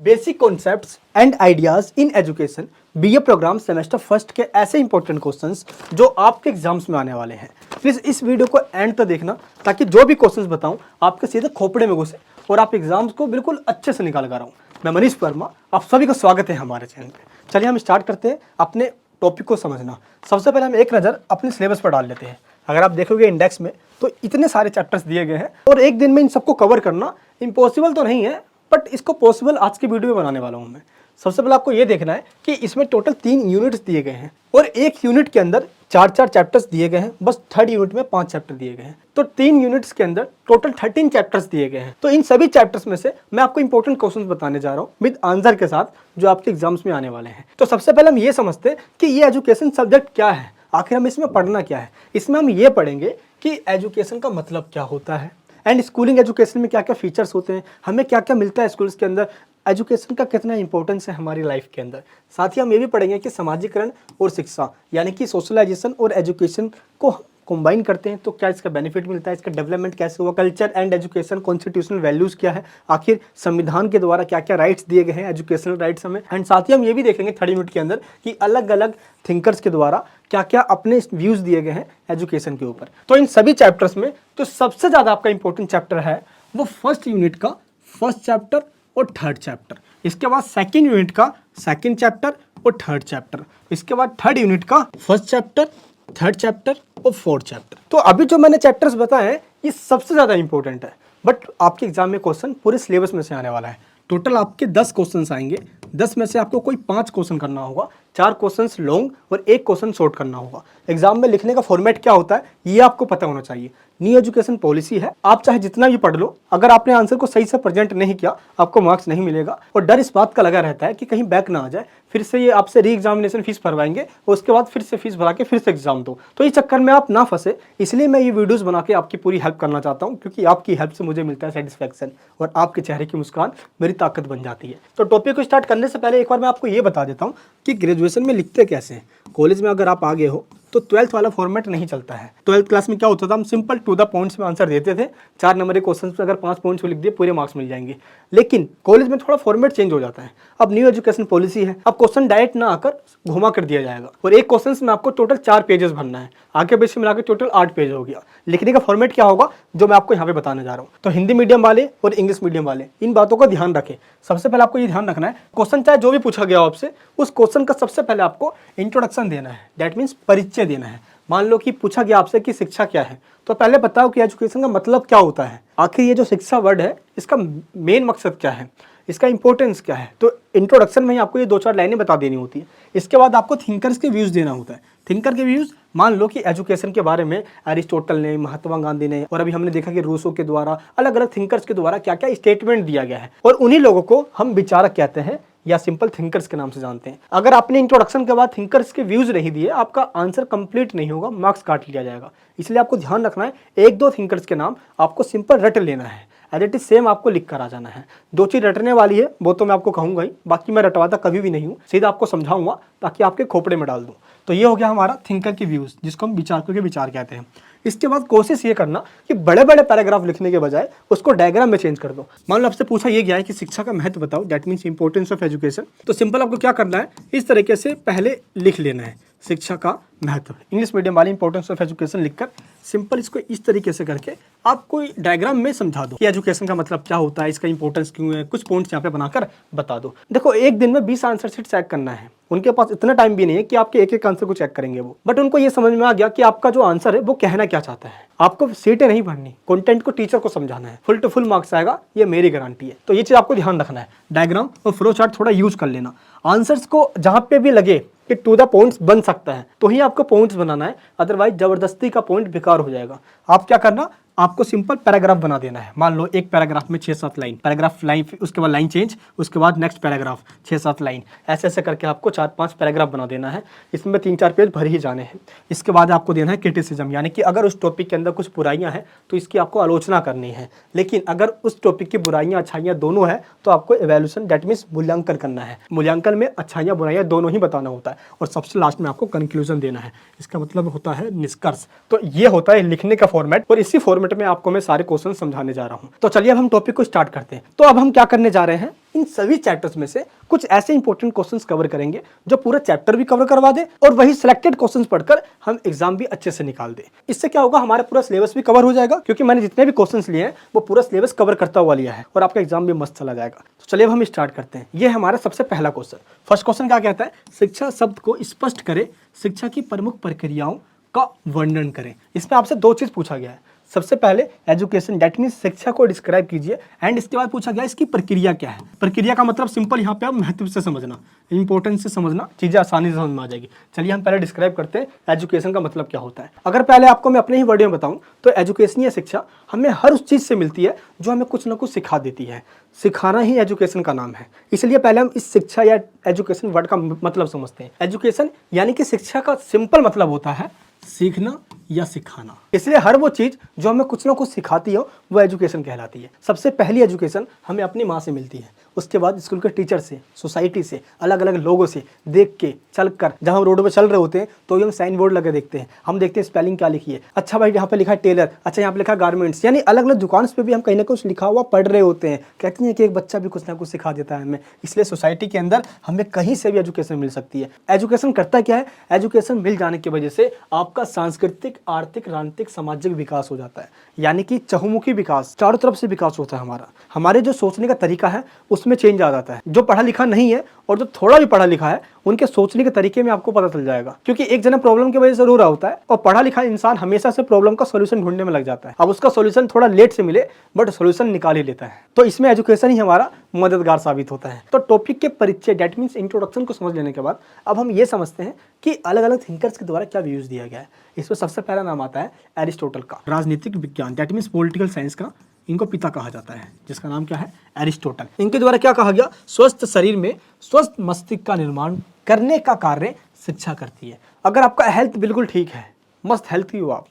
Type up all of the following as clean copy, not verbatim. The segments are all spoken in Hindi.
Basic concepts and ideas in education BA program semester first के ऐसे इंपॉर्टेंट क्वेश्चंस जो आपके एग्जाम्स में आने वाले हैं। प्लीज़ इस वीडियो को एंड तक देखना ताकि जो भी क्वेश्चंस बताऊं आपके सीधे खोपड़े में घुसे और आप एग्जाम्स को बिल्कुल अच्छे से निकाल कर आऊँ। मैं मनीष वर्मा, आप सभी का स्वागत है हमारे चैनल पर। चलिए हम स्टार्ट करते हैं अपने टॉपिक को समझना। सबसे पहले हम एक नज़र अपने सिलेबस पर डाल लेते हैं। अगर आप देखोगे इंडेक्स में तो इतने सारे चैप्टर्स दिए गए हैं और एक दिन में इन सबको कवर करना इम्पॉसिबल तो नहीं है, बट इसको पॉसिबल आज की वीडियो में बनाने वाला हूं मैं। सबसे पहले आपको ये देखना है कि इसमें टोटल 3 यूनिट्स दिए गए हैं और एक यूनिट के अंदर 4-4 चैप्टर्स दिए गए हैं। बस थर्ड यूनिट में 5 चैप्टर दिए गए हैं, तो 3 यूनिट्स के अंदर टोटल 13 चैप्टर्स दिए गए हैं। तो इन सभी चैप्टर्स में से मैं आपको इंपॉर्टेंट क्वेश्चंस बताने जा रहा हूँ विद आंसर के साथ, जो आपके एग्जाम्स में आने वाले हैं। तो सबसे पहले हम ये समझते हैं कि ये एजुकेशन सब्जेक्ट क्या है, आखिर हम इसमें पढ़ना क्या है। इसमें हम ये पढ़ेंगे कि एजुकेशन का मतलब क्या होता है एंड स्कूलिंग एजुकेशन में क्या क्या फीचर्स होते हैं, हमें क्या क्या मिलता है स्कूल्स के अंदर, एजुकेशन का कितना इंपॉर्टेंस है हमारी लाइफ के अंदर। साथ ही हम ये भी पढ़ेंगे कि सामाजिकरण और शिक्षा यानी कि सोशलाइजेशन और एजुकेशन को कंबाइन करते हैं तो क्या इसका बेनिफिट मिलता है, इसका डेवलपमेंट कैसे हुआ, culture and education, constitutional values क्या है, आखिर संविधान के द्वारा क्या क्या राइट्स दिए गए हैं, एजुकेशनल राइट्स हमें। एंड साथ ही हम ये भी देखेंगे थर्ड यूनिट के अंदर कि अलग अलग थिंकर्स के द्वारा क्या क्या अपने व्यूज़ दिए गए हैं एजुकेशन के ऊपर। तो इन सभी चैप्टर्स में तो सबसे ज़्यादा आपका इंपॉर्टेंट चैप्टर है वो फर्स्ट यूनिट का फर्स्ट चैप्टर और थर्ड चैप्टर। इसके बाद सेकेंड यूनिट का सेकेंड चैप्टर और थर्ड चैप्टर। इसके बाद थर्ड यूनिट का फर्स्ट चैप्टर, थर्ड चैप्टर और फोर्थ चैप्टर। तो अभी जो मैंने चैप्टर्स बताए हैं ये सबसे ज़्यादा इंपॉर्टेंट है, बट आपके एग्जाम में क्वेश्चन पूरे सिलेबस में से आने वाला है। टोटल आपके 10 क्वेश्चंस आएंगे, 10 में से आपको कोई 5 क्वेश्चन करना होगा, 4 क्वेश्चंस लॉन्ग और 1 क्वेश्चन शॉर्ट करना होगा। एग्जाम में लिखने का फॉर्मेट क्या होता है ये आपको पता होना चाहिए। न्यू एजुकेशन पॉलिसी है, आप चाहे जितना भी पढ़ लो, अगर आपने आंसर को सही से प्रेजेंट नहीं किया आपको मार्क्स नहीं मिलेगा। और डर इस बात का लगा रहता है कि कहीं बैक ना आ जाए, फिर से ये आपसे री एग्जामिनेशन फीस भरवाएंगे और उसके बाद फिर से फीस भरा के फिर से एग्जाम दो। तो इस चक्कर में आप ना फंसे, इसलिए मैं ये वीडियोस बना के आपकी पूरी हेल्प करना चाहता हूँ, क्योंकि आपकी हेल्प से मुझे मिलता है सेटिस्फैक्शन और आपके चेहरे की मुस्कान मेरी ताकत बन जाती है। तो टॉपिक को स्टार्ट करने से पहले एक बार मैं आपको ये बता देता हूँ कि ग्रेजुएशन में लिखते कैसे हैं। कॉलेज में अगर आप आगे हो तो 12th वाला फॉर्मेट नहीं चलता है। 12th क्लास में क्या होता था, हम सिंपल टू द पॉइंट्स में आंसर देते थे। 4 नंबर के क्वेश्चन पे अगर 5 पॉइंट्स लिख दिए पूरे मार्क्स मिल जाएंगे। लेकिन कॉलेज में थोड़ा फॉर्मेट चेंज हो जाता है। अब न्यू एजुकेशन पॉलिसी है, अब क्वेश्चन डायरेक्ट ना आकर घुमा कर दिया जाएगा और एक क्वेश्चन में आपको टोटल 4 पेजेस भरना है। आगे पीछे मिलाकर टोटल 8 पेज हो गया। लिखने का फॉर्मेट क्या होगा जो मैं आपको यहाँ पे बताने जा रहा हूँ। तो हिंदी मीडियम वाले और इंग्लिश मीडियम वाले इन बातों का ध्यान रखें। सबसे पहले आपको ये ध्यान रखना है, क्वेश्चन चाहे जो भी पूछा गया आपसे, उस क्वेश्चन का सबसे पहले आपको इंट्रोडक्शन देना है, दैट मीन्स परिचय देना है। मान लो कि पूछा गया आपसे कि शिक्षा क्या है, तो पहले बताओ कि एजुकेशन का मतलब क्या होता है, आखिर ये जो शिक्षा वर्ड है इसका मेन मकसद क्या है, इसका इंपॉर्टेंस क्या है। तो इंट्रोडक्शन में ही आपको ये 2-4 लाइनें बता देनी होती है। इसके बाद आपको थिंकर्स के व्यूज़ देना होता है। थिंकर के व्यूज़, मान लो कि एजुकेशन के बारे में अरिस्टोटल ने, महात्मा गांधी ने और अभी हमने देखा कि रूसो के द्वारा, अलग अलग थिंकर्स के द्वारा क्या क्या स्टेटमेंट दिया गया है, और उन्हीं लोगों को हम विचारक कहते हैं या सिंपल थिंकर्स के नाम से जानते हैं। अगर आपने इंट्रोडक्शन के बाद थिंकर्स के व्यूज नहीं दिए, आपका आंसर कंप्लीट नहीं होगा, मार्क्स काट लिया जाएगा। इसलिए आपको ध्यान रखना है, 1-2 थिंकर्स के नाम आपको सिंपल रट लेना है, एज इट इज सेम आपको लिख कर आ जाना है। 2 चीज रटने वाली है वो तो मैं आपको कहूंगा ही, बाकी मैं रटवाता कभी भी नहीं हूँ, सीधा आपको समझाऊंगा ताकि आपके खोपड़े में डाल दूँ। तो ये हो गया हमारा थिंकर की व्यूज, जिसको हम विचारकों के विचार कहते हैं। इसके बाद कोशिश ये करना कि बड़े बड़े पैराग्राफ लिखने के बजाय उसको डायग्राम में चेंज कर दो। मान लो आपसे पूछा ये गया है कि शिक्षा का महत्व बताओ, that means importance of education, तो सिंपल आपको क्या करना है, इस तरीके से पहले लिख लेना है शिक्षा का महत्व। इंग्लिश मीडियम वाली इंपॉर्टेंस ऑफ एजुकेशन लिखकर सिंपल इसको इस तरीके से करके आप कोई डायग्राम में समझा दो कि एजुकेशन का मतलब क्या होता है, इसका इंपॉर्टेंस क्यों है, कुछ पॉइंट्स यहाँ पे बनाकर बता दो। देखो एक दिन में 20 आंसर शीट चेक करना है, उनके पास इतना टाइम भी नहीं है कि आपके एक एक आंसर को चेक करेंगे वो, बट उनको ये समझ में आ गया कि आपका जो आंसर है वो कहना क्या चाहता है। आपको सीटें नहीं भरनी, कंटेंट को टीचर को समझाना है, फुल टू फुल मार्क्स आएगा, ये मेरी गारंटी है। तो ये चीज आपको ध्यान रखना है, डायग्राम और फ्लो चार्ट थोड़ा यूज कर लेना। आंसर्स को जहां पे भी लगे कि टू द पॉइंट्स बन सकता है तो ही आपको पॉइंट्स बनाना है, अदरवाइज जबरदस्ती का पॉइंट बेकार हो जाएगा। आप क्या करना, आपको सिंपल पैराग्राफ बना देना है। मान लो एक पैराग्राफ में 6-7 लाइन, पैराग्राफ लाइन, उसके बाद लाइन चेंज, उसके बाद नेक्स्ट पैराग्राफ 6-7 लाइन, ऐसे ऐसे करके आपको 4-5 पैराग्राफ बना देना है। इसमें 3-4 पेज भर ही जाने हैं। इसके बाद आपको देना है क्रिटिसिज्म, यानी कि अगर उस टॉपिक के अंदर कुछ बुराइयां हैं तो इसकी आपको आलोचना करनी है, लेकिन अगर उस टॉपिक की बुराइयां अच्छाइयां दोनों है तो आपको इवैल्यूएशन, दैट मीन्स मूल्यांकन करना है। मूल्यांकन में अच्छाइयां बुराइयां दोनों ही बताना होता है और सबसे लास्ट में आपको कंक्लूजन देना है। इसका मतलब होता है निष्कर्ष। तो ये होता है लिखने का फॉर्मेट, और इसी फॉर्मेट फॉर्मेट में आपको मैं सारे क्वेश्चन समझाने जा रहा हूँ। तो चलिए अब हम टॉपिक को स्टार्ट करते हैं। तो अब हम क्या करने जा रहे हैं, इन सभी चैप्टर्स में से कुछ ऐसे इंपॉर्टेंट क्वेश्चंस कवर करेंगे जो पूरा चैप्टर भी कवर करवा दे और वही सिलेक्टेड क्वेश्चंस पढ़कर हम एग्जाम भी अच्छे से निकाल दे। इससे क्या होगा, हमारा पूरा सिलेबस भी कवर हो जाएगा, क्योंकि मैंने जितने भी क्वेश्चंस लिए हैं वो पूरा सिलेबस कवर करता हुआ लिया है और आपका एग्जाम भी मस्त चला जाएगा। तो चलिए अब हम स्टार्ट करते हैं। ये हमारा सबसे पहला क्वेश्चन। फर्स्ट क्वेश्चन क्या कहता है, शिक्षा शब्द को स्पष्ट करे, शिक्षा की प्रमुख प्रक्रियाओं का वर्णन करें। इसमें आपसे दो चीज पूछा गया है। सबसे पहले एजुकेशन दैट मीन्स शिक्षा को डिस्क्राइब कीजिए, एंड इसके बाद पूछा गया इसकी प्रक्रिया क्या है। प्रक्रिया का मतलब सिंपल, यहाँ पे आप महत्व से समझना, इंपॉर्टेंस से समझना, चीजें आसानी से समझ में आ जाएगी। चलिए हम पहले डिस्क्राइब करते हैं एजुकेशन का मतलब क्या होता है। अगर पहले आपको मैं अपने ही वर्ड में बताऊं तो एजुकेशन या शिक्षा हमें हर उस चीज से मिलती है जो हमें कुछ ना कुछ सिखा देती है। सिखाना ही एजुकेशन का नाम है। इसलिए पहले हम इस शिक्षा या एजुकेशन वर्ड का मतलब समझते हैं। एजुकेशन यानी कि शिक्षा का सिंपल मतलब होता है सीखना या सिखाना। इसलिए हर वो चीज जो हमें कुछ ना कुछ सिखाती हो वो एजुकेशन कहलाती है। सबसे पहली एजुकेशन हमें अपनी माँ से मिलती है, उसके बाद स्कूल के टीचर से, सोसाइटी से, अलग अलग लोगों से देख के चल कर। जब हम रोड पे चल रहे होते हैं तो हम साइन बोर्ड लगे देखते हैं, हम देखते हैं स्पेलिंग क्या लिखी है, अच्छा भाई यहाँ पे लिखा है टेलर, अच्छा यहाँ पे लिखा गारमेंट्स, यानी अलग अलग दुकान पे भी हम कहीं ना कुछ लिखा हुआ पढ़ रहे होते हैं। कहते हैं कि एक बच्चा भी कुछ ना कुछ सिखा देता है हमें। इसलिए सोसाइटी के अंदर हमें कहीं से भी एजुकेशन मिल सकती है। एजुकेशन करता क्या है, एजुकेशन मिल जाने की वजह से आपका सांस्कृतिक, आर्थिक, राजनीतिक, सामाजिक विकास हो जाता है, यानी कि चहुमुखी विकास, चारों तरफ से विकास होता है हमारा। हमारे जो सोचने का तरीका है उसमें चेंज आ जाता है। जो पढ़ा लिखा नहीं है और जो थोड़ा भी पढ़ा लिखा है उनके सोचने के तरीके में आपको पता चल जाएगा, क्योंकि एक जना प्रॉब्लम की वजह से रो रहा होता है और पढ़ा लिखा इंसान हमेशा से प्रॉब्लम का सॉल्यूशन ढूंढने में लग जाता है। अब उसका सॉल्यूशन थोड़ा लेट से मिले बट सॉल्यूशन निकाल ही लेता है। तो इसमें एजुकेशन ही हमारा मददगार साबित होता है। तो टॉपिक के परिचय दैट मीन्स इंट्रोडक्शन को समझ लेने के बाद अब हम ये समझते हैं कि अलग अलग थिंकर्स के द्वारा क्या व्यूज दिया गया है। इसमें सबसे पहला नाम आता है एरिस्टोटल का। राजनीतिक विज्ञान दैट मीन्स पॉलिटिकल साइंस का इनको पिता कहा जाता है, जिसका नाम क्या है, एरिस्टोटल। इनके द्वारा क्या कहा गया, स्वस्थ शरीर में स्वस्थ मस्तिष्क का निर्माण करने का कार्य शिक्षा करती है। अगर आपका हेल्थ बिल्कुल ठीक है, मस्त हेल्थी हो आप,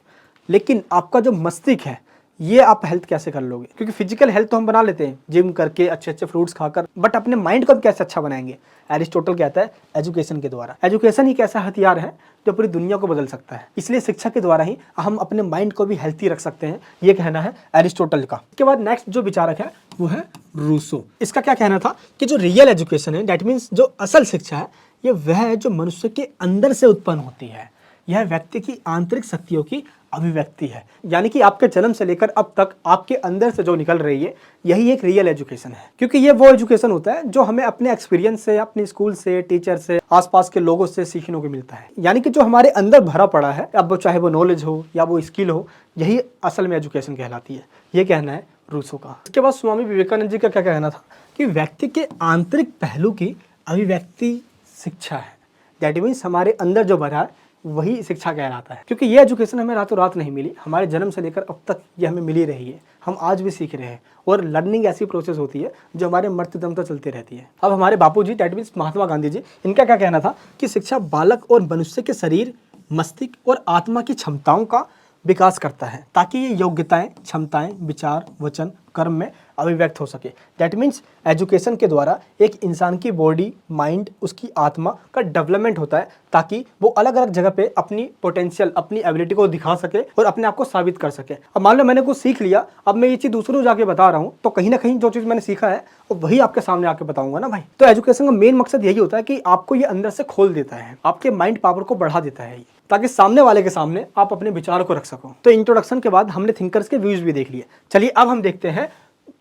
लेकिन आपका जो मस्तिष्क है ये आप हेल्थ कैसे कर लोगे, क्योंकि फिजिकल हेल्थ तो हम बना लेते हैं जिम करके, अच्छे अच्छे फ्रूट्स खाकर, बट अपने माइंड को कैसे अच्छा बनाएंगे। एरिस्टोटल कहता है एजुकेशन के द्वारा। एजुकेशन ही एक ऐसा हथियार है जो पूरी दुनिया को बदल सकता है। इसलिए शिक्षा के द्वारा ही हम अपने माइंड को भी हेल्थी रख सकते हैं, ये कहना है एरिस्टोटल का। इसके बाद नेक्स्ट जो विचारक है वो है रूसो। इसका क्या कहना था कि जो रियल एजुकेशन है दैट मीन्स जो असल शिक्षा है ये वह है जो मनुष्य के अंदर से उत्पन्न होती है। यह व्यक्ति की आंतरिक शक्तियों की अभिव्यक्ति है, यानी कि आपके जन्म से लेकर अब तक आपके अंदर से जो निकल रही है यही एक रियल एजुकेशन है। क्योंकि ये वो एजुकेशन होता है जो हमें अपने एक्सपीरियंस से, अपने स्कूल से, टीचर से, आसपास के लोगों से सीखने को मिलता है। यानी कि जो हमारे अंदर भरा पड़ा है, अब चाहे वो नॉलेज हो या वो स्किल हो, यही असल में एजुकेशन कहलाती है। ये कहना है रूसो का। इसके बाद स्वामी विवेकानंद जी का क्या कहना था कि व्यक्ति के आंतरिक पहलू की अभिव्यक्ति शिक्षा है। दैट मीन्स हमारे अंदर जो भरा है वही शिक्षा कहलाता है। क्योंकि ये एजुकेशन हमें रातों रात नहीं मिली, हमारे जन्म से लेकर अब तक ये हमें मिली रही है, हम आज भी सीख रहे हैं। और लर्निंग ऐसी प्रोसेस होती है जो हमारे मृत्यु दम तक चलती रहती है। अब हमारे बापूजी दैट मीन्स महात्मा गांधी जी, इनका क्या कहना था कि शिक्षा बालक और मनुष्य के शरीर, मस्तिष्क और आत्मा की क्षमताओं का विकास करता है, ताकि ये योग्यताएं, क्षमताएं, विचार, वचन, कर्म में अभिव्यक्त हो सके। दैट मीन्स एजुकेशन के द्वारा एक इंसान की बॉडी, माइंड, उसकी आत्मा का डेवलपमेंट होता है, ताकि वो अलग अलग जगह पे अपनी पोटेंशियल, अपनी एबिलिटी को दिखा सके और अपने आप को साबित कर सके। अब मान लो मैंने कुछ सीख लिया, अब मैं ये चीज़ दूसरों को जाके बता रहा हूँ, तो कहीं ना कहीं जो चीज़ मैंने सीखा है वो वही आपके सामने आके बताऊंगा ना भाई। तो एजुकेशन का मेन मकसद यही होता है कि आपको ये अंदर से खोल देता है, आपके माइंड पावर को बढ़ा देता है, ताकि सामने वाले के सामने आप अपने विचार को रख सको। तो इंट्रोडक्शन के बाद हमने थिंकर्स के व्यूज भी देख लिए। चलिए अब हम देखते हैं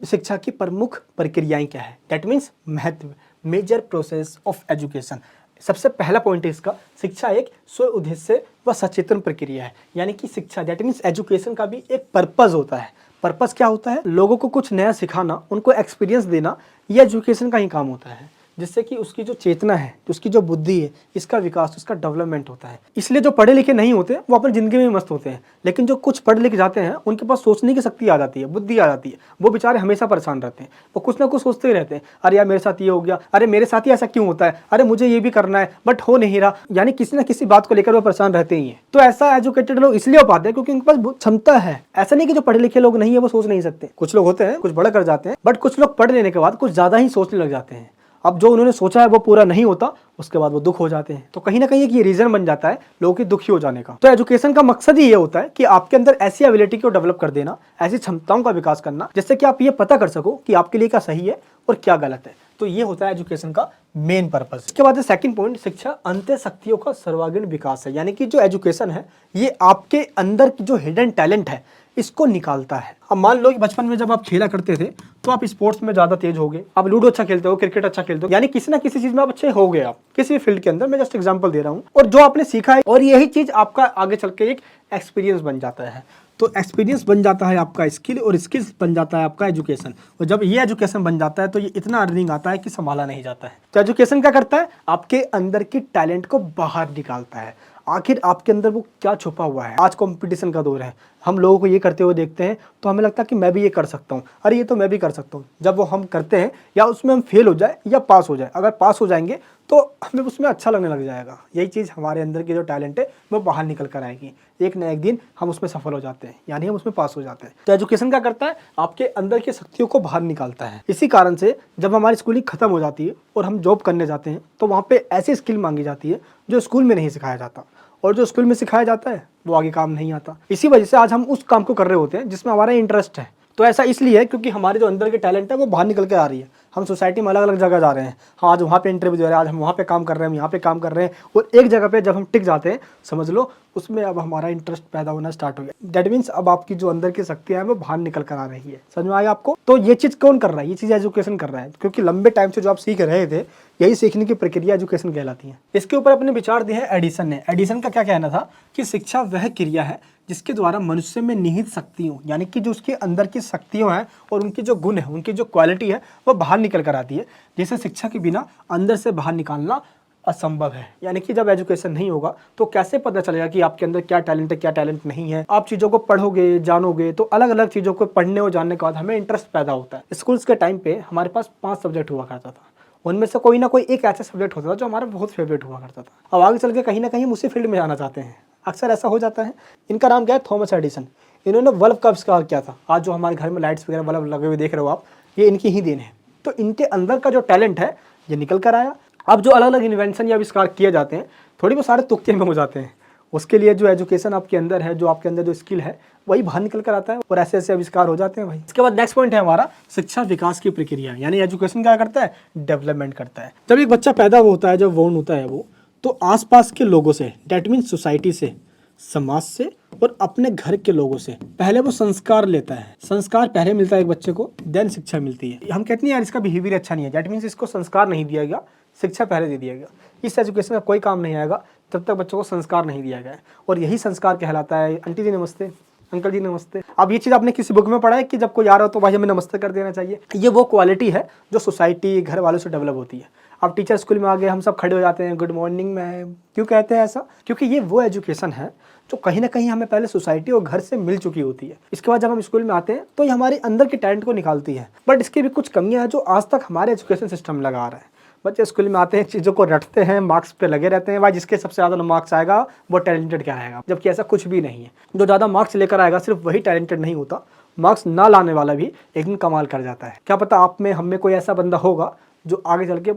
शिक्षा की प्रमुख प्रक्रियाएं क्या है। दैट मीन्स महत्व, मेजर प्रोसेस ऑफ एजुकेशन। सबसे पहला पॉइंट है इसका, शिक्षा एक स्व उद्देश्य व सचेतन प्रक्रिया है। यानी कि शिक्षा दैट मीन्स एजुकेशन का भी एक पर्पस होता है। पर्पस क्या होता है, लोगों को कुछ नया सिखाना, उनको एक्सपीरियंस देना, ये एजुकेशन का ही काम होता है, जिससे कि उसकी जो चेतना है, उसकी जो बुद्धि है, इसका विकास, उसका डेवलपमेंट होता है। इसलिए जो पढ़े लिखे नहीं होते वो अपनी जिंदगी में मस्त होते हैं, लेकिन जो कुछ पढ़ लिख जाते हैं उनके पास सोचने की शक्ति आ जाती है, बुद्धि आ जाती है, वो बेचारे हमेशा परेशान रहते हैं। वो कुछ ना कुछ सोचते ही रहते हैं, अरे यार मेरे साथ ये हो गया, अरे मेरे साथ ही ऐसा क्यों होता है, अरे मुझे ये भी करना है बट हो नहीं रहा, यानी किसी ना किसी बात को लेकर वो परेशान रहते ही हैं। तो ऐसा एजुकेटेड लोग इसलिए हो पाते हैं क्योंकि उनके पास बहुत क्षमता है। ऐसा नहीं कि जो पढ़े लिखे लोग नहीं है वो सोच नहीं सकते। कुछ लोग होते हैं, कुछ बड़ा कर जाते हैं, बट कुछ लोग पढ़ लेने के बाद कुछ ज्यादा ही सोचने लग जाते हैं। अब जो उन्होंने सोचा है वो पूरा नहीं होता, उसके बाद वो दुख हो जाते हैं। तो कहीं ना कहीं एक ये रीजन बन जाता है लोगों के दुखी हो जाने का। तो एजुकेशन का मकसद ही ये होता है कि आपके अंदर ऐसी एबिलिटी को डेवलप कर देना, ऐसी क्षमताओं का विकास करना, जिससे कि आप ये पता कर सको कि आपके लिए क्या सही है और क्या गलत है। तो ये होता है एजुकेशन का मेन पर्पस। इसके बाद सेकंड पॉइंट, शिक्षा अंतः शक्तियों का सर्वांगीण विकास है। यानी कि जो एजुकेशन है ये आपके अंदर की जो हिडन टैलेंट है इसको निकालता है। अब मान लो कि बचपन में जब आप खेला करते थे तो आप स्पोर्ट्स में ज्यादा तेज हो गए, आप लूडो अच्छा खेलते हो, क्रिकेट अच्छा खेलते हो, यानी किसी ना किसी चीज में आप अच्छे हो गए, आप किसी भी फील्ड के अंदर। मैं जस्ट एग्जांपल दे रहा हूँ, और जो आपने सीखा है और यही चीज आपका आगे चल के एक एक्सपीरियंस बन जाता है। तो एक्सपीरियंस बन जाता है आपका स्किल, और स्किल्स बन जाता है आपका एजुकेशन। और जब ये एजुकेशन बन जाता है तो ये इतना अर्निंग आता है कि संभाला नहीं जाता है। तो एजुकेशन क्या करता है, आपके अंदर की टैलेंट को बाहर निकालता है। आखिर आपके अंदर वो क्या छुपा हुआ है। आज कंपटीशन का दौर है, हम लोगों को ये करते हुए देखते हैं तो हमें लगता है कि मैं भी ये कर सकता हूँ, अरे ये तो मैं भी कर सकता हूँ। जब वो हम करते हैं या उसमें हम फेल हो जाए या पास हो जाए, अगर पास हो जाएंगे तो हमें उसमें अच्छा लगने लग जाएगा। यही चीज़ हमारे अंदर की जो टैलेंट है वो बाहर निकल कर आएगी। एक न एक दिन हम उसमें सफल हो जाते हैं, यानी हम उसमें पास हो जाते हैं। तो एजुकेशन क्या करता है, आपके अंदर की शक्तियों को बाहर निकालता है। इसी कारण से जब हमारी स्कूलिंग खत्म हो जाती है और हम जॉब करने जाते हैं तो वहाँ पे ऐसी स्किल मांगी जाती है जो स्कूल में नहीं सिखाया जाता, और जो स्कूल में सिखाया जाता है वो आगे काम नहीं आता। इसी वजह से आज हम उस काम को कर रहे होते हैं जिसमें हमारा इंटरेस्ट है। तो ऐसा इसलिए है क्योंकि हमारे जो अंदर के टैलेंट है वो बाहर निकल के आ रही है। हम सोसाइटी में अलग अलग जगह जा रहे हैं, हाँ आज वहाँ पे इंटरव्यू दे रहे हैं, आज हम वहाँ पे काम कर रहे हैं, हम यहाँ पे काम कर रहे हैं, और एक जगह पे जब हम टिक जाते हैं समझ लो उसमें अब हमारा इंटरेस्ट पैदा होना स्टार्ट हो गया। दैट मीन्स अब आपकी जो अंदर की शक्तियाँ हैं वो बाहर निकल कर आ रही है। समझ में आया आपको। तो ये चीज़ कौन कर रहा है, ये चीज़ एजुकेशन कर रहा है, क्योंकि लंबे टाइम से जो आप सीख रहे थे यही सीखने की प्रक्रिया एजुकेशन कहलाती है। इसके ऊपर अपने विचार दिए हैं एडिसन ने। एडिसन का क्या कहना था कि शिक्षा वह क्रिया है जिसके द्वारा मनुष्य में निहित शक्तियों, यानी कि जो उसके अंदर की शक्तियों हैं और उनकी जो गुण है, उनकी जो क्वालिटी है वो बाहर निकल कर आती है, जिसे शिक्षा के बिना अंदर से बाहर निकालना असंभव है। यानी कि जब एजुकेशन नहीं होगा तो कैसे पता चलेगा कि आपके अंदर क्या टैलेंट है क्या टैलेंट नहीं है। आप चीज़ों को पढ़ोगे जानोगे तो अलग अलग चीज़ों को पढ़ने और जानने के बाद हमें इंटरेस्ट पैदा होता है। स्कूल्स के टाइम पे हमारे पास 5 सब्जेक्ट हुआ करता था, उनमें से कोई ना कोई एक ऐसा सब्जेक्ट होता था जो हमारा बहुत फेवरेट हुआ करता था। अब आगे चल के कहीं ना कहीं हम उसी फील्ड में जाना चाहते हैं, अक्सर ऐसा हो जाता है। इनका नाम क्या है, थॉमस एडिसन। इन्होंने बल्ब का आविष्कार किया था। आज जो हमारे घर में लाइट्स वगैरह बल्ब लगे हुए देख रहे हो आप, ये इनकी ही देन है। तो इनके अंदर का जो टैलेंट है ये निकल कर आया। अब जो अलग अलग इन्वेंशन या आविष्कार किए जाते हैं थोड़ी बहुत सारे तुक्के में हो जाते हैं, उसके लिए जो एजुकेशन आपके अंदर है, जो आपके अंदर जो स्किल है वही बाहर निकल कर आता है और ऐसे ऐसे आविष्कार हो जाते हैं भाई। इसके बाद नेक्स्ट पॉइंट है हमारा शिक्षा विकास की प्रक्रिया। यानी एजुकेशन क्या करता है, डेवलपमेंट करता है। जब एक बच्चा पैदा होता है, जब बोर्न होता है वो, तो आसपास के लोगों से, डेट मीन्स सोसाइटी से, समाज से और अपने घर के लोगों से पहले वो संस्कार लेता है। संस्कार पहले मिलता है एक बच्चे को, देन शिक्षा मिलती है। हम कहते हैं यार इसका बिहेवियर अच्छा नहीं है, दैट मीन्स इसको संस्कार नहीं दिया गया, शिक्षा पहले दे दिया गया। इस एजुकेशन का कोई काम नहीं आएगा जब तक बच्चों को संस्कार नहीं दिया गया है, और यही संस्कार कहलाता है। आंटी जी नमस्ते, अंकल जी नमस्ते। अब ये चीज़ आपने किसी बुक में पढ़ा है कि जब कोई आ रहा हो तो भाई हमें नमस्ते कर देना चाहिए। ये वो क्वालिटी है जो सोसाइटी घर वालों से डेवलप होती है। अब टीचर स्कूल में आ गए, हम सब खड़े हो जाते हैं, गुड मॉर्निंग मैम। क्यों कहते हैं ऐसा, क्योंकि ये वो एजुकेशन है जो कहीं ना कहीं हमें पहले सोसाइटी और घर से मिल चुकी होती है। इसके बाद जब हम स्कूल में आते हैं तो ये हमारे अंदर के टैलेंट को निकालती है। बट इसकी भी कुछ कमियां हैं जो आज तक हमारे एजुकेशन सिस्टम में लगा रहा है। बच्चे स्कूल में आते हैं, चीज़ों को रटते हैं, मार्क्स पे लगे रहते हैं, भाई जिसके सबसे ज़्यादा मार्क्स आएगा वो टैलेंटेड क्या आएगा, जबकि ऐसा कुछ भी नहीं है। जो ज़्यादा मार्क्स लेकर आएगा सिर्फ वही टैलेंटेड नहीं होता, मार्क्स ना लाने वाला भी एक दिन कमाल कर जाता है। क्या पता आप में हम में कोई ऐसा बंदा होगा जो आगे चल के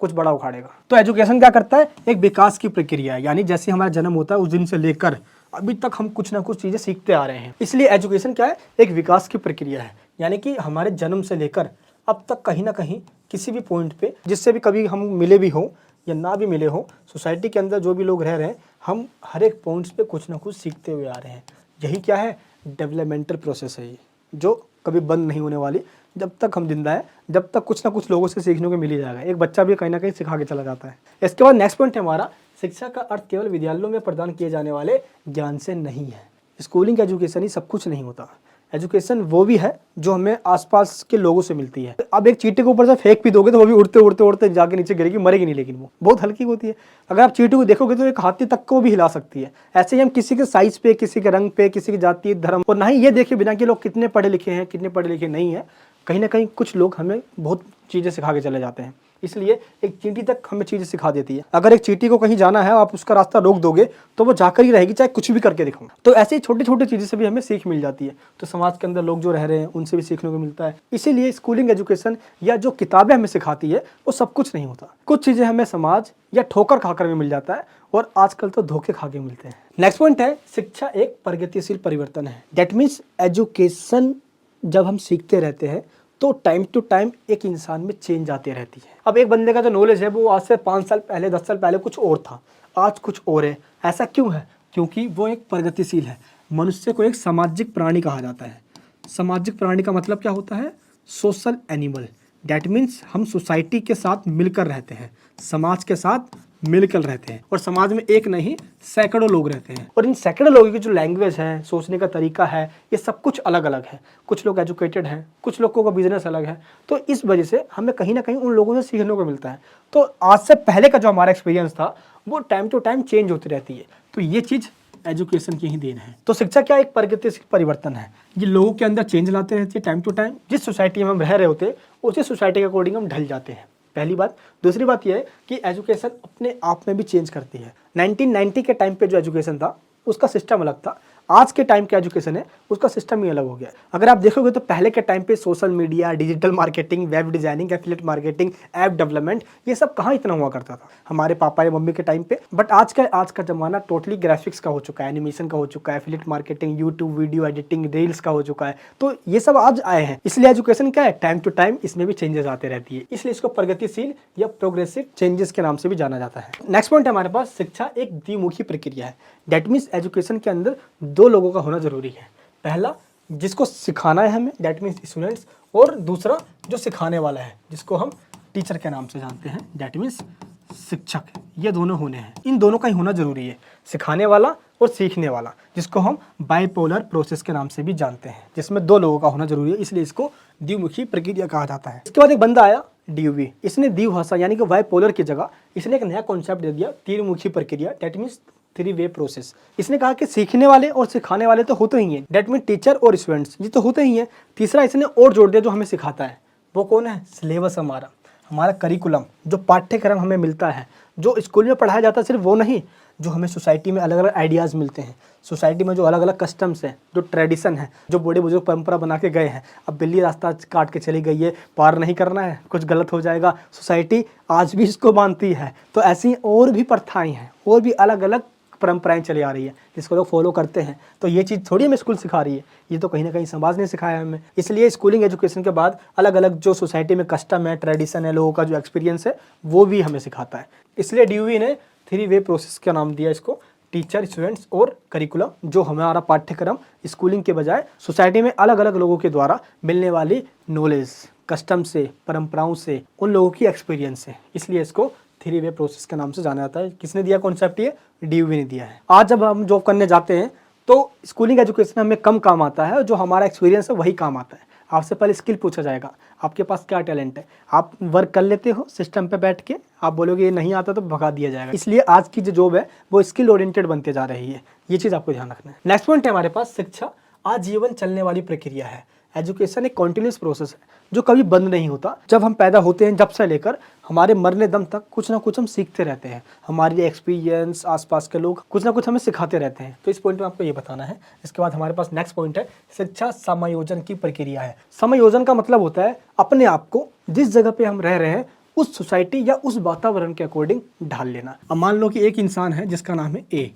कुछ बड़ा उखाड़ेगा। तो एजुकेशन क्या करता है, एक विकास की प्रक्रिया है। यानी जैसे हमारा जन्म होता है उस दिन से लेकर अभी तक हम कुछ ना कुछ चीज़ें सीखते आ रहे हैं। इसलिए एजुकेशन क्या है, एक विकास की प्रक्रिया है। यानी कि हमारे जन्म से लेकर अब तक कहीं ना कहीं किसी भी पॉइंट पे, जिससे भी कभी हम मिले भी हों या ना भी मिले हों, सोसाइटी के अंदर जो भी लोग रह रहे हैं, हम हर एक पॉइंट्स पे कुछ ना कुछ सीखते हुए आ रहे हैं। यही क्या है, डेवलपमेंटल प्रोसेस है ये, जो कभी बंद नहीं होने वाली। जब तक हम जिंदा है, जब तक कुछ ना कुछ लोगों से सीखने को मिल ही जाएगा। एक बच्चा भी कहीं ना कहीं सिखा के चला जाता है। इसके बाद नेक्स्ट पॉइंट है हमारा, शिक्षा का अर्थ केवल विद्यालयों में प्रदान किए जाने वाले ज्ञान से नहीं है। स्कूलिंग एजुकेशन ही सब कुछ नहीं होता। एजुकेशन वो भी है जो हमें आसपास के लोगों से मिलती है। अब एक चींटी के ऊपर से फेंक भी दोगे तो वो भी उड़ते उड़ते उड़ते जाके नीचे गिरेगी, मरेगी नहीं, लेकिन वो बहुत हल्की होती है। अगर आप चींटी को देखोगे तो एक हाथी तक को भी हिला सकती है। ऐसे ही हम किसी के साइज पे, किसी के रंग पे, किसी की जाति धर्म, और ना ही ये देखे बिना कि लोग कितने पढ़े लिखे हैं कितने पढ़े लिखे नहीं है, कहीं ना कहीं कुछ लोग हमें बहुत चीज़ें सिखा के चले जाते हैं। इसलिए एक चींटी तक हमें चीज़ें सिखा देती है। अगर एक चींटी को कहीं जाना है, आप उसका रास्ता रोक दोगे तो वो जाकर ही रहेगी, चाहे कुछ भी करके दिखाओ। तो ऐसे ही छोटी छोटी चीज़ें से भी हमें सीख मिल जाती है। तो समाज के अंदर लोग जो रह रहे हैं उनसे भी सीखने को मिलता है। इसीलिए स्कूलिंग एजुकेशन या जो किताबें हमें सिखाती है वो सब कुछ नहीं होता। कुछ चीज़ें हमें समाज या ठोकर खाकर भी मिल जाता है, और आजकल तो धोखे खा के मिलते हैं। नेक्स्ट पॉइंट है, शिक्षा एक प्रगतिशील परिवर्तन है। दैट मीन्स एजुकेशन जब हम सीखते रहते हैं तो टाइम टू टाइम एक इंसान में चेंज आती रहती है। अब एक बंदे का जो नॉलेज है वो आज से 5 साल पहले, 10 साल पहले कुछ और था, आज कुछ और है। ऐसा क्यों है? क्योंकि वो एक प्रगतिशील है। मनुष्य को एक सामाजिक प्राणी कहा जाता है। सामाजिक प्राणी का मतलब क्या होता है? Social animal. दैट मीन्स हम सोसाइटी के साथ मिलकर रहते हैं, समाज के साथ मिलकर रहते हैं, और समाज में एक नहीं सैकड़ों लोग रहते हैं, और इन सैकड़ों लोगों की जो लैंग्वेज है, सोचने का तरीका है, ये सब कुछ अलग अलग है। कुछ लोग एजुकेटेड हैं, कुछ लोगों का बिजनेस अलग है। तो इस वजह से हमें कहीं ना कहीं उन लोगों से सीखने को मिलता है। तो आज से पहले का जो हमारा एक्सपीरियंस था वो टाइम टू टाइम चेंज होती रहती है। तो ये चीज़ एजुकेशन की ही देन है। तो शिक्षा क्या एक प्रगतिशील परिवर्तन है। ये लोगों के अंदर चेंज लाते रहती है टाइम टू टाइम। जिस सोसाइटी में हम रह रहे होते हैं उसी सोसाइटी के अकॉर्डिंग हम ढल जाते हैं, पहली बात। दूसरी बात यह है कि एजुकेशन अपने आप में भी चेंज करती है। 1990 के टाइम पे जो एजुकेशन था उसका सिस्टम अलग था। आज के टाइम का एजुकेशन है उसका सिस्टम ही अलग हो गया। अगर आप देखोगे तो पहले के टाइम पे social media, digital marketing, web designing, affiliate marketing, app development, ये सब कहाँ इतना हुआ करता था हमारे पापा या मम्मी के टाइम पे। बट आज का जमाना टोटली ग्राफिक्स का हो चुका है, एनिमेशन का हो चुका है, affiliate marketing, YouTube video editing, reels का हो चुका है। तो ये सब आज आए हैं। इसलिए एजुकेशन क्या है, टाइम टू टाइम इसमें भी चेंजेस आते रहती है। इसलिए इसको प्रगतिशील या प्रोग्रेसिव चेंजेस के नाम से भी जाना जाता है। नेक्स्ट पॉइंट हमारे पास, शिक्षा एक द्विमुखी प्रक्रिया है। दैट मीन्स एजुकेशन के अंदर दो लोगों का होना जरूरी है। पहला जिसको सिखाना है हमें, दैट मीन्स स्टूडेंट्स, और दूसरा जो सिखाने वाला है जिसको हम टीचर के नाम से जानते हैं, दैट मीन्स शिक्षक। ये दोनों होने हैं, इन दोनों का ही होना जरूरी है, सिखाने वाला और सीखने वाला, जिसको हम बाइपोलर प्रोसेस के नाम से भी जानते हैं, जिसमें दो लोगों का होना जरूरी है। इसलिए इसको द्विमुखी प्रक्रिया कहा जाता है। इसके बाद एक बंदा आया DUV, इसने द्विभाषा यानी कि बाइपोलर की जगह इसने एक नया कॉन्सेप्ट दे दिया, त्रिमुखी प्रक्रिया, दैट मीन्स 3-वे प्रोसेस। इसने कहा कि सीखने वाले और सिखाने वाले तो होते ही हैं, दैट मीन टीचर और स्टूडेंट्स, ये तो होते ही हैं। तीसरा इसने और जोड़ दिया जो हमें सिखाता है, वो कौन है? सिलेबस। हमारा करिकुलम, जो पाठ्यक्रम हमें मिलता है, जो स्कूल में पढ़ाया जाता है, सिर्फ वो नहीं, जो हमें सोसाइटी में अलग अलग आइडियाज़ मिलते हैं, सोसाइटी में जो अलग अलग कस्टम्स हैं, जो ट्रेडिशन है, जो बड़े बुजुर्ग परंपरा बना के गए हैं। अब बिल्ली रास्ता काट के चली गई है, पार नहीं करना है, कुछ गलत हो जाएगा, सोसाइटी आज भी इसको मानती है। तो ऐसी और भी प्रथाएं हैं, और भी अलग अलग परंपराएं चली आ रही है जिसको लोग फॉलो करते हैं। तो ये चीज़ थोड़ी हमें स्कूल सिखा रही है, ये तो कहीं ना कहीं समाज ने सिखाया है हमें। इसलिए स्कूलिंग एजुकेशन के बाद अलग अलग जो सोसाइटी में कस्टम है, ट्रेडिशन है, लोगों का जो एक्सपीरियंस है, वो भी हमें सिखाता है। इसलिए DUV ने 3-वे प्रोसेस का नाम दिया इसको, टीचर, स्टूडेंट्स और करिकुलम, जो हमारा पाठ्यक्रम स्कूलिंग के बजाय सोसाइटी में अलग अलग लोगों के द्वारा मिलने वाली नॉलेज, कस्टम से, परंपराओं से, उन लोगों की एक्सपीरियंस है। इसलिए इसको 3-वे प्रोसेस के नाम से जाना जाता है। किसने दिया कॉन्सेप्ट? ये DUV ने दिया है। आज जब हम जॉब करने जाते हैं तो स्कूलिंग एजुकेशन हमें कम काम आता है, और जो हमारा एक्सपीरियंस है वही काम आता है। आपसे पहले स्किल पूछा जाएगा, आपके पास क्या टैलेंट है, आप वर्क कर लेते हो सिस्टम पे बैठ के, आप बोलोगे ये नहीं आता तो भगा दिया जाएगा। इसलिए आज की जो जॉब है वो स्किल ओरिएंटेड बनते जा रही है। ये चीज़ आपको ध्यान रखना है। नेक्स्ट पॉइंट है हमारे पास, शिक्षा आजीवन चलने वाली प्रक्रिया है। एजुकेशन एक कॉन्टिन्यूस प्रोसेस है जो कभी बंद नहीं होता। जब हम पैदा होते हैं, जब से लेकर हमारे मरने दम तक कुछ ना कुछ हम सीखते रहते हैं। हमारी एक्सपीरियंस, आसपास के लोग कुछ ना कुछ हमें सिखाते रहते हैं। तो इस पॉइंट में आपको ये बताना है। इसके बाद हमारे पास नेक्स्ट पॉइंट है, शिक्षा समायोजन की प्रक्रिया है। समायोजन का मतलब होता है अपने आप को जिस जगह पे हम रह रहे हैं उस सोसाइटी या उस वातावरण के अकॉर्डिंग ढाल लेना। अब मान लो कि एक इंसान है जिसका नाम है A,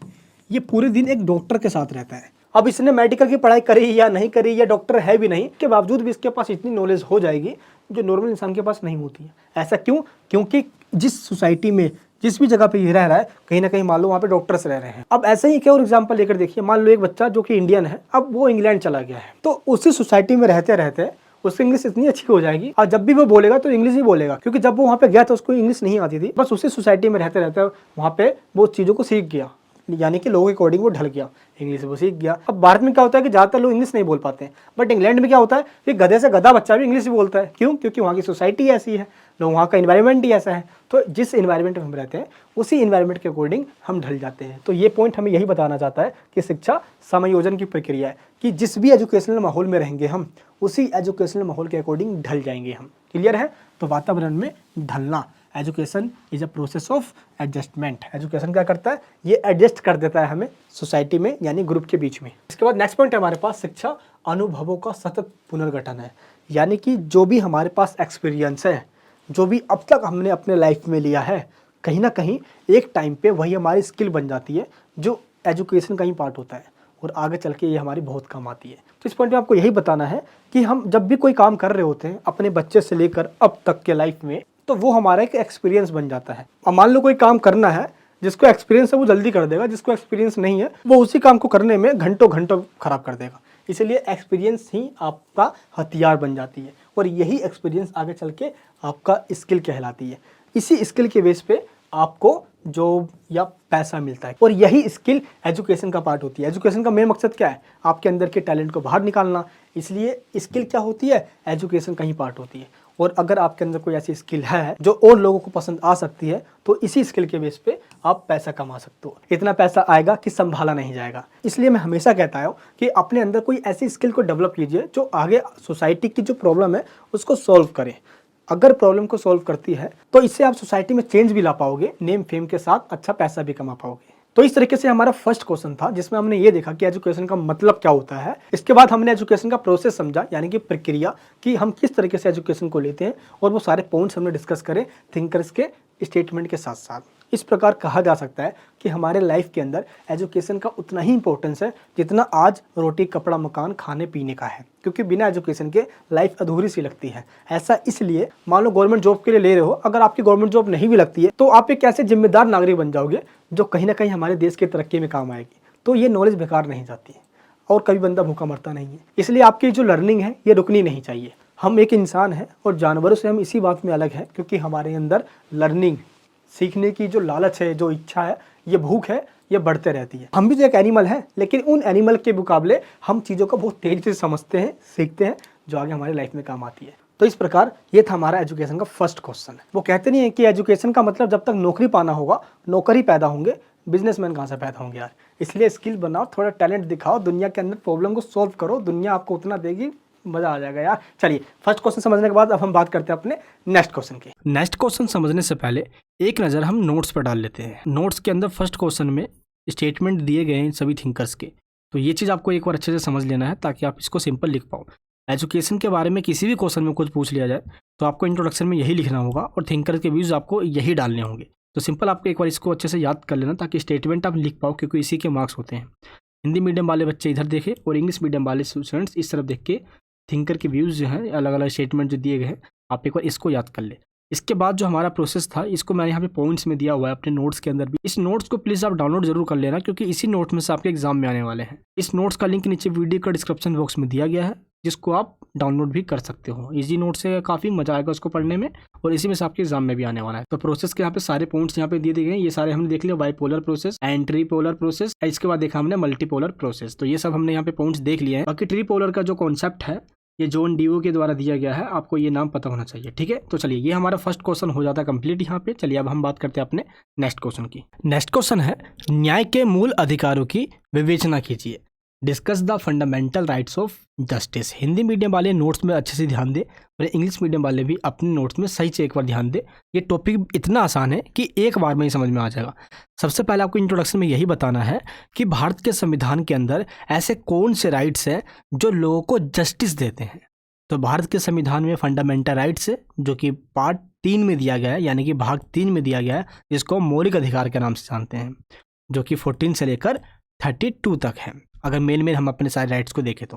ये पूरे दिन एक डॉक्टर के साथ रहता है। अब इसने मेडिकल की पढ़ाई करी या नहीं करी, या डॉक्टर है भी नहीं, के बावजूद भी इसके पास इतनी नॉलेज हो जाएगी जो नॉर्मल इंसान के पास नहीं होती है। ऐसा क्यों? क्योंकि जिस सोसाइटी में, जिस भी जगह पे ये रह रहा है, कहीं ना कहीं मान लो वहाँ पे डॉक्टर्स रह रहे हैं। अब ऐसे ही क्या और एग्जांपल लेकर देखिए, मान लो एक बच्चा जो कि इंडियन है, अब वो इंग्लैंड चला गया है, तो उसी सोसाइटी में रहते रहते उसकी इंग्लिश इतनी अच्छी हो जाएगी, और जब भी वो बोलेगा तो इंग्लिश ही बोलेगा, क्योंकि जब वो वहाँ पे गया तो उसको इंग्लिश नहीं आती थी। बस उसी सोसाइटी में रहते रहते वहाँ पे वो चीज़ों को सीख गया, यानी कि लोगों के अकॉर्डिंग वो ढल गया, इंग्लिश वो सीख गया। अब भारत में क्या होता है कि ज़्यादातर लोग इंग्लिश नहीं बोल पाते हैं, बट इंग्लैंड में क्या होता है कि गधे से गधा बच्चा भी इंग्लिश बोलता है। क्यों? क्योंकि वहाँ की सोसाइटी ऐसी है, लोग, वहाँ का इन्वायरमेंट ही ऐसा है। तो जिस इन्वायरमेंट में हम रहते हैं उसी इन्वायरमेंट के अकॉर्डिंग हम ढल जाते हैं। तो ये पॉइंट हमें यही बताना चाहता है कि शिक्षा समायोजन की प्रक्रिया है, कि जिस भी एजुकेशनल माहौल में रहेंगे हम, उसी एजुकेशनल माहौल के अकॉर्डिंग ढल जाएंगे हम। क्लियर है? तो वातावरण में ढलना, education is a process of adjustment. Education क्या करता है, ये एडजस्ट कर देता है हमें सोसाइटी में यानी ग्रुप के बीच में। इसके बाद नेक्स्ट पॉइंट है हमारे पास, शिक्षा अनुभवों का सतत पुनर्गठन है। यानी कि जो भी हमारे पास एक्सपीरियंस है, जो भी अब तक हमने अपने लाइफ में लिया है, कहीं ना कहीं एक टाइम पे वही हमारी स्किल बन जाती है, जो एजुकेशन का ही पार्ट होता है और आगे चल के ये हमारी बहुत काम आती है। तो इस पॉइंट में आपको यही बताना है कि हम जब भी कोई काम कर रहे होते हैं अपने बच्चे से लेकर अब तक के लाइफ में, तो वो हमारा एक एक्सपीरियंस बन जाता है। अब मान लो कोई काम करना है, जिसको एक्सपीरियंस है वो जल्दी कर देगा, जिसको एक्सपीरियंस नहीं है वो उसी काम को करने में घंटों घंटों खराब कर देगा। इसलिए एक्सपीरियंस ही आपका हथियार बन जाती है और यही एक्सपीरियंस आगे चल के आपका स्किल कहलाती है। इसी स्किल के बेस पे आपको जॉब या पैसा मिलता है और यही स्किल एजुकेशन का पार्ट होती है। एजुकेशन का मेन मकसद क्या है, आपके अंदर के टैलेंट को बाहर निकालना। इसलिए स्किल क्या होती है, एजुकेशन का ही पार्ट होती है। और अगर आपके अंदर कोई ऐसी स्किल है जो और लोगों को पसंद आ सकती है, तो इसी स्किल के बेस पे आप पैसा कमा सकते हो। इतना पैसा आएगा कि संभाला नहीं जाएगा। इसलिए मैं हमेशा कहता हूँ कि अपने अंदर कोई ऐसी स्किल को डेवलप कीजिए जो आगे सोसाइटी की जो प्रॉब्लम है उसको सॉल्व करे। अगर प्रॉब्लम को सॉल्व करती है तो इससे आप सोसाइटी में चेंज भी ला पाओगे, नेम फेम के साथ अच्छा पैसा भी कमा पाओगे। तो इस तरीके से हमारा फर्स्ट क्वेश्चन था जिसमें हमने ये देखा कि एजुकेशन का मतलब क्या होता है। इसके बाद हमने एजुकेशन का प्रोसेस समझा, यानी कि प्रक्रिया, कि हम किस तरीके से एजुकेशन को लेते हैं और वो सारे पॉइंट्स हमने डिस्कस करे थिंकर्स के स्टेटमेंट के साथ साथ। इस प्रकार कहा जा सकता है कि हमारे लाइफ के अंदर एजुकेशन का उतना ही इंपॉर्टेंस है जितना आज रोटी कपड़ा मकान खाने पीने का है, क्योंकि बिना एजुकेशन के लाइफ अधूरी सी लगती है। ऐसा इसलिए, मान लो गवर्नमेंट जॉब के लिए ले रहे हो, अगर आपकी गवर्नमेंट जॉब नहीं भी लगती है तो आप एक ऐसे जिम्मेदार नागरिक बन जाओगे जो कहीं ना कहीं हमारे देश की तरक्की में काम आएगी। तो ये नॉलेज बेकार नहीं जाती है और कभी बंदा भूखा मरता नहीं है। इसलिए आपकी जो लर्निंग है ये रुकनी नहीं चाहिए। हम एक इंसान हैं और जानवरों से हम इसी बात में अलग हैं क्योंकि हमारे अंदर लर्निंग, सीखने की जो लालच है, जो इच्छा है, ये भूख है, ये बढ़ते रहती है। हम भी तो एक एनिमल हैं, लेकिन उन एनिमल के मुकाबले हम चीज़ों को बहुत तेज़ी से समझते हैं, सीखते हैं, जो आगे हमारी लाइफ में काम आती है। तो इस प्रकार ये था हमारा एजुकेशन का फर्स्ट क्वेश्चन। वो कहते नहीं है कि एजुकेशन का मतलब जब तक नौकरी पाना होगा, नौकर ही पैदा होंगे, बिजनेसमैन कहाँ से पैदा होंगे यार। इसलिए स्किल बनाओ, थोड़ा टैलेंट दिखाओ, दुनिया के अंदर प्रॉब्लम को सॉल्व करो, दुनिया आपको उतना देगी, मजा आ जाएगा यार। चलिए, फर्स्ट क्वेश्चन समझने के बाद अब हम बात करते हैं अपने नेक्स्ट क्वेश्चन की। नेक्स्ट क्वेश्चन समझने से पहले एक नज़र हम नोट्स पर डाल लेते हैं। नोट्स के अंदर फर्स्ट क्वेश्चन में स्टेटमेंट दिए गए हैं सभी थिंकर्स के, तो ये चीज़ आपको एक बार अच्छे से समझ लेना है ताकि आप इसको सिंपल लिख पाओ। एजुकेशन के बारे में किसी भी क्वेश्चन में कुछ पूछ लिया जाए तो आपको इंट्रोडक्शन में यही लिखना होगा और थिंकर के व्यूज़ आपको यही डालने होंगे। तो सिंपल आपको एक बार इसको अच्छे से याद कर लेना ताकि स्टेटमेंट आप लिख पाओ, क्योंकि इसी के मार्क्स होते हैं। हिंदी मीडियम वाले बच्चे इधर देखें और इंग्लिश मीडियम वाले स्टूडेंट्स इस तरफ देख के थिंकर के व्यूज़ जो हैं, अलग अलग स्टेटमेंट जो दिए गए हैं, आप एक बार इसको याद कर ले। इसके बाद जो हमारा प्रोसेस था, इसको मैंने यहाँ पे पॉइंट्स में दिया हुआ है अपने नोट्स के अंदर भी। इस नोट्स को प्लीज़ आप डाउनलोड जरूर कर लेना, क्योंकि इसी नोट्स में से आपके एग्जाम में आने वाले हैं। इस नोट्स का लिंक नीचे वीडियो का डिस्क्रिप्शन बॉक्स में दिया गया है, जिसको आप डाउनलोड भी कर सकते हो। इजी नोट से काफ़ी मजा आएगा उसको पढ़ने में और इसी में से आपके एग्जाम में भी आने वाला है। तो प्रोसेस के यहाँ पे सारे पॉइंट्स यहाँ पे दिए गए हैं, ये सारे हमने देख लिया। बाइपोलर प्रोसेस एंड ट्रीपोलर प्रोसेस, इसके बाद देखा हमने मल्टीपोलर प्रोसेस। तो ये सब हमने यहाँ पे पॉइंट्स देख लिए हैं। बाकी ट्रीपोलर का जो कॉन्सेप्ट है ये जॉन डीओ के द्वारा दिया गया है, आपको ये नाम पता होना चाहिए, ठीक है। तो चलिए, ये हमारा फर्स्ट क्वेश्चन हो जाता है कंप्लीट यहाँ पे। चलिए अब हम बात करते हैं अपने नेक्स्ट क्वेश्चन की। नेक्स्ट क्वेश्चन है, न्याय के मूल अधिकारों की विवेचना कीजिए। Discuss the fundamental rights of justice. Hindi medium वाले नोट्स में अच्छे से ध्यान दे और इंग्लिश मीडियम वाले भी अपने नोट्स में सही से एक बार ध्यान दे। ये टॉपिक इतना आसान है कि एक बार में ही समझ में आ जाएगा। सबसे पहले आपको इंट्रोडक्शन में यही बताना है कि भारत के संविधान के अंदर ऐसे कौन से राइट्स हैं जो लोगों को जस्टिस देते हैं। तो भारत के संविधान में फंडामेंटल राइट्स है, जो कि पार्ट 3 में दिया गया है, यानी कि भाग 3 में दिया गया है, जिसको मौलिक अधिकार के नाम से जानते हैं, जो कि 14 से लेकर 32 तक है। अगर मेन हम अपने सारे राइट्स को देखें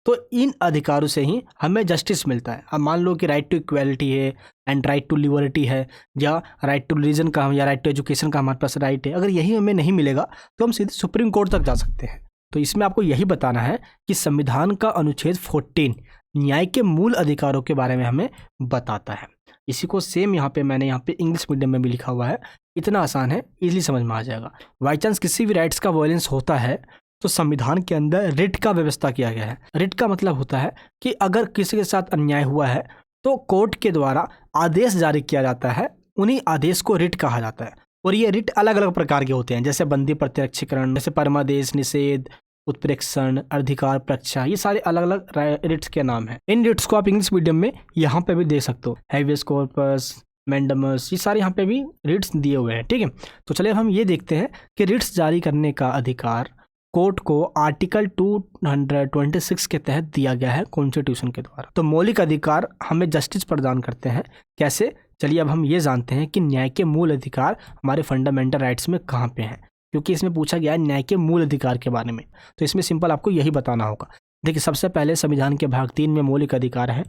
तो इन अधिकारों से ही हमें जस्टिस मिलता है। अब मान लो कि राइट टू इक्वालिटी है एंड राइट टू लिबर्टी है, या राइट टू रिलीजन का या राइट टू एजुकेशन का हमारे पास राइट है, अगर यही हमें नहीं मिलेगा तो हम सीधे सुप्रीम कोर्ट तक जा सकते हैं। तो इसमें आपको यही बताना है कि संविधान का अनुच्छेद 14 न्याय के मूल अधिकारों के बारे में हमें बताता है। इसी को सेम यहाँ पे मैंने यहाँ पे इंग्लिश मीडियम में भी लिखा हुआ है। इतना आसान है, इजीली समझ में आ जाएगा। बाई चांस किसी भी राइट्स का वायलेंस होता है तो संविधान के अंदर रिट का व्यवस्था किया गया है। रिट का मतलब होता है कि अगर किसी के साथ अन्याय हुआ है तो कोर्ट के द्वारा आदेश जारी किया जाता है, उन्हीं आदेश को रिट कहा जाता है। और ये रिट अलग अलग प्रकार के होते हैं, जैसे बंदी प्रत्यक्षीकरण, जैसे परमादेश, निषेध, उत्प्रेक्षण, अधिकार प्रक्षा, ये सारे अलग अलग रिट्स के नाम हैं। इन रिट्स को आप इंग्लिश मीडियम में यहाँ पे भी देख सकते हो। हैबियस कॉर्पस, मैंडमस, ये सारे यहाँ पे भी रिट्स दिए हुए हैं, ठीक है। तो चलिए अब हम ये देखते हैं कि रिट्स जारी करने का अधिकार कोर्ट को आर्टिकल 226 के तहत दिया गया है कॉन्स्टिट्यूशन के द्वारा। तो मौलिक अधिकार हमें जस्टिस प्रदान करते हैं। कैसे? चलिए अब हम ये जानते हैं कि न्याय के मूल अधिकार हमारे फंडामेंटल राइट्स में कहाँ पे हैं, क्योंकि इसमें पूछा गया है न्याय के मूल अधिकार के बारे में। तो इसमें सिंपल आपको यही बताना होगा। देखिए, सबसे पहले संविधान के भाग 3 में मौलिक अधिकार है।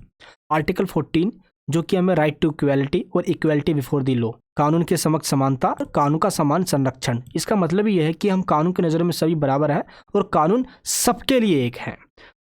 आर्टिकल 14 जो कि हमें राइट टू इक्वेलिटी और इक्वेलिटी बिफोर द लॉ, कानून के समक्ष समानता और कानून का समान संरक्षण। इसका मतलब ये है कि हम कानून की नज़रों में सभी बराबर हैं और कानून सबके लिए एक है।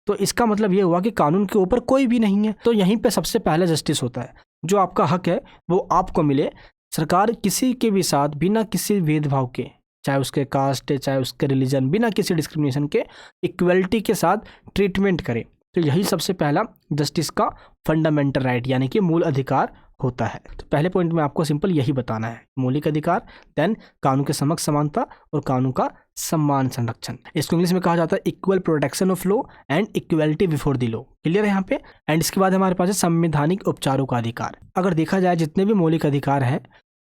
तो इसका मतलब ये हुआ कि कानून के ऊपर कोई भी नहीं है। तो यहीं पे सबसे पहले जस्टिस होता है। जो आपका हक है वो आपको मिले। सरकार किसी के भी साथ बिना किसी भेदभाव के, चाहे उसके कास्ट, चाहे उसके रिलीजन, बिना किसी डिस्क्रिमिनेशन के इक्वलिटी के साथ ट्रीटमेंट करे। तो यही सबसे पहला जस्टिस का फंडामेंटल राइट यानी कि मूल अधिकार होता है। तो पहले पॉइंट में आपको सिंपल यही बताना है, मौलिक अधिकार, देन कानून के समक्ष समानता और कानून का समान संरक्षण। इसको इंग्लिश में कहा जाता है equal protection of law and equality before the law. Clear है यहाँ पे? एंड इसके बाद हमारे पास है संवैधानिक उपचारों का अधिकार। अगर देखा जाए जितने भी मौलिक अधिकार हैं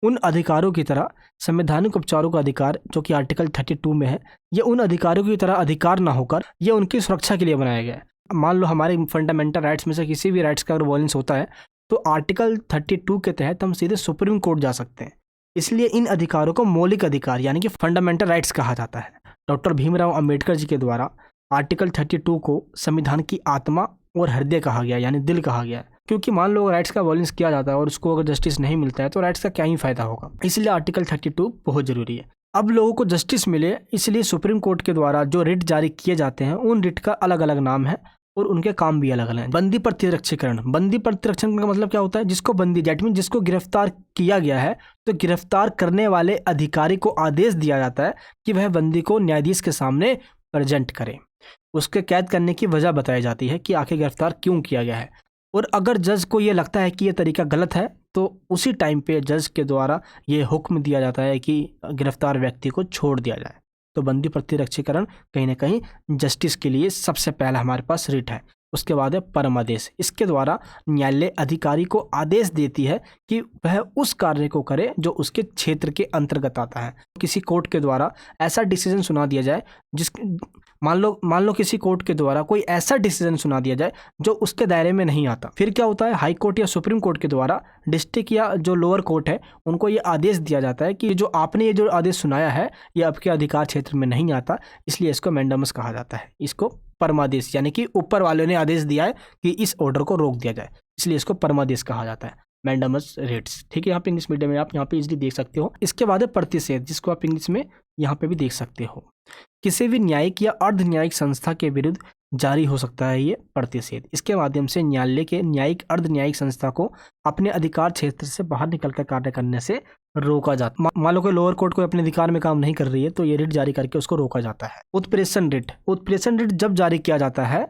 उन अधिकारों की तरह संवैधानिक उपचारों का अधिकार जो कि आर्टिकल 32 में है, ये उन अधिकारों की तरह अधिकार ना होकर ये उनकी सुरक्षा के लिए बनाया गया है। मान लो हमारे फंडामेंटल राइट्स में से किसी भी राइट्स का अगर वॉयलेंस होता है तो आर्टिकल 32 के तहत हम सीधे सुप्रीम कोर्ट जा सकते हैं। इसलिए इन अधिकारों को मौलिक अधिकार यानी कि फंडामेंटल राइट्स कहा जाता है। डॉक्टर भीमराव अंबेडकर जी के द्वारा आर्टिकल 32 को संविधान की आत्मा और हृदय कहा गया यानी दिल कहा गया है। क्योंकि मान लो राइट्स का वॉयलेंस किया जाता है और उसको अगर जस्टिस नहीं मिलता है तो राइट्स का क्या ही फायदा होगा। इसलिए आर्टिकल 32 बहुत जरूरी है। अब लोगों को जस्टिस मिले इसलिए सुप्रीम कोर्ट के द्वारा जो रिट जारी किए जाते हैं उन रिट का अलग अलग नाम है और उनके काम भी अलग अलग हैं। बंदी प्रतिरक्षीकरण। बंदी प्रतिरक्षण का मतलब क्या होता है? जिसको बंदी, दैट मीन जिसको गिरफ्तार किया गया है तो गिरफ्तार करने वाले अधिकारी को आदेश दिया जाता है कि वह बंदी को न्यायाधीश के सामने प्रेजेंट करे। उसके कैद करने की वजह बताई जाती है कि आखिर गिरफ्तार क्यों किया गया है। और अगर जज को ये लगता है कि ये तरीका गलत है तो उसी टाइम पे जज के द्वारा ये हुक्म दिया जाता है कि गिरफ्तार व्यक्ति को छोड़ दिया जाए। तो बंदी प्रतिरक्षीकरण कहीं ना कहीं जस्टिस के लिए सबसे पहला हमारे पास रिट है। उसके बाद है परमादेश। इसके द्वारा न्यायालय अधिकारी को आदेश देती है कि वह उस कार्य को करे जो उसके क्षेत्र के अंतर्गत आता है। किसी कोर्ट के द्वारा ऐसा डिसीजन सुना दिया जाए मान लो किसी कोर्ट के द्वारा कोई ऐसा डिसीजन सुना दिया जाए जो उसके दायरे में नहीं आता, फिर क्या होता है? हाई कोर्ट या सुप्रीम कोर्ट के द्वारा डिस्ट्रिक्ट या जो लोअर कोर्ट है उनको ये आदेश दिया जाता है कि जो आपने ये जो आदेश सुनाया है ये आपके अधिकार क्षेत्र में नहीं आता, इसलिए इसको मैंडेमस कहा जाता है। इसको परमादेश यानी कि ऊपर वाले ने आदेश दिया है कि इस ऑर्डर को रोक दिया जाए, इसलिए इसको परमादेश कहा जाता है, मैंडेमस रेट्स। ठीक है, यहाँ पे इंग्लिश मीडियम में आप यहाँ पे इजीली देख सकते हो। इसके बाद है प्रतिषेध, जिसको आप इंग्लिश में यहाँ पे भी देख सकते हो। किसी भी न्यायिक या अर्ध न्यायिक संस्था के विरुद्ध जारी हो सकता है ये प्रतिषेध। इसके माध्यम से न्यायालय के न्यायिक अर्ध न्यायिक संस्था को अपने अधिकार क्षेत्र से बाहर निकलकर कार्य करने से रोका जाता है। मान लो कोई लोअर कोर्ट कोई अपने अधिकार में काम नहीं कर रही है तो ये रिट जारी करके उसको रोका जाता है। उत्प्रेषण रिट। उत्प्रेषण रिट जब जारी किया जाता है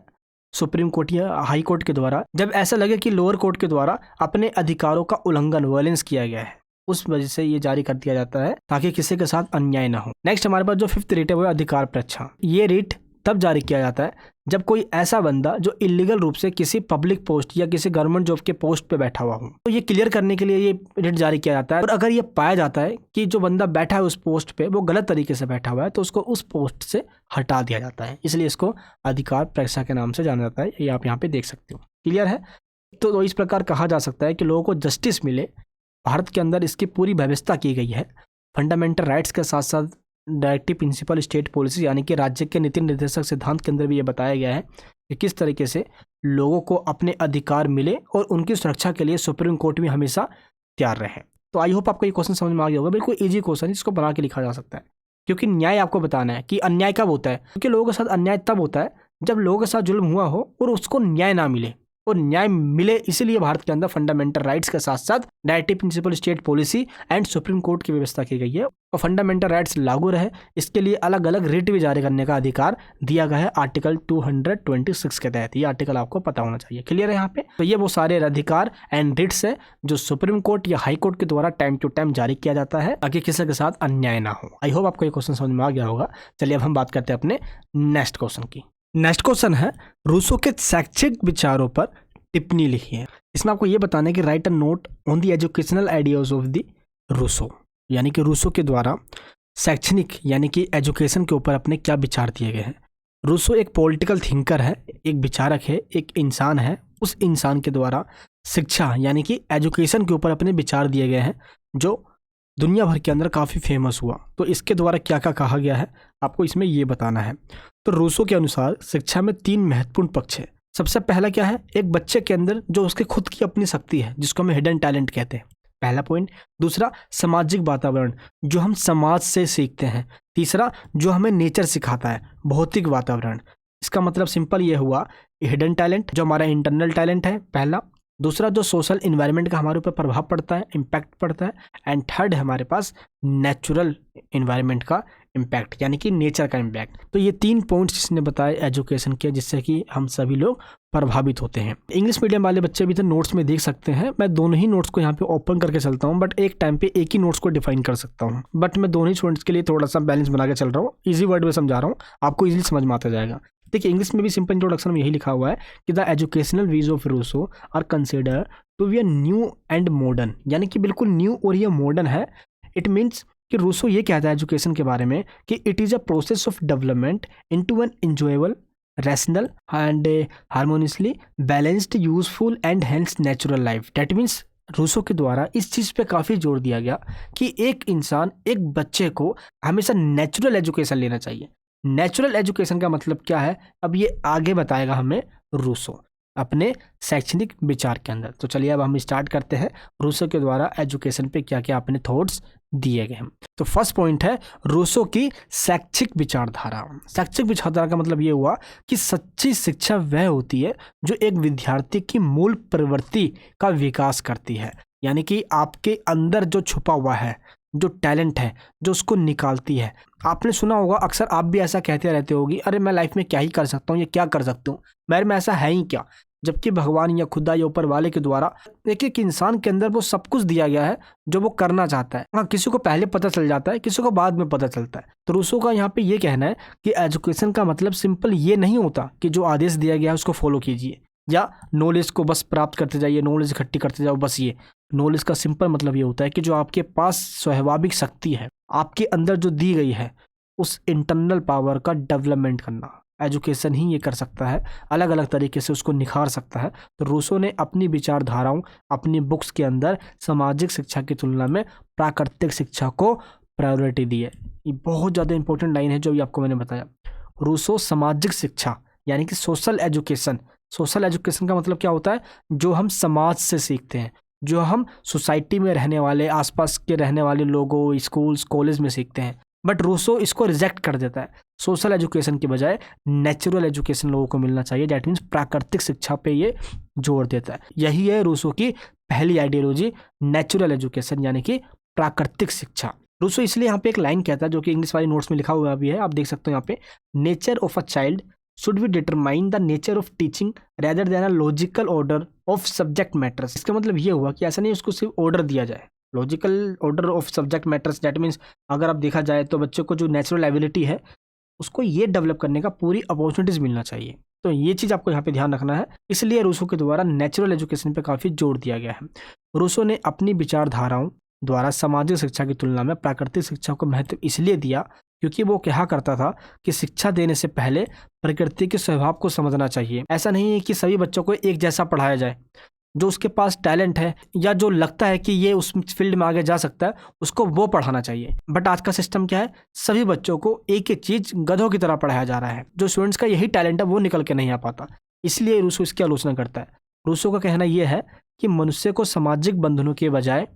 सुप्रीम कोर्ट या हाई कोर्ट के द्वारा, जब ऐसा लगे कि लोअर कोर्ट के द्वारा अपने अधिकारों का उल्लंघन, वायलेंस किया गया है, उस वजह से ये जारी कर दिया जाता है ताकि किसी के साथ अन्याय ना हो। नेक्स्ट हमारे पास जो 5th रिट है वो अधिकार परीक्षा। ये रिट तब जारी किया जाता है जब कोई ऐसा बंदा जो इलीगल रूप से किसी पब्लिक पोस्ट या किसी गवर्नमेंट जॉब के पोस्ट पे बैठा हुआ हो, तो ये क्लियर करने के लिए ये रिट जारी किया जाता है। और अगर ये पाया जाता है कि जो बंदा बैठा है उस पोस्ट पे वो गलत तरीके से बैठा हुआ है तो उसको उस पोस्ट से हटा दिया जाता है, इसलिए इसको अधिकार परीक्षा के नाम से जाना जाता है। ये आप यहाँ पे देख सकते हो। क्लियर है? तो इस प्रकार कहा जा सकता है कि लोगों को जस्टिस मिले। भारत के अंदर इसकी पूरी व्यवस्था की गई है। फंडामेंटल राइट्स के साथ साथ डायरेक्टिव प्रिंसिपल स्टेट पॉलिसी यानी कि राज्य के नीति निर्देशक सिद्धांत के अंदर भी ये बताया गया है कि किस तरीके से लोगों को अपने अधिकार मिले और उनकी सुरक्षा के लिए सुप्रीम कोर्ट भी हमेशा तैयार रहे। तो आई होप आपको ये क्वेश्चन समझ में आ गया होगा। बिल्कुल ईजी क्वेश्चन, इसको बना के लिखा जा सकता है क्योंकि न्याय आपको बताना है कि अन्याय कब होता है। क्योंकि लोगों के साथ अन्याय तब होता है जब लोगों के साथ जुल्म हुआ हो और उसको न्याय ना मिले, और न्याय मिले इसीलिए भारत के अंदर फंडामेंटल राइट्स के साथ साथ directive principle state policy and supreme court की व्यवस्था की गई है। और फंडामेंटल राइट्स लागू रहे इसके लिए अलग अलग रिट भी जारी करने का अधिकार दिया गया है आर्टिकल 226 के तहत। ये आर्टिकल आपको पता होना चाहिए। क्लियर है यहाँ पे? तो ये वो सारे अधिकार एंड रिट्स है जो सुप्रीम कोर्ट या हाई कोर्ट के द्वारा टाइम टू टाइम जारी किया जाता है ताकि किसी के साथ अन्याय ना हो। आई होप आपको ये क्वेश्चन समझ में आ गया होगा। चलिए अब हम बात करते हैं अपने नेक्स्ट क्वेश्चन की। नेक्स्ट क्वेश्चन है रूसो के शैक्षिक विचारों पर टिप्पणी लिखी है। इसमें आपको ये बताना है कि write a note on the educational ideas of the Rousseau, यानी कि रूसो के द्वारा शैक्षणिक यानी कि एजुकेशन के ऊपर अपने क्या विचार दिए गए हैं। रूसो एक पॉलिटिकल थिंकर है, एक विचारक है, एक इंसान है। उस इंसान के द्वारा शिक्षा यानी कि एजुकेशन के ऊपर अपने विचार दिए गए हैं, जो दुनिया भर के अंदर काफ़ी फेमस हुआ। तो इसके द्वारा क्या क्या कहा गया है आपको इसमें ये बताना है। तो रूसो के अनुसार शिक्षा में 3 महत्वपूर्ण पक्ष है। सबसे पहला क्या है, एक बच्चे के अंदर जो उसके खुद की अपनी शक्ति है, जिसको हम हिडन टैलेंट कहते हैं, पहला पॉइंट। दूसरा, सामाजिक वातावरण, जो हम समाज से सीखते हैं। तीसरा, जो हमें नेचर सिखाता है, भौतिक वातावरण। इसका मतलब सिंपल ये हुआ, हिडन टैलेंट जो हमारा इंटरनल टैलेंट है, पहला। दूसरा, जो सोशल इन्वायरमेंट का हमारे ऊपर प्रभाव पड़ता है, इम्पैक्ट पड़ता है। एंड थर्ड है हमारे पास नेचुरल इन्वायरमेंट का इम्पैक्ट, यानी कि नेचर का इम्पैक्ट। तो ये 3 पॉइंट्स जिसने बताए एजुकेशन के, जिससे कि हम सभी लोग प्रभावित होते हैं। इंग्लिश मीडियम वाले बच्चे भी तो नोट्स में देख सकते हैं। मैं दोनों ही नोट्स को यहाँ पे ओपन करके चलता हूँ, बट एक टाइम पे एक ही नोट्स को डिफाइन कर सकता हूँ। बट मैं दोनों ही स्टूडेंट्स के लिए थोड़ा सा बैलेंस बना के चल रहा हूँ, ईजी वर्ड में समझा रहा हूँ, आपको ईजिली समझ में आता जाएगा। देखिए, इंग्लिश में भी सिंपल इंट्रोडक्शन में यही लिखा हुआ है कि the educational views of Rousseau are consider to be a new and modern, यानी कि बिल्कुल न्यू और ये मॉडर्न है। इट मीन्स कि रूसो ये कहता है एजुकेशन के बारे में कि it is a process of development into an enjoyable, rational and harmoniously balanced, useful and hence natural life. That means Rousseau के द्वारा इस चीज़ पे काफ़ी जोर दिया गया कि एक इंसान, एक बच्चे को हमेशा नेचुरल एजुकेशन लेना चाहिए। नेचुरल एजुकेशन का मतलब क्या है, अब ये आगे बताएगा हमें रूसो अपने शैक्षणिक विचार के अंदर। तो चलिए अब हम स्टार्ट करते हैं रूसो के द्वारा एजुकेशन पे क्या क्या अपने थॉट्स दिए गए हैं। तो फर्स्ट पॉइंट है रूसो की शैक्षिक विचारधारा। शैक्षिक विचारधारा का मतलब ये हुआ कि सच्ची शिक्षा वह होती है जो एक विद्यार्थी की मूल प्रवृत्ति का विकास करती है, यानी कि आपके अंदर जो छुपा हुआ है, जो टैलेंट है, जो उसको निकालती है। आपने सुना होगा, अक्सर आप भी ऐसा कहते रहते होगी, अरे मैं लाइफ में क्या ही कर सकता हूँ, ये क्या कर सकता हूँ, मेरे में ऐसा है ही क्या। जबकि भगवान या खुदा या ऊपर वाले के द्वारा एक एक इंसान के अंदर वो सब कुछ दिया गया है जो वो करना चाहता है। हाँ, किसी को पहले पता चल जाता है, किसी को बाद में पता चलता है। तो रूसो का यहाँ पे ये कहना है कि एजुकेशन का मतलब सिंपल ये नहीं होता कि जो आदेश दिया गया है उसको फॉलो कीजिए, या नॉलेज को बस प्राप्त करते जाइए, नॉलेज इकट्ठी करते जाओ, बस ये। नॉलेज का सिंपल मतलब ये होता है कि जो आपके पास स्वाभाविक शक्ति है, आपके अंदर जो दी गई है, उस इंटरनल पावर का डेवलपमेंट करना, एजुकेशन ही ये कर सकता है, अलग अलग तरीके से उसको निखार सकता है। तो रूसो ने अपनी विचारधाराओं, अपनी बुक्स के अंदर सामाजिक शिक्षा की तुलना में प्राकृतिक शिक्षा को प्रायोरिटी दी है। ये बहुत ज़्यादा इंपॉर्टेंट लाइन है जो भी आपको मैंने बताया। रूसो सामाजिक शिक्षा यानी कि सोशल एजुकेशन, सोशल एजुकेशन का मतलब क्या होता है, जो हम समाज से सीखते हैं, जो हम सोसाइटी में रहने वाले, आसपास के रहने वाले लोगों, स्कूल्स, कॉलेज में सीखते हैं। बट रूसो इसको रिजेक्ट कर देता है। सोशल एजुकेशन की बजाय नेचुरल एजुकेशन लोगों को मिलना चाहिए। दैट मीन्स प्राकृतिक शिक्षा पे ये जोर देता है। यही है रूसो की पहली आइडियोलॉजी, नेचुरल एजुकेशन यानी कि प्राकृतिक शिक्षा। रूसो इसलिए यहाँ पे एक लाइन कहता है जो कि इंग्लिश वाली नोट्स में लिखा हुआ भी है, आप देख सकते हो यहाँ पे, nature of a child should we determine the nature of teaching rather than a logical order of subject matters। इसका मतलब ये हुआ कि ऐसा नहीं उसको सिर्फ ऑर्डर दिया जाए, logical order of subject matters. That means अगर आप देखा जाए तो बच्चों को जो नेचुरल एबिलिटी है उसको ये डेवलप करने का पूरी अपॉर्चुनिटीज मिलना चाहिए। तो ये चीज़ आपको यहाँ पे ध्यान रखना है। इसलिए रूसो के द्वारा नेचुरल एजुकेशन पे काफ़ी जोर दिया गया है। रूसो ने अपनी विचारधाराओं द्वारा सामाजिक शिक्षा की तुलना में प्राकृतिक शिक्षा को महत्व इसलिए दिया क्योंकि वो कहा करता था कि शिक्षा देने से पहले प्रकृति के स्वभाव को समझना चाहिए। ऐसा नहीं है कि सभी बच्चों को एक जैसा पढ़ाया जाए। जो उसके पास टैलेंट है या जो लगता है कि ये उस फील्ड में आगे जा सकता है, उसको वो पढ़ाना चाहिए। बट आज का सिस्टम क्या है, सभी बच्चों को एक एक चीज़ गधों की तरह पढ़ाया जा रहा है। जो स्टूडेंट्स का यही टैलेंट है वो निकल के नहीं आ पाता। इसलिए रूसो इसकी आलोचना करता है। रूसो का कहना यह है कि मनुष्य को सामाजिक बंधनों के बजाय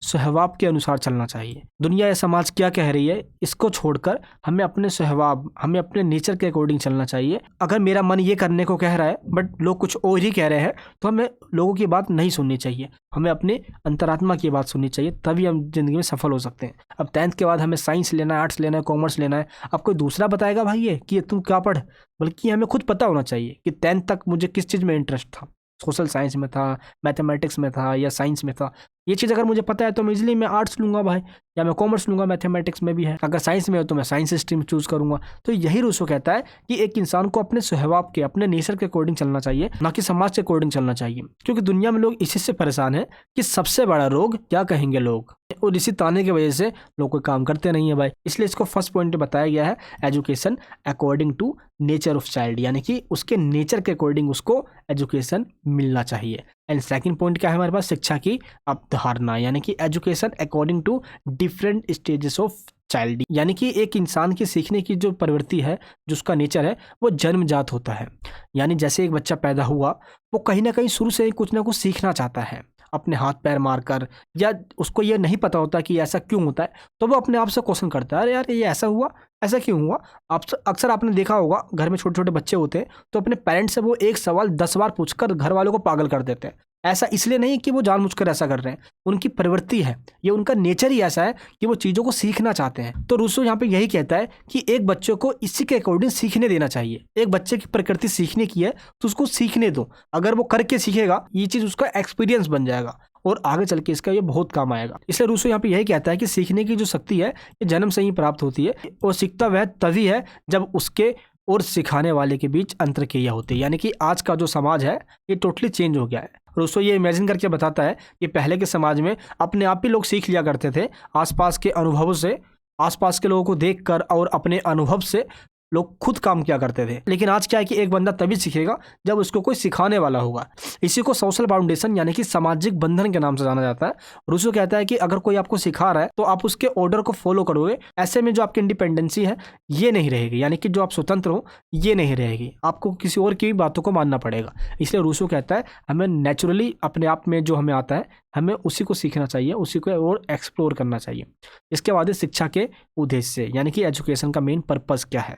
स्वभाव के अनुसार चलना चाहिए। दुनिया या समाज क्या कह रही है इसको छोड़कर हमें अपने स्वभाव, हमें अपने नेचर के अकॉर्डिंग चलना चाहिए। अगर मेरा मन ये करने को कह रहा है बट लोग कुछ और ही कह रहे हैं तो हमें लोगों की बात नहीं सुननी चाहिए, हमें अपने अंतरात्मा की बात सुननी चाहिए, तभी हम जिंदगी में सफल हो सकते हैं। अब 10th के बाद हमें साइंस लेना है, आर्ट्स लेना है, कॉमर्स लेना है, अब कोई दूसरा बताएगा भाई ये कि तुम क्या पढ़, बल्कि हमें खुद पता होना चाहिए कि 10th तक मुझे किस चीज़ में इंटरेस्ट था। सोशल साइंस में था, मैथमेटिक्स में था या साइंस में था, ये चीज़ अगर मुझे पता है तो इजीली मैं आर्ट्स लूंगा भाई, या मैं कॉमर्स लूंगा, मैथमेटिक्स में भी है। अगर साइंस में हो तो मैं साइंस स्ट्रीम चूज करूंगा। तो यही रूसो कहता है कि एक इंसान को अपने स्वभाव के, अपने नेचर के अकॉर्डिंग चलना चाहिए, ना कि समाज के अकॉर्डिंग चलना चाहिए। क्योंकि दुनिया में लोग इसी से परेशान है कि सबसे बड़ा रोग क्या कहेंगे लोग, और इसी ताने की वजह से लोग कोई काम करते नहीं है भाई। इसलिए इसको फर्स्ट पॉइंट बताया गया है, education according to nature of child, यानी कि उसके नेचर के अकॉर्डिंग उसको एजुकेशन मिलना चाहिए। एंड सेकंड पॉइंट क्या है हमारे पास, शिक्षा की अवधारणा, यानी कि education according to different stages of child, यानी कि एक इंसान की सीखने की जो प्रवृत्ति है, जो उसका नेचर है, वो जन्मजात होता है। यानी जैसे एक बच्चा पैदा हुआ, वो कहीं ना कहीं शुरू से ही कुछ ना कुछ सीखना चाहता है, अपने हाथ पैर मारकर, या उसको ये नहीं पता होता कि ऐसा क्यों होता है, तो वो अपने आप से क्वेश्चन करता है, अरे यार ये ऐसा हुआ, ऐसा क्यों हुआ। आप अक्सर आपने देखा होगा, घर में छोटे छोटे बच्चे होते हैं तो अपने पेरेंट्स से वो एक सवाल 10 बार पूछकर घर वालों को पागल कर देते हैं। ऐसा इसलिए नहीं कि वो जानबूझकर ऐसा कर रहे हैं, उनकी प्रवृत्ति है, ये उनका नेचर ही ऐसा है कि वो चीज़ों को सीखना चाहते हैं। तो रूसो यहाँ पे यही कहता है कि एक बच्चे को इसी के अकॉर्डिंग सीखने देना चाहिए। एक बच्चे की प्रकृति सीखने की है तो उसको सीखने दो, अगर वो करके सीखेगा ये चीज़ उसका एक्सपीरियंस बन जाएगा और आगे चल के इसका ये बहुत काम आएगा। इसलिए रूसो यहाँ पे यही कहता है कि सीखने की जो शक्ति है ये जन्म से ही प्राप्त होती है, और सीखता वह तभी है जब उसके और सिखाने वाले के बीच अंतर क्रिया होती है। यानी कि आज का जो समाज है ये टोटली चेंज हो गया है। रूसो ये इमेजिन करके बताता है कि पहले के समाज में अपने आप ही लोग सीख लिया करते थे, आसपास के अनुभवों से, आसपास के लोगों को देखकर और अपने अनुभव से लोग खुद काम किया करते थे। लेकिन आज क्या है कि एक बंदा तभी सीखेगा जब उसको कोई सिखाने वाला होगा। इसी को सोशल बाउंडेशन यानी कि सामाजिक बंधन के नाम से जाना जाता है। रूसो कहता है कि अगर कोई आपको सिखा रहा है तो आप उसके ऑर्डर को फॉलो करोगे, ऐसे में जो आपकी इंडिपेंडेंसी है ये नहीं रहेगी, यानी कि जो आप स्वतंत्र हो ये नहीं रहेगी, आपको किसी और की भी बातों को मानना पड़ेगा। इसलिए रूसो कहता है हमें नेचुरली अपने आप में जो हमें आता है हमें उसी को सीखना चाहिए, उसी को और एक्सप्लोर करना चाहिए। इसके बाद शिक्षा के उद्देश्य, यानी कि एजुकेशन का मेन पर्पस क्या है।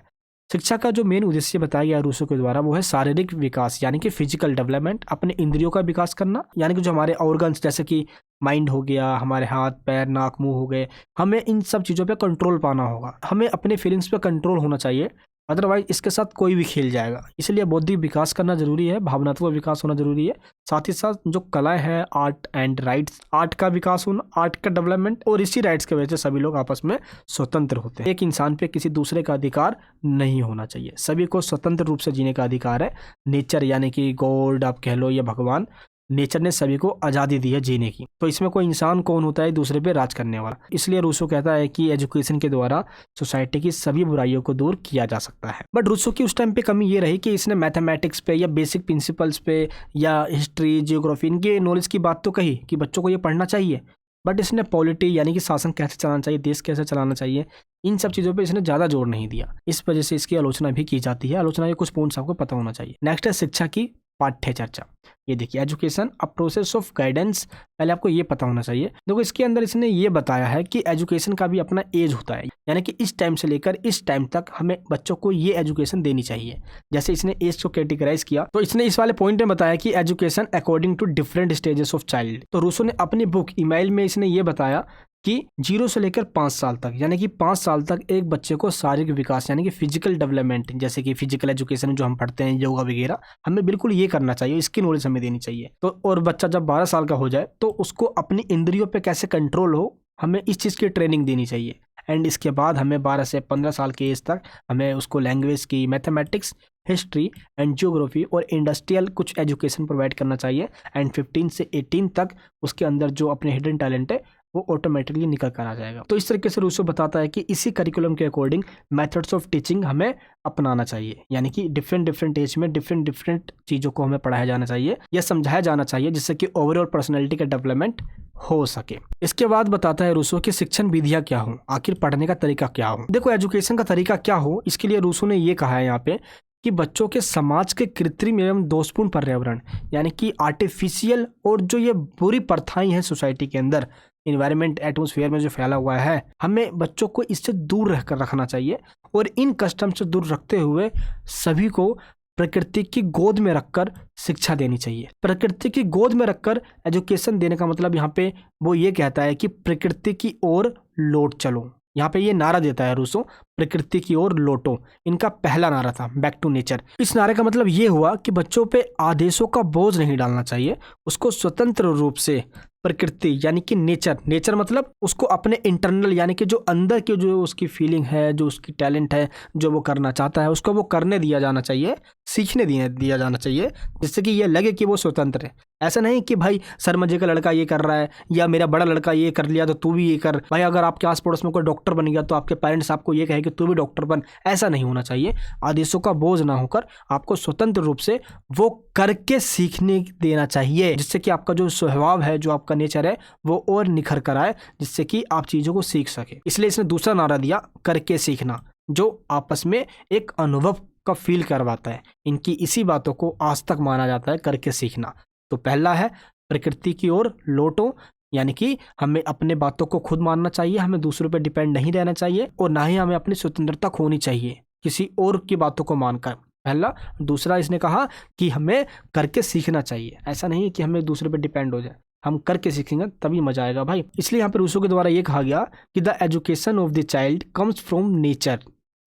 शिक्षा का जो मेन उद्देश्य बताया गया रूसो के द्वारा वो है शारीरिक विकास, यानी कि फिजिकल डेवलपमेंट, अपने इंद्रियों का विकास करना, यानी कि जो हमारे ऑर्गन्स जैसे कि माइंड हो गया, हमारे हाथ पैर नाक मुंह हो गए, हमें इन सब चीज़ों पे कंट्रोल पाना होगा, हमें अपने फीलिंग्स पे कंट्रोल होना चाहिए, अदरवाइज इसके साथ कोई भी खेल जाएगा। इसलिए बौद्धिक विकास करना जरूरी है, भावनात्मक विकास होना जरूरी है, साथ ही साथ जो कलाएं हैं, आर्ट एंड राइट्स, आर्ट का विकास होना, आर्ट का डेवलपमेंट, और इसी राइट्स की वजह से सभी लोग आपस में स्वतंत्र होते हैं। एक इंसान पे किसी दूसरे का अधिकार नहीं होना चाहिए, सभी को स्वतंत्र रूप से जीने का अधिकार है। नेचर यानी कि गॉड आप कह लो या भगवान, नेचर ने सभी को आज़ादी दी है जीने की, तो इसमें कोई इंसान कौन होता है दूसरे पे राज करने वाला। इसलिए रूसो कहता है कि एजुकेशन के द्वारा सोसाइटी की सभी बुराइयों को दूर किया जा सकता है। बट रूसो की उस टाइम पे कमी ये रही कि इसने मैथमेटिक्स पे या बेसिक प्रिंसिपल्स पे या हिस्ट्री जियोग्राफी इनके नॉलेज की बात तो कही कि बच्चों को ये पढ़ना चाहिए, बट इसने पॉलिटी यानी कि शासन कैसे चलाना चाहिए, देश कैसे चलाना चाहिए, इन सब चीज़ों पे इसने ज़्यादा जोर नहीं दिया। इस वजह से इसकी आलोचना भी की जाती है। आलोचना के कुछ पॉइंट्स आपको पता होना चाहिए। नेक्स्ट है शिक्षा की पाठ्य चर्चा। ये देखिए education a process of guidance, पहले आपको ये पता होना चाहिए। देखो इसके अंदर इसने ये बताया है कि एजुकेशन का भी अपना एज होता है, यानी कि इस टाइम से लेकर इस टाइम तक हमें बच्चों को ये एजुकेशन देनी चाहिए। जैसे इसने एज को कैटेगराइज किया तो इसने इस वाले पॉइंट में बताया कि education according to different stages of child. तो रूसो ने अपनी बुक ईमेल में इसने ये बताया कि 0 से लेकर 5 साल तक, यानी कि 5 साल तक एक बच्चे को शारीरिक विकास यानी कि फिजिकल डेवलपमेंट, जैसे कि फिजिकल एजुकेशन जो हम पढ़ते हैं योगा वगैरह, हमें बिल्कुल ये करना चाहिए, इसकी नॉलेज हमें देनी चाहिए। तो और बच्चा जब 12 साल का हो जाए तो उसको अपनी इंद्रियों पे कैसे कंट्रोल हो, हमें इस चीज़ की ट्रेनिंग देनी चाहिए। एंड इसके बाद हमें 12 से 15 साल के एज तक हमें उसको लैंग्वेज की, मैथमेटिक्स, हिस्ट्री एंड जियोग्राफी और इंडस्ट्रियल कुछ एजुकेशन प्रोवाइड करना चाहिए। एंड 15 से 18 तक उसके अंदर जो अपने हिडन टैलेंट है वो ऑटोमेटिकली निकल कर आ जाएगा। तो इस तरीके से रूसो बताता है कि इसी करिकुलम के अकॉर्डिंग मेथड्स ऑफ टीचिंग हमें अपनाना चाहिए, यानी कि डिफरेंट एज में डिफरेंट चीज़ों को हमें पढ़ाया जाना चाहिए या समझाया जाना चाहिए, जिससे कि ओवरऑल पर्सनैलिटी का डेवलपमेंट हो सके। इसके बाद बताता है रूसो कि शिक्षण विधियाँ क्या हो, आखिर पढ़ने का तरीका क्या हो। देखो एजुकेशन का तरीका क्या हो, इसके लिए रूसो ने ये कहा है यहाँ पे कि बच्चों के समाज के कृत्रिम एवं दोषपूर्ण पर्यावरण, यानी कि आर्टिफिशियल और जो ये बुरी प्रथाएं हैं सोसाइटी के अंदर, इन्वायरमेंट एटमॉस्फेयर में जो फैला हुआ है, हमें बच्चों को इससे दूर रहकर रखना चाहिए और इन कस्टम से दूर रखते हुए सभी को प्रकृति की गोद में रखकर शिक्षा देनी चाहिए। प्रकृति की गोद में रखकर एजुकेशन देने का मतलब यहाँ पे वो ये कहता है कि प्रकृति की ओर लौट चलो, यहाँ पे ये नारा देता है रूसो, प्रकृति की ओर लौटो। इनका पहला नारा था बैक टू नेचर। इस नारे का मतलब ये हुआ कि बच्चों पे आदेशों का बोझ नहीं डालना चाहिए, उसको स्वतंत्र रूप से प्रकृति यानी कि नेचर मतलब उसको अपने इंटरनल यानी कि जो अंदर की जो उसकी फीलिंग है, जो उसकी टैलेंट है, जो वो करना चाहता है, उसको वो करने दिया जाना चाहिए, सीखने दिया जाना चाहिए, जिससे कि ये लगे कि वो स्वतंत्र है। ऐसा नहीं कि भाई सर मजे का लड़का ये कर रहा है या मेरा बड़ा लड़का ये कर लिया तो तू भी ये कर। भाई अगर आपके आस पड़ोस में कोई डॉक्टर बन गया तो आपके पेरेंट्स आपको ये कहे कि तू भी डॉक्टर बन, ऐसा नहीं होना चाहिए। आदेशों का बोझ ना होकर आपको स्वतंत्र रूप से वो करके सीखने देना चाहिए, जिससे कि आपका जो स्वभाव है, जो आपका नेचर है, वो और निखर कर आए, जिससे कि आप चीज़ों को सीख सके। इसलिए इसने दूसरा नारा दिया, करके सीखना, जो आपस में एक अनुभव का फील करवाता है। इनकी इसी बातों को आज तक माना जाता है करके सीखना। तो पहला है प्रकृति की ओर लौटो, यानी कि हमें अपने बातों को खुद मानना चाहिए, हमें दूसरों पर डिपेंड नहीं रहना चाहिए और ना ही हमें अपनी स्वतंत्रता खोनी चाहिए किसी और की बातों को मानकर। पहला। दूसरा इसने कहा कि हमें करके सीखना चाहिए, ऐसा नहीं है कि हमें दूसरे पर डिपेंड हो जाए, हम करके सीखेंगे तभी मजा आएगा भाई। इसलिए यहाँ पे रूसो के द्वारा ये कहा गया कि the education of the child comes from nature,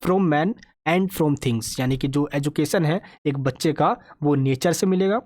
from man and from things, यानी कि जो एजुकेशन है एक बच्चे का वो नेचर से मिलेगा,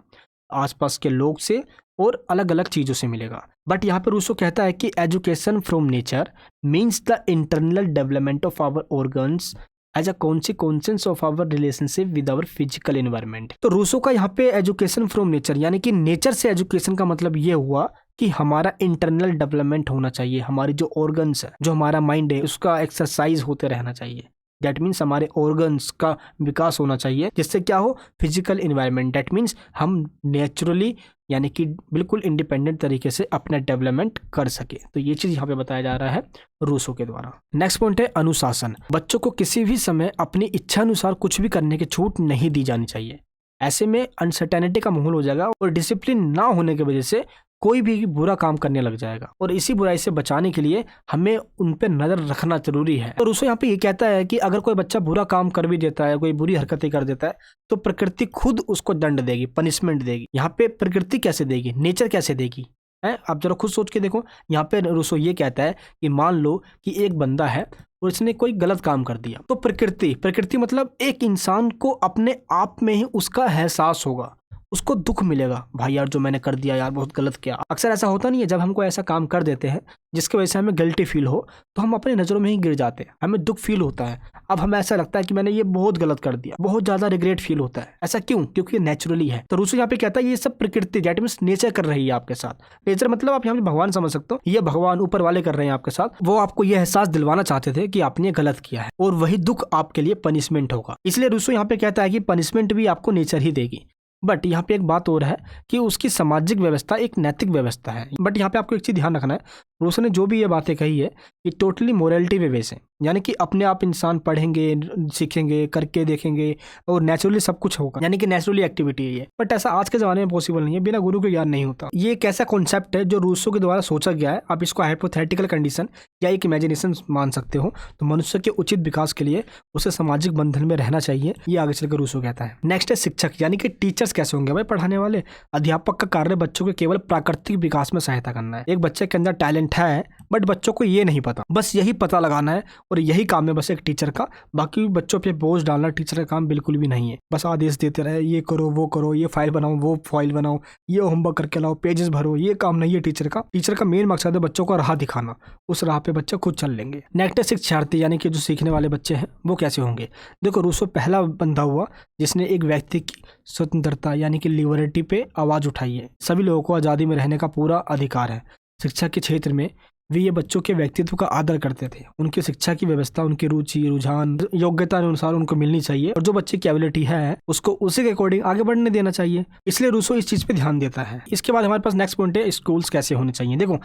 आसपास के लोग से और अलग अलग चीज़ों से मिलेगा। बट यहाँ पे रूसो कहता है कि education from nature means the internal development of our organs as a consequence of our relationship with our physical environment. तो रूसो का यहाँ पे एजुकेशन फ्रॉम नेचर यानी कि नेचर से एजुकेशन का मतलब ये हुआ कि हमारा इंटरनल डेवलपमेंट होना चाहिए, हमारी जो ऑर्गन्स है, जो हमारा माइंड है, उसका एक्सरसाइज होते रहना चाहिए। दैट मीन्स हमारे ऑर्गन्स का विकास होना चाहिए, जिससे क्या हो, फिजिकल इन्वायरमेंट। दैट मीन्स हम नेचुरली यानी कि बिल्कुल इंडिपेंडेंट तरीके से अपना डेवलपमेंट कर सके। तो ये चीज़ यहाँ पे बताया जा रहा है रूसो के द्वारा। नेक्स्ट पॉइंट है अनुशासन। बच्चों को किसी भी समय अपनी इच्छा अनुसार कुछ भी करने की छूट नहीं दी जानी चाहिए। ऐसे में अनसर्टेनिटी का माहौल हो जाएगा और डिसिप्लिन ना होने की वजह से कोई भी बुरा काम करने लग जाएगा, और इसी बुराई से बचाने के लिए हमें उन पे नजर रखना जरूरी है। और रूसो यहाँ पे ये कहता है कि अगर कोई बच्चा बुरा काम कर भी देता है, कोई बुरी हरकतें कर देता है, तो प्रकृति खुद उसको दंड देगी, पनिशमेंट देगी। यहाँ पे प्रकृति कैसे देगी, नेचर कैसे देगी है, आप जरा खुद सोच के देखो। यहाँ पे रूसो ये कहता है कि मान लो कि एक बंदा है और इसने कोई गलत काम कर दिया, तो प्रकृति मतलब एक इंसान को अपने आप में ही उसका एहसास होगा, उसको दुख मिलेगा, भाई यार जो मैंने कर दिया यार बहुत गलत किया। अक्सर ऐसा होता नहीं है, जब हमको ऐसा काम कर देते हैं जिसकी वजह से हमें गिल्टी फील हो तो हम अपनी नज़रों में ही गिर जाते हैं, हमें दुख फील होता है। अब हमें ऐसा लगता है कि मैंने ये बहुत गलत कर दिया, बहुत ज़्यादा रिग्रेट फील होता है। ऐसा क्यों? क्योंकि ये नेचुरली है। तो रूसो यहाँ पे कहता है ये सब प्रकृति दैट मींस नेचर कर रही है आपके साथ। नेचर मतलब आप यहाँ पे भगवान समझ सकते हो, ये भगवान ऊपर वाले कर रहे हैं आपके साथ। वो आपको ये एहसास दिलवाना चाहते थे कि आपने गलत किया है और वही दुख आपके लिए पनिशमेंट होगा। इसलिए रूसो यहाँ पे कहता है कि पनिशमेंट भी आपको नेचर ही देगी। बट यहाँ पे एक बात और है कि उसकी सामाजिक व्यवस्था एक नैतिक व्यवस्था है। बट यहाँ पे आपको एक चीज़ ध्यान रखना है, रूसो ने जो भी ये बातें कही है ये टोटली मोरालिटी पे बेस है, यानी कि अपने आप इंसान पढ़ेंगे, सीखेंगे, करके देखेंगे और नेचुरली सब कुछ होगा, यानी कि नेचुरली एक्टिविटी है ये। बट ऐसा आज के ज़माने में पॉसिबल नहीं है, बिना गुरु के ज्ञान नहीं होता। ये एक ऐसा कॉन्सेप्ट है जो रूसो के द्वारा सोचा गया है। आप इसको हाइपोथेटिकल कंडीशन या एक इमेजिनेशन मान सकते हो। तो मनुष्य के उचित विकास के लिए उसे सामाजिक बंधन में रहना चाहिए, ये आगे चलकर रूसो कहता है। नेक्स्ट है शिक्षक, यानी कि टीचर्स कैसे होंगे भाई, पढ़ाने वाले। अध्यापक का कार्य बच्चों के केवल प्राकृतिक विकास में सहायता करना है। एक बच्चे के अंदर टैलेंट है बट बच्चों को ये नहीं पता, बस यही पता लगाना है और यही काम है बस एक टीचर का। बाकी बच्चों पे बोझ डालना टीचर का काम बिल्कुल भी नहीं है। बस आदेश देते रहे, ये करो वो करो, ये फाइल बनाओ वो फाइल बनाओ, ये होमवर्क करके लाओ, पेजेस भरो, ये काम नहीं है टीचर का। टीचर का मेन मकसद है बच्चों को राह दिखाना, उस राह पे बच्चे खुद चल लेंगे। नेक्स्ट है शिक्षार्थी, यानी कि जो सीखने वाले बच्चे हैं वो कैसे होंगे। देखो रूसो पहला बंदा हुआ जिसने एक व्यक्ति की स्वतंत्रता यानी कि लिबर्टी पे आवाज़ उठाई है। सभी लोगों को आज़ादी में रहने का पूरा अधिकार है। शिक्षा के क्षेत्र में वे ये बच्चों के व्यक्तित्व का आदर करते थे। उनकी शिक्षा की व्यवस्था उनकी रुचि, रुझान, योग्यता अनुसार उनको मिलनी चाहिए और जो बच्चे की एबिलिटी है उसको उसी के अकॉर्डिंग आगे बढ़ने देना चाहिए। इसलिए रूसो इस चीज़ पे ध्यान देता है। इसके बाद हमारे पास नेक्स्ट पॉइंट है स्कूल्स कैसे होने चाहिए। देखो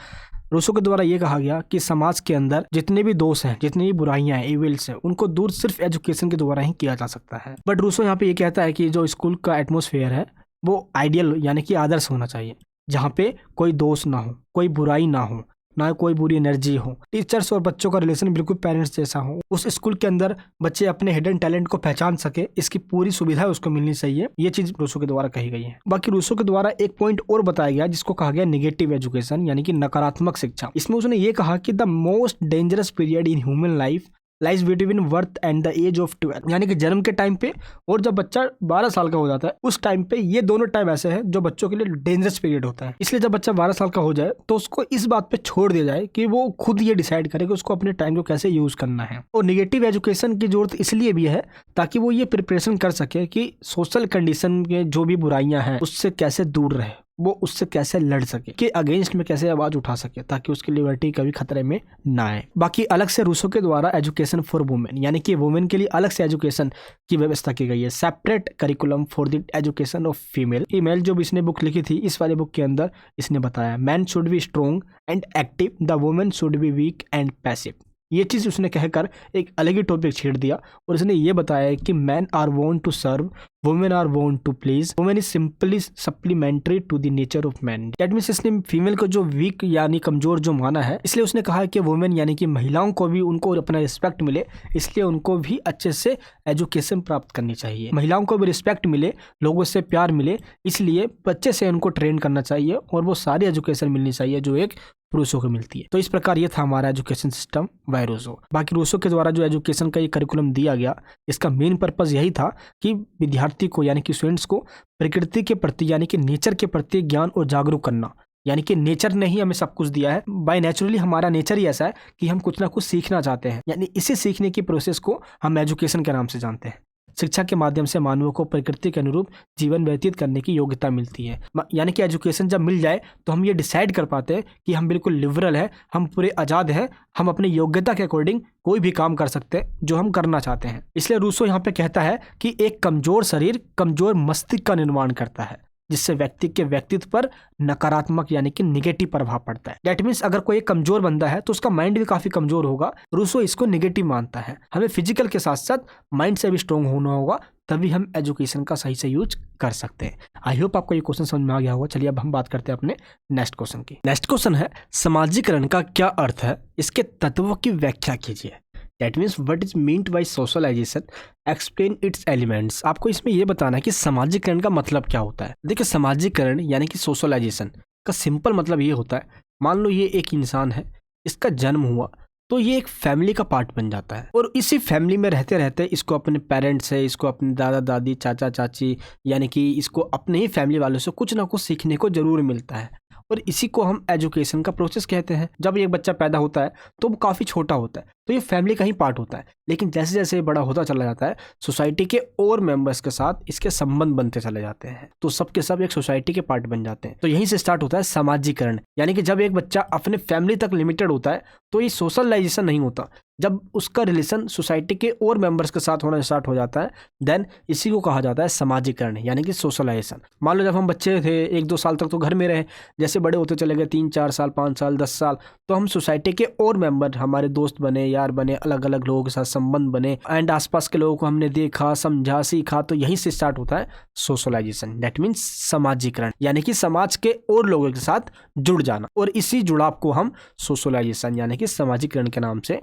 रूसो के द्वारा ये कहा गया कि समाज के अंदर जितने भी दोष हैं, जितनी भी बुराइयां हैं, इविल्स हैं, उनको दूर सिर्फ एजुकेशन के द्वारा ही किया जा सकता है। बट रूसो यहाँ पे ये कहता है कि जो स्कूल का एटमोसफेयर है वो आइडियल यानी कि आदर्श होना चाहिए, जहाँ पे कोई दोष ना हो, कोई बुराई ना हो, ना कोई बुरी एनर्जी हो, टीचर्स और बच्चों का रिलेशन बिल्कुल पेरेंट्स जैसा हो, उस स्कूल के अंदर बच्चे अपने हिडन टैलेंट को पहचान सके, इसकी पूरी सुविधा उसको मिलनी चाहिए। ये चीज रूसो के द्वारा कही गई है। बाकी रूसो के द्वारा एक पॉइंट और बताया गया जिसको कहा गया नेगेटिव एजुकेशन, यानी कि नकारात्मक शिक्षा। इसमें उसने ये कहा कि the most dangerous period in human life lies between birth and the age of 12, यानी कि जन्म के टाइम पे और जब बच्चा 12 साल का हो जाता है उस टाइम पे, ये दोनों टाइम ऐसे हैं जो बच्चों के लिए डेंजरस पीरियड होता है। इसलिए जब बच्चा 12 साल का हो जाए तो उसको इस बात पे छोड़ दिया जाए कि वो खुद ये डिसाइड करे कि उसको अपने टाइम को कैसे यूज करना है। और निगेटिव एजुकेशन की जरूरत इसलिए भी है ताकि वो ये प्रिपरेशन कर सके कि सोशल कंडीशन के जो भी बुराइयां हैं उससे कैसे दूर रहे, वो उससे कैसे लड़ सके, कि अगेंस्ट में कैसे आवाज उठा सके ताकि उसकी लिबर्टी कभी खतरे में ना आए। बाकी अलग से रूसो के द्वारा एजुकेशन फॉर वुमेन, यानी कि वुमेन के लिए अलग से एजुकेशन की व्यवस्था की गई है। Separate curriculum for the education of female जो भी इसने बुक लिखी थी, इस वाले बुक के अंदर इसने बताया man should be strong and active, the women should be weak and passive. ये चीज उसने कहकर एक अलग ही टॉपिक छेड़ दिया और उसने ये बताया कि मैन आर वोन टू सर्व, वुमेन आर वोन to please, women is simply supplementary to the nature of man. That means इसने फीमेल को जो वीक यानी कमजोर जो माना है, इसलिए उसने कहा कि वुमेन यानी कि महिलाओं को भी उनको अपना रिस्पेक्ट मिले, इसलिए उनको भी अच्छे से एजुकेशन प्राप्त करनी चाहिए। महिलाओं को भी रिस्पेक्ट मिले, लोगों से प्यार मिले, इसलिए बच्चे से उनको ट्रेन करना चाहिए और वो सारी एजुकेशन मिलनी चाहिए जो एक रूसो को मिलती है। तो इस प्रकार ये था हमारा एजुकेशन सिस्टम बाय रूसो। बाकी रूसो के द्वारा जो एजुकेशन का ये करिकुलम दिया गया, इसका मेन पर्पस यही था कि विद्यार्थी को यानी कि स्टूडेंट्स को प्रकृति के प्रति यानी कि नेचर के प्रति ज्ञान और जागरूक करना, यानी कि नेचर ने ही हमें सब कुछ दिया है। बाय नेचुरली हमारा नेचर ही ऐसा है कि हम कुछ ना कुछ सीखना चाहते हैं, यानी इसे सीखने की प्रोसेस को हम एजुकेशन के नाम से जानते हैं। शिक्षा के माध्यम से मानवों को प्रकृति के अनुरूप जीवन व्यतीत करने की योग्यता मिलती है। यानी कि एजुकेशन जब मिल जाए तो हम ये डिसाइड कर पाते हैं कि हम बिल्कुल लिबरल हैं, हम पूरे आज़ाद हैं, हम अपनी योग्यता के अकॉर्डिंग कोई भी काम कर सकते हैं जो हम करना चाहते हैं। इसलिए रूसो यहाँ पे कहता है कि एक कमजोर शरीर कमजोर मस्तिष्क का निर्माण करता है, जिससे व्यक्ति के व्यक्तित्व पर नकारात्मक यानी कि निगेटिव प्रभाव पड़ता है। दैट मीन्स अगर कोई एक कमजोर बंदा है तो उसका माइंड भी काफी कमजोर होगा। रूसो इसको निगेटिव मानता है। हमें फिजिकल के साथ साथ माइंड से भी स्ट्रॉन्ग होना होगा, तभी हम एजुकेशन का सही से यूज कर सकते हैं। आई होप आपको ये क्वेश्चन समझ में आ गया होगा। चलिए अब हम बात करते हैं अपने नेक्स्ट क्वेश्चन की। नेक्स्ट क्वेश्चन है समाजीकरण का क्या अर्थ है, इसके तत्वों की व्याख्या कीजिए। That means what is meant by socialization, explain its elements. आपको इसमें यह बताना है कि समाजीकरण का मतलब क्या होता है। देखिए समाजीकरण यानी कि सोशलाइजेशन का सिंपल मतलब ये होता है, मान लो ये एक इंसान है, इसका जन्म हुआ तो ये एक फैमिली का पार्ट बन जाता है और इसी फैमिली में रहते रहते इसको अपने पेरेंट्स से, इसको अपने दादा दादी चाचा चाची यानी कि इसको अपने ही फैमिली वालों से कुछ ना कुछ सीखने को जरूर मिलता है और इसी को हम एजुकेशन का प्रोसेस कहते हैं। जब एक बच्चा पैदा होता है तो वो काफ़ी छोटा होता है तो ये फैमिली का ही पार्ट होता है, लेकिन जैसे जैसे बड़ा होता चला जाता है सोसाइटी के और मेंबर्स के साथ इसके संबंध बनते चले जाते हैं, तो सबके सब एक सोसाइटी के पार्ट बन जाते हैं। तो यहीं से स्टार्ट होता है समाजीकरण, यानी कि जब एक बच्चा अपने फैमिली तक लिमिटेड होता है तो ये सोशलाइजेशन नहीं होता। जब उसका रिलेशन सोसाइटी के और मेंबर्स के साथ होना स्टार्ट हो जाता है देन इसी को कहा जाता है समाजीकरण यानी कि सोशलाइजेशन। मान लो जब हम बच्चे थे 1-2 साल तक तो घर में रहे, जैसे बड़े होते चले गए 3-4 साल 5 साल 10 साल तो हम सोसाइटी के और मेंबर, हमारे दोस्त बने, यार बने, अलग अलग लोगों के साथ संबंध बने एंड आसपास के लोगों को हमने देखा, समझा, सीखा, तो यहीं से स्टार्ट होता है सोशलाइजेशन। दैट मीन्स समाजीकरण यानी कि समाज के और लोगों के साथ जुड़ जाना, और इसी जुड़ाव को हम सोशलाइजेशन यानी कि समाजीकरण के नाम से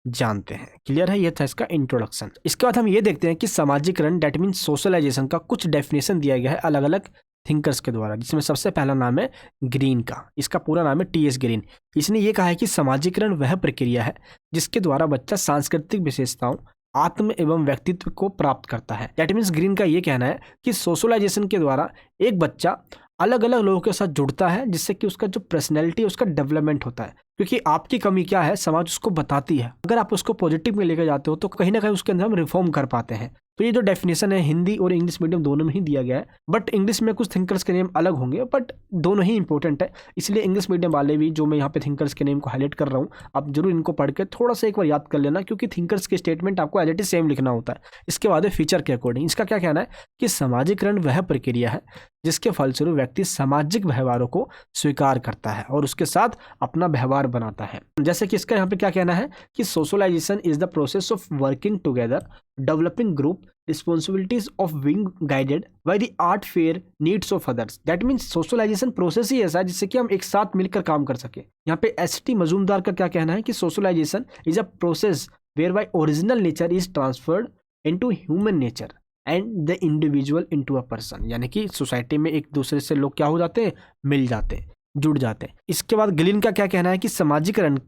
जानते हैं। क्लियर है, ये था इसका इंट्रोडक्शन। इसके बाद हम ये देखते हैं कि समाजीकरण दैट मीन्स सोशलाइजेशन का कुछ डेफिनेशन दिया गया है अलग अलग थिंकर्स के द्वारा, जिसमें सबसे पहला नाम है ग्रीन का। इसका पूरा नाम है टी.एस. ग्रीन। इसने ये कहा है कि समाजीकरण वह प्रक्रिया है जिसके द्वारा बच्चा सांस्कृतिक विशेषताओं, आत्म एवं व्यक्तित्व को प्राप्त करता है। दैट मीन्स ग्रीन का ये कहना है कि सोशलाइजेशन के द्वारा एक बच्चा अलग अलग लोगों के साथ जुड़ता है जिससे कि उसका जो पर्सनैलिटी उसका डेवलपमेंट होता है, क्योंकि आपकी कमी क्या है समाज उसको बताती है। अगर आप उसको पॉजिटिव में लेकर जाते हो तो कहीं ना कहीं उसके अंदर हम रिफॉर्म कर पाते हैं। तो ये जो डेफिनेशन है हिंदी और इंग्लिश मीडियम दोनों में ही दिया गया है, बट इंग्लिश में कुछ थिंकर्स के नेम अलग होंगे बट दोनों ही इंपॉर्टेंट है, इसलिए इंग्लिश मीडियम वाले भी जो मैं यहाँ पे थिंकर्स के नेम को हाईलाइट कर रहा हूँ आप जरूर इनको पढ़ के थोड़ा सा एक बार याद कर लेना, क्योंकि थिंकर्स के स्टेटमेंट आपको एज इट इज सेम लिखना होता है। इसके बाद फीचर के अकॉर्डिंग इसका क्या कहना है कि समाजीकरण वह प्रक्रिया है जिसके फलस्वरूप व्यक्ति सामाजिक व्यवहारों को स्वीकार करता है और उसके साथ अपना व्यवहार बनाता है। जैसे कि इसका यहाँ पे क्या कहना है कि socialisation is the process of working together, developing group, responsibilities of being guided by the art fair needs of others. That means socialisation process ही ऐसा है जिससे कि हम एक साथ मिलकर काम कर सके। यहाँ पे एस.टी. मजूमदार का क्या कहना है कि socialisation is a process whereby original nature is transferred into human nature and the individual into a person. यानी कि सोसाइटी में एक दूसरे से लोग क्या हो जाते हैं, मिल जाते हैं, जुड़ जाते हैं। इसके बाद ग्लिन का क्या कहना है कि समाजीकरण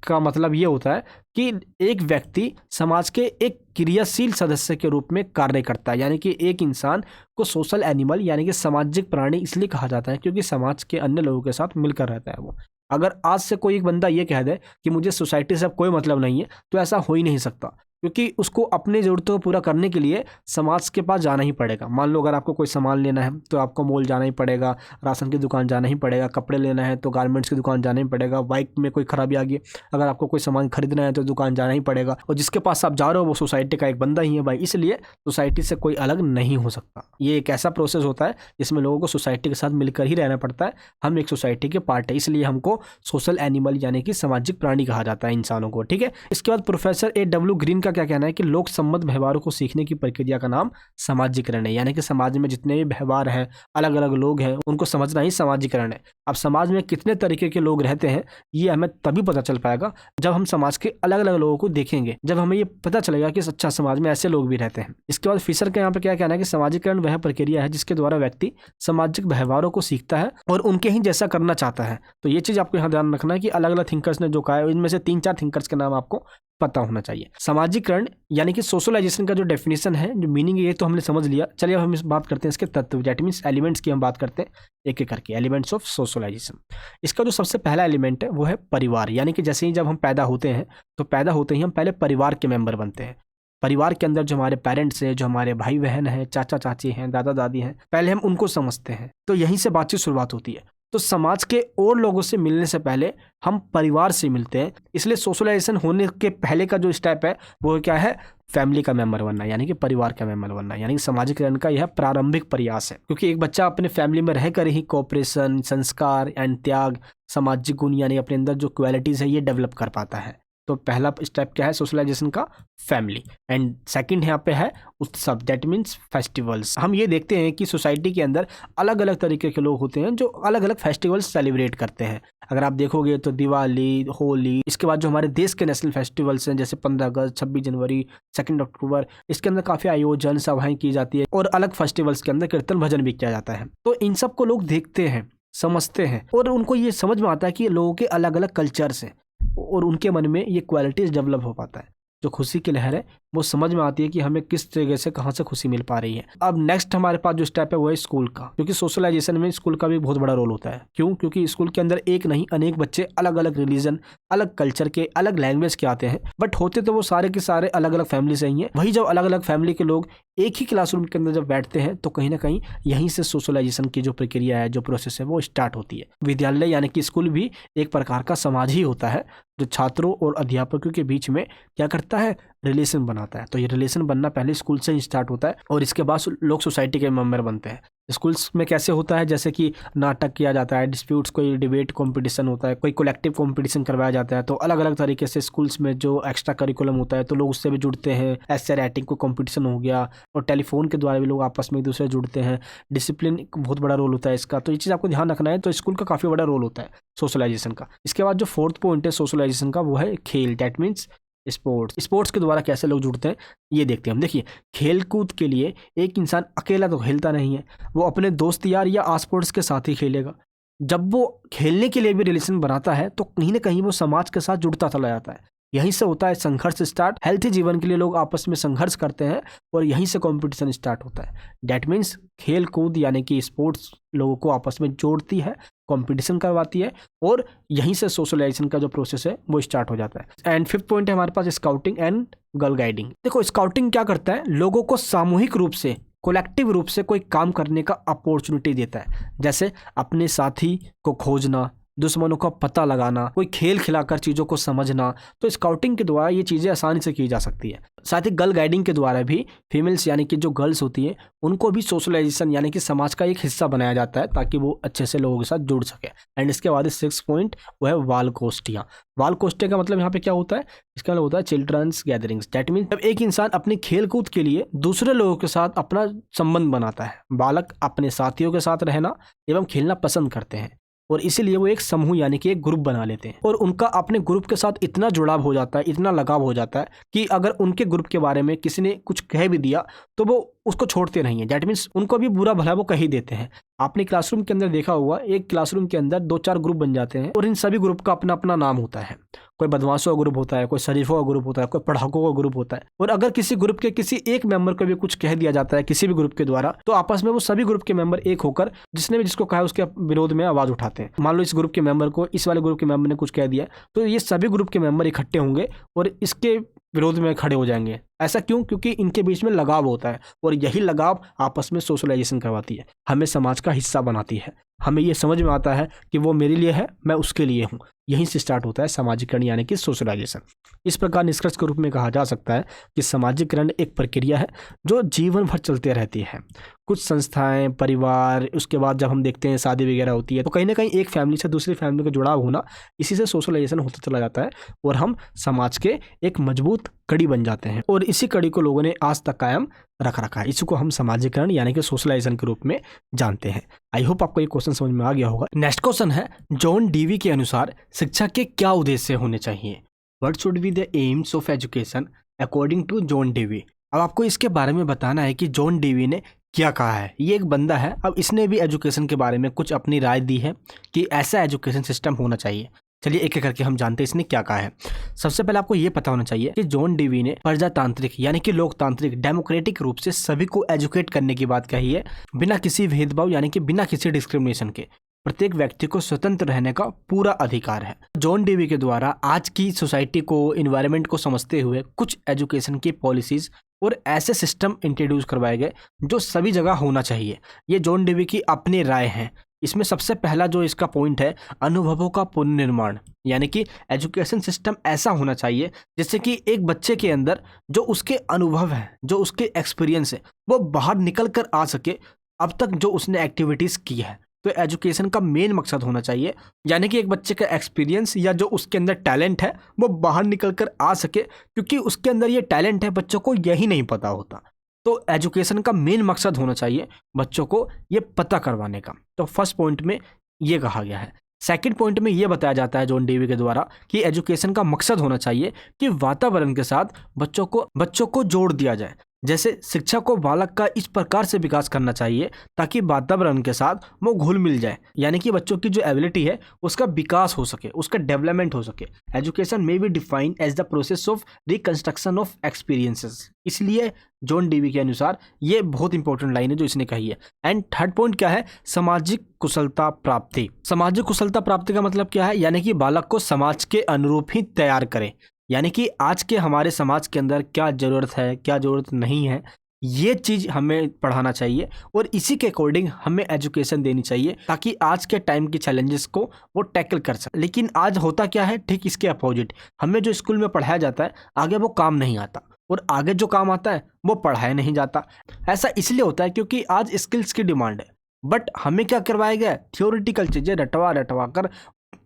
का मतलब ये होता है कि एक व्यक्ति समाज के एक क्रियाशील सदस्य के रूप में कार्य करता है। यानी कि एक इंसान को सोशल एनिमल यानी कि सामाजिक प्राणी इसलिए कहा जाता है क्योंकि समाज के अन्य लोगों के साथ मिलकर रहता है वो। अगर आज से कोई एक बंदा ये कह दे कि मुझे सोसाइटी से अब कोई मतलब नहीं है, तो ऐसा हो ही नहीं सकता, क्योंकि उसको अपनी ज़रूरतों को पूरा करने के लिए समाज के पास जाना ही पड़ेगा। मान लो अगर आपको कोई सामान लेना है तो आपको मॉल जाना ही पड़ेगा, राशन की दुकान जाना ही पड़ेगा, कपड़े लेना है तो गारमेंट्स की दुकान जाना ही पड़ेगा, बाइक में कोई खराबी आ गई अगर आपको कोई सामान खरीदना है तो दुकान जाना ही पड़ेगा, और जिसके पास आप जा रहे हो वो सोसाइटी का एक बंदा ही है भाई, इसलिए सोसाइटी से कोई अलग नहीं हो सकता। ये एक ऐसा प्रोसेस होता है जिसमें लोगों को सोसाइटी के साथ मिलकर ही रहना पड़ता है। हम एक सोसाइटी के पार्ट है, इसलिए हमको सोशल एनिमल यानी कि सामाजिक प्राणी कहा जाता है इंसानों को। ठीक है। इसके बाद प्रोफेसर A.W. ग्रीन का क्या कहना है कि लोक संबंध व्यवहारों को सीखने की प्रक्रिया का नाम सामाजिकरण है। यानी कि समाज में जितने भी व्यवहार हैं, अलग अलग लोग हैं, उनको समझना ही सामाजिकरण है। अब समाज में कितने तरीके के लोग रहते हैं ये हमें तभी पता चल पाएगा जब हम समाज के अलग अलग लोगों को देखेंगे, जब हमें ये पता चलेगा कि अच्छा समाज में ऐसे लोग भी रहते हैं। इसके बाद फिशर का यहाँ पे क्या कहना है कि सामाजिकरण वह प्रक्रिया है जिसके द्वारा व्यक्ति सामाजिक व्यवहारों को सीखता है और उनके ही जैसा करना चाहता है। तो ये चीज आपको यहाँ ध्यान रखना है कि अलग अलग थिंकर्स ने जो कहा है इनमें से 3-4 थिंकर्स के नाम आपको पता होना चाहिए। सामाजिकरण यानी कि सोशलाइजेशन का जो डेफिनेशन है, जो मीनिंग है, ये तो हमने समझ लिया। चलिए अब हम इस बात करते हैं इसके तत्व, दैट मीन्स एलिमेंट्स की हम बात करते हैं एक एक करके, एलिमेंट्स ऑफ सोशलाइजेशन। इसका जो सबसे पहला एलिमेंट है वो है परिवार। यानी कि जैसे ही जब हम पैदा होते हैं तो पैदा होते ही हम पहले परिवार के मेंबर बनते हैं। परिवार के अंदर जो हमारे पेरेंट्स हैं, जो हमारे भाई बहन हैं, चाचा चाची हैं, दादा दादी हैं, पहले हम उनको समझते हैं, तो यहीं से बातचीत शुरुआत होती है। तो समाज के और लोगों से मिलने से पहले हम परिवार से मिलते हैं, इसलिए सोशलाइजेशन होने के पहले का जो स्टेप है वो क्या है, फैमिली का मेंबर बनना, यानी कि परिवार का मेंबर बनना, यानी कि सामाजिकरण का यह प्रारंभिक प्रयास है। क्योंकि एक बच्चा अपने फैमिली में रहकर ही कोऑपरेशन, संस्कार एंड त्याग, सामाजिक गुण यानी अपने अंदर जो क्वालिटीज़ है ये डेवलप कर पाता है। तो पहला स्टेप क्या है सोशलाइजेशन का, फैमिली। एंड सेकंड यहाँ पे है उत्सव, दैट मीन्स फेस्टिवल्स। हम ये देखते हैं कि सोसाइटी के अंदर अलग अलग तरीके के लोग होते हैं जो अलग अलग फेस्टिवल्स सेलिब्रेट करते हैं। अगर आप देखोगे तो दिवाली, होली, इसके बाद जो हमारे देश के नेशनल फेस्टिवल्स हैं जैसे 15 अगस्त, 26 जनवरी, 2 अक्टूबर, इसके अंदर काफ़ी आयोजन सभाएं की जाती है और अलग फेस्टिवल्स के अंदर कीर्तन भजन भी किया जाता है। तो इन सब को लोग देखते हैं, समझते हैं और उनको ये समझ में आता है कि लोगों के अलग अलग कल्चर्स हैं और उनके मन में ये क्वालिटीज़ डेवलप हो पाता है। जो खुशी की लहर है वो समझ में आती है कि हमें किस तरीके से कहाँ से खुशी मिल पा रही है। अब नेक्स्ट हमारे पास जो स्टेप है वो है स्कूल का, क्योंकि सोशलाइजेशन में स्कूल का भी बहुत बड़ा रोल होता है। क्यों? क्योंकि स्कूल के अंदर एक नहीं अनेक बच्चे अलग अलग रिलीजन, अलग कल्चर के, अलग लैंग्वेज के आते हैं, बट होते तो वो सारे के सारे अलग अलग फैमिली से ही हैं। वही जब अलग अलग फैमिली के लोग एक ही क्लासरूम के अंदर जब बैठते हैं तो कहीं ना कहीं यहीं से सोशलाइजेशन की जो प्रक्रिया है, जो प्रोसेस है वो स्टार्ट होती है। विद्यालय यानी कि स्कूल भी एक प्रकार का समाज ही होता है जो छात्रों और अध्यापकों के बीच में क्या करता है, रिलेशन बनाता है। तो ये रिलेशन बनना पहले स्कूल से ही स्टार्ट होता है और इसके बाद लोग सोसाइटी के मेंबर बनते हैं। स्कूल्स में कैसे होता है, जैसे कि नाटक किया जाता है, डिस्प्यूट्स, कोई डिबेट कंपटीशन होता है, कोई कलेक्टिव कंपटीशन करवाया जाता है। तो अलग अलग तरीके से स्कूल्स में जो एक्स्ट्रा करिकुलम होता है तो लोग उससे भी जुड़ते हैं। ऐसे राइटिंग को कंपटीशन हो गया और टेलीफोन के द्वारा भी लोग आपस में एक दूसरे से जुड़ते हैं। डिसिप्लिन बहुत बड़ा रोल होता है इसका, तो ये चीज़ आपको ध्यान रखना है। तो स्कूल का काफ़ी बड़ा रोल होता है सोशलाइजेशन का। इसके बाद जो फोर्थ पॉइंट है सोशलाइजेशन का वो है खेल, डैट मीन्स स्पोर्ट्स के द्वारा कैसे लोग जुड़ते हैं ये देखते हैं हम। देखिए, खेल कूद के लिए एक इंसान अकेला तो खेलता नहीं है, वो अपने दोस्त यार या आस पड़ोस के साथ ही खेलेगा। जब वो खेलने के लिए भी रिलेशन बनाता है तो कहीं ना कहीं वो समाज के साथ जुड़ता चला जाता है। यहीं से होता है संघर्ष स्टार्ट। हेल्थी जीवन के लिए लोग आपस में संघर्ष करते हैं और यहीं से कंपटीशन स्टार्ट होता है। डैट मीन्स खेल कूद यानी कि स्पोर्ट्स लोगों को आपस में जोड़ती है, कंपटीशन करवाती है और यहीं से सोशलाइजेशन का जो प्रोसेस है वो स्टार्ट हो जाता है। एंड फिफ्थ पॉइंट है हमारे पास स्काउटिंग एंड गर्ल गाइडिंग। देखो, स्काउटिंग क्या करता है, लोगों को सामूहिक रूप से, कोलेक्टिव रूप से कोई काम करने का अपॉर्चुनिटी देता है। जैसे अपने साथी को खोजना, दुश्मनों का पता लगाना, कोई खेल खिलाकर चीज़ों को समझना, तो स्काउटिंग के द्वारा ये चीज़ें आसानी से की जा सकती है। साथ ही गर्ल गाइडिंग के द्वारा भी फीमेल्स यानी कि जो गर्ल्स होती हैं उनको भी सोशलाइजेशन यानी कि समाज का एक हिस्सा बनाया जाता है ताकि वो अच्छे से लोगों के साथ जुड़ सके। एंड इसके बाद 6 पॉइंट वो है वाल गोष्ठियाँ। वाल गोष्ठियाँ का मतलब यहाँ पे क्या होता है, इसका मतलब होता है चिल्ड्रंस गैदरिंग्स। दैट मीन जब एक इंसान अपनी खेल कूद के लिए दूसरे लोगों के साथ अपना संबंध बनाता है। बालक अपने साथियों के साथ रहना एवं खेलना पसंद करते हैं और इसीलिए वो एक समूह यानी कि एक ग्रुप बना लेते हैं और उनका अपने ग्रुप के साथ इतना जुड़ाव हो जाता है, इतना लगाव हो जाता है कि अगर उनके ग्रुप के बारे में किसी ने कुछ कह भी दिया तो वो उसको छोड़ते नहीं है। दैट मीन्स उनको भी बुरा भला वो कह ही देते हैं। आपने क्लासरूम के अंदर देखा हुआ, एक क्लासरूम के अंदर 2-4 ग्रुप बन जाते हैं और इन सभी ग्रुप का अपना अपना नाम होता है। कोई बदमाशों का ग्रुप होता है, कोई शरीफों का ग्रुप होता है, कोई पढ़ाकों का ग्रुप होता है। और अगर किसी ग्रुप के किसी एक मेंबर को भी कुछ कह दिया जाता है किसी भी ग्रुप के द्वारा, तो आपस में वो सभी ग्रुप के मेंबर एक होकर जिसने भी जिसको कहा है उसके विरोध में आवाज उठाते हैं। मान लो इस ग्रुप के मेंबर को इस वाले ग्रुप के मेंबर ने कुछ कह दिया, तो ये सभी ग्रुप के मेंबर इकट्ठे होंगे और इसके विरोध में खड़े हो जाएंगे। ऐसा क्यों? क्योंकि इनके बीच में लगाव होता है और यही लगाव आपस में सोशलाइजेशन करवाती है, हमें समाज का हिस्सा बनाती है। हमें ये समझ में आता है कि वो मेरे लिए है, मैं उसके लिए हूँ। यहीं से स्टार्ट होता है सामाजिकरण यानी कि सोशलाइजेशन। इस प्रकार निष्कर्ष के रूप में कहा जा सकता है कि सामाजिकरण एक प्रक्रिया है जो जीवन भर चलते रहती है। कुछ संस्थाएं, परिवार, उसके बाद जब हम देखते हैं शादी वगैरह होती है तो कहीं ना कहीं एक फैमिली से दूसरी फैमिली का जुड़ाव होना, इसी से सोशलाइजेशन होता चला जाता है और हम समाज के एक मजबूत कड़ी बन जाते हैं और इसी कड़ी को लोगों ने आज तक कायम रख रखा है। इसी को हम सामाजिकरण यानी कि सोशलाइजेशन के रूप में जानते हैं। आई होप आपको ये क्वेश्चन समझ में आ गया होगा। नेक्स्ट क्वेश्चन है, जॉन डीवी के अनुसार शिक्षा के क्या उद्देश्य होने चाहिए? What should be the aims of education according to John Dewey? अब आपको इसके बारे में बताना है कि जॉन डीवी ने क्या कहा है। ये एक बंदा है, अब इसने भी एजुकेशन के बारे में कुछ अपनी राय दी है कि ऐसा एजुकेशन सिस्टम होना चाहिए। चलिए एक एक करके हम जानते हैं इसने क्या कहा है। सबसे पहले आपको ये पता होना चाहिए कि जॉन डीवी ने प्रजातांत्रिक यानी कि लोकतांत्रिक डेमोक्रेटिक रूप से सभी को एजुकेट करने की बात कही है, बिना किसी भेदभाव यानी कि बिना किसी डिस्क्रिमिनेशन के। प्रत्येक व्यक्ति को स्वतंत्र रहने का पूरा अधिकार है। जॉन डीवी के द्वारा आज की सोसाइटी को, इन्वायरमेंट को समझते हुए कुछ एजुकेशन की पॉलिसीज और ऐसे सिस्टम इंट्रोड्यूस करवाए गए जो सभी जगह होना चाहिए। ये जॉन डीवी की अपनी राय है। इसमें सबसे पहला जो इसका पॉइंट है, अनुभवों का पुनर्निर्माण, यानी कि एजुकेशन सिस्टम ऐसा होना चाहिए जिससे कि एक बच्चे के अंदर जो उसके अनुभव है, जो उसके एक्सपीरियंस है, वो बाहर निकल कर आ सके अब तक जो उसने एक्टिविटीज़ की है। तो एजुकेशन का मेन मकसद होना चाहिए, यानी कि एक बच्चे का एक्सपीरियंस या जो उसके अंदर टैलेंट है वो बाहर निकल कर आ सके, क्योंकि उसके अंदर ये टैलेंट है, बच्चों को यही नहीं पता होता। तो एजुकेशन का मेन मकसद होना चाहिए बच्चों को ये पता करवाने का। तो फर्स्ट पॉइंट में ये कहा गया है। सेकंड पॉइंट में ये बताया जाता है जॉन डीवी के द्वारा कि एजुकेशन का मकसद होना चाहिए कि वातावरण के साथ बच्चों को जोड़ दिया जाए। जैसे शिक्षा को बालक का इस प्रकार से विकास करना चाहिए ताकि वातावरण के साथ वो घुल मिल जाए, यानी कि बच्चों की जो एबिलिटी है उसका विकास हो सके, उसका डेवलपमेंट हो सके। Education may be defined as the process of reconstruction of experiences. इसलिए जॉन डीवी के अनुसार ये बहुत इंपॉर्टेंट लाइन है जो इसने कही है। एंड थर्ड पॉइंट क्या है, सामाजिक कुशलता प्राप्ति। सामाजिक कुशलता प्राप्ति का मतलब क्या है, यानी कि बालक को समाज के अनुरूप ही तैयार करें, यानी कि आज के हमारे समाज के अंदर क्या ज़रूरत है, क्या ज़रूरत नहीं है, ये चीज़ हमें पढ़ाना चाहिए और इसी के अकॉर्डिंग हमें एजुकेशन देनी चाहिए ताकि आज के टाइम की चैलेंजेस को वो टैकल कर सके। लेकिन आज होता क्या है, ठीक इसके अपोजिट। हमें जो स्कूल में पढ़ाया जाता है आगे वो काम नहीं आता और आगे जो काम आता है वो पढ़ाया नहीं जाता। ऐसा इसलिए होता है क्योंकि आज स्किल्स की डिमांड है, बट हमें क्या करवाया गया, थ्योरेटिकल चीज़ें रटवा कर